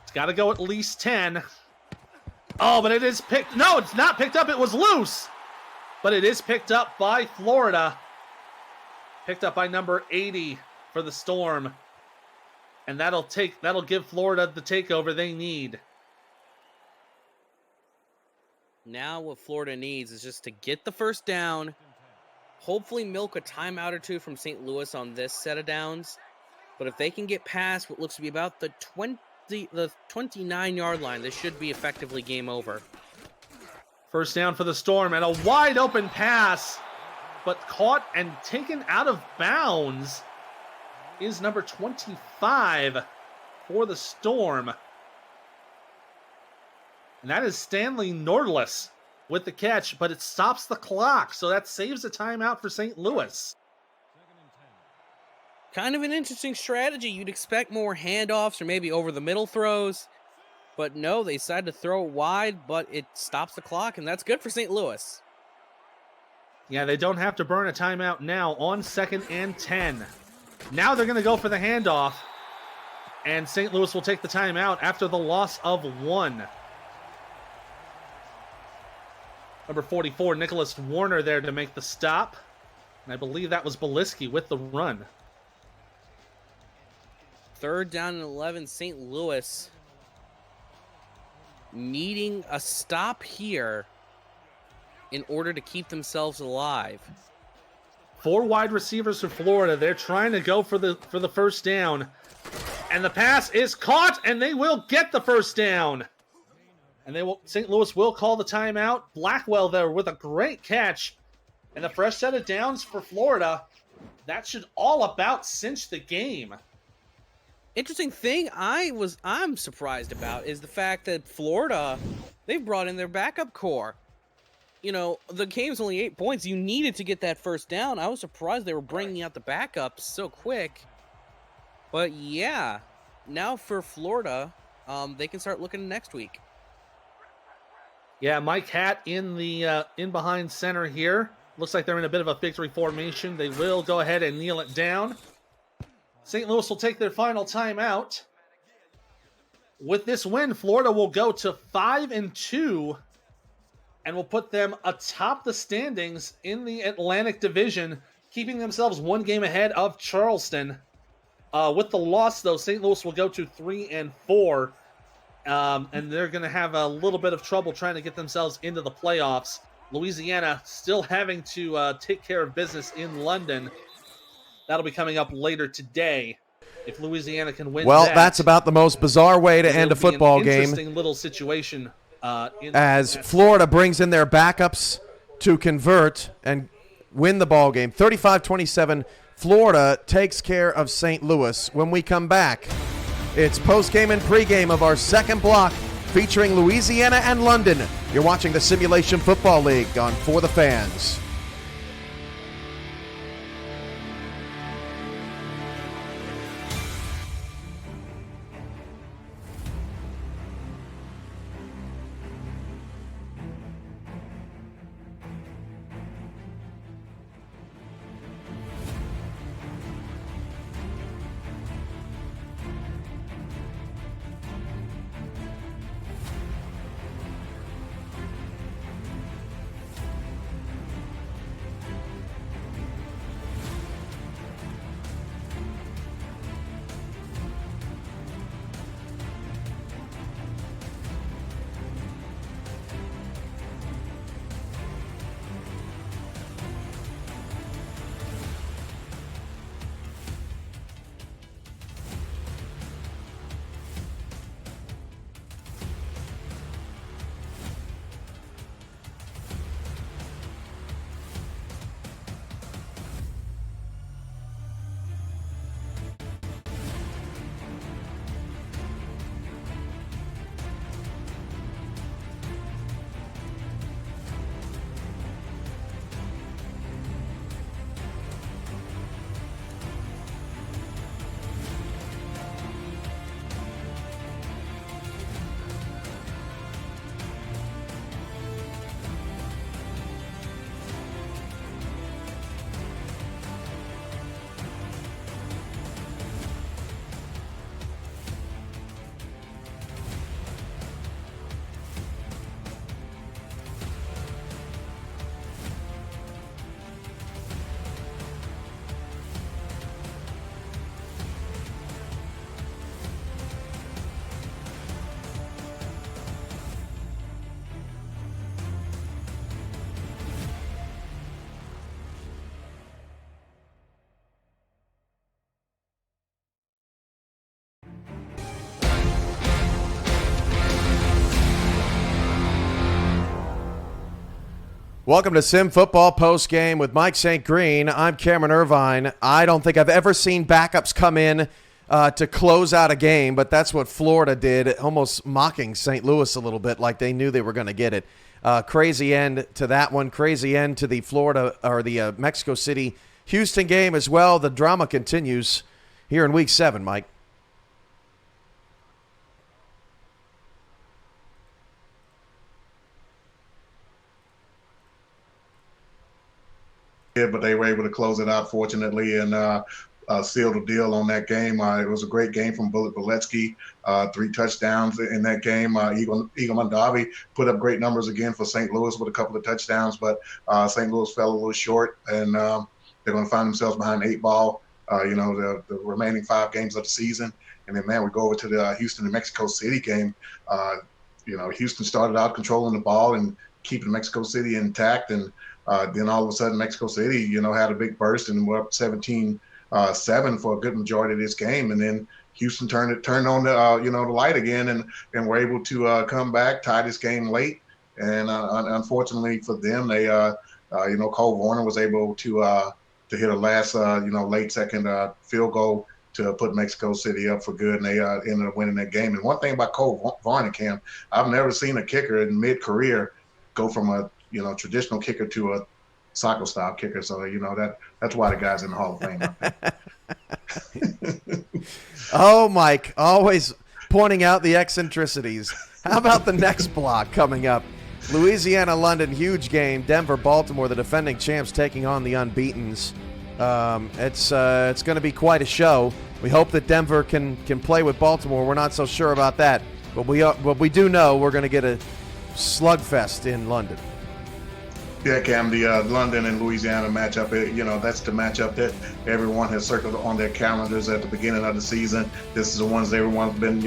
S: It's got to go at least 10. Oh, but it is picked. No, it's not picked up. It was loose. But it is picked up by Florida. Picked up by number 80 for the Storm. And that'll give Florida the takeover they need.
R: Now what Florida needs is just to get the first down, hopefully milk a timeout or 2 from St. Louis on this set of downs. But if they can get past what looks to be about the 29-yard line, this should be effectively game over.
S: First down for the Storm and a wide open pass, but caught and taken out of bounds is number 25 for the Storm. And that is Stanley Nordless with the catch, but it stops the clock, so that saves a timeout for St. Louis.
R: Kind of an interesting strategy. You'd expect more handoffs or maybe over the middle throws. But no, they decided to throw it wide, but it stops the clock, and that's good for St. Louis.
S: Yeah, they don't have to burn a timeout now on 2nd and 10. Now they're going to go for the handoff, and St. Louis will take the timeout after the loss of 1. Number 44, Nicholas Warner there to make the stop. And I believe that was Beliski with the run.
R: 3rd down and 11, St. Louis needing a stop here in order to keep themselves alive.
S: 4 wide receivers for Florida. They're trying to go for the first down. And the pass is caught, and they will get the first down. And St. Louis will call the timeout. Blackwell there with a great catch. And the fresh set of downs for Florida. That should all about cinch the game.
R: Interesting thing I'm surprised about is the fact that Florida, they've brought in their backup core. You know, the game's only 8 points. You needed to get that first down. I was surprised they were bringing out the backups so quick. But yeah, now for Florida, they can start looking next week.
S: Yeah, Mike Hatt in the in behind center here. Looks like they're in a bit of a victory formation. They will go ahead and kneel it down. St. Louis will take their final timeout. With this win, Florida will go to 5-2 and will put them atop the standings in the Atlantic Division, keeping themselves 1 game ahead of Charleston. With the loss, though, St. Louis will go to 3-4, and they're going to have a little bit of trouble trying to get themselves into the playoffs. Louisiana still having to take care of business in London. That'll be coming up later today. If Louisiana can win
A: that's about the most bizarre way to end a football game.
S: Interesting little situation.
A: As Florida brings in their backups to convert and win the ball game. 35-27, Florida takes care of St. Louis. When we come back, it's post-game and pre-game of our second block featuring Louisiana and London. You're watching the Simulation Football League on For the Fans. Welcome to Sim Football Post Game with Mike St. Green. I'm Cameron Irvine. I don't think I've ever seen backups come in to close out a game, but that's what Florida did, almost mocking St. Louis a little bit, like they knew they were going to get it. Crazy end to that one. Crazy end to the Florida or the Mexico City Houston game as well. The drama continues here in Week 7, Mike.
B: Yeah, but they were able to close it out, fortunately, and seal the deal on that game. It was a great game from Bullet Valetsky, 3 touchdowns in that game. Eagle Mondavi put up great numbers again for St. Louis with a couple of touchdowns, but St. Louis fell a little short, and they're going to find themselves behind the 8 ball, the remaining 5 games of the season. And then, man, we go over to the Houston and Mexico City game. Houston started out controlling the ball and keeping Mexico City intact, and then all of a sudden Mexico City, had a big burst and we're up 17-7 for a good majority of this game. And then Houston turned on the light again and were able to come back, tie this game late. And unfortunately for them, they, Cole Warner was able to hit a last, late second field goal to put Mexico City up for good, and they ended up winning that game. And one thing about Cole Varner, Cam, I've never seen a kicker in mid-career go from a traditional kicker to a soccer style kicker. So that's why the guy's in the Hall of Fame.
A: Oh, Mike, always pointing out the eccentricities. How about the next block coming up? Louisiana, London, huge game. Denver, Baltimore, the defending champs taking on the unbeatens. It's going to be quite a show. We hope that Denver can play with Baltimore. We're not so sure about that, but we do know we're going to get a slugfest in London.
B: Yeah, Cam, the London and Louisiana matchup, that's the matchup that everyone has circled on their calendars at the beginning of the season. This is the ones everyone's been,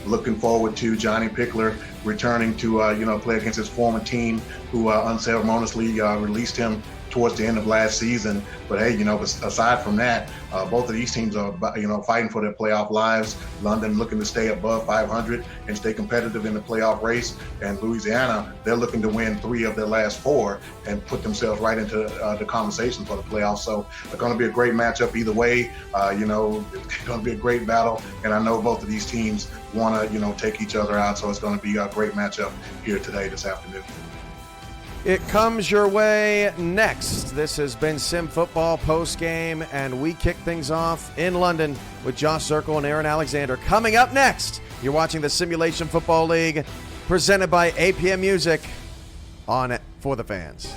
B: looking forward to. Johnny Pickler returning to, play against his former team who unceremoniously released him towards the end of last season. But hey, aside from that, both of these teams are, fighting for their playoff lives. London looking to stay above 500 and stay competitive in the playoff race. And Louisiana, they're looking to win 3 of their last 4 and put themselves right into the conversation for the playoffs. So it's going to be a great matchup either way. It's going to be a great battle. And I know both of these teams want to, take each other out. So it's going to be a great matchup here today, this afternoon.
A: It comes your way next. This has been Sim Football postgame, and we kick things off in London with Josh Zirkle and Aaron Alexander. Coming up next, you're watching the Simulation Football League, presented by APM Music on For the Fans.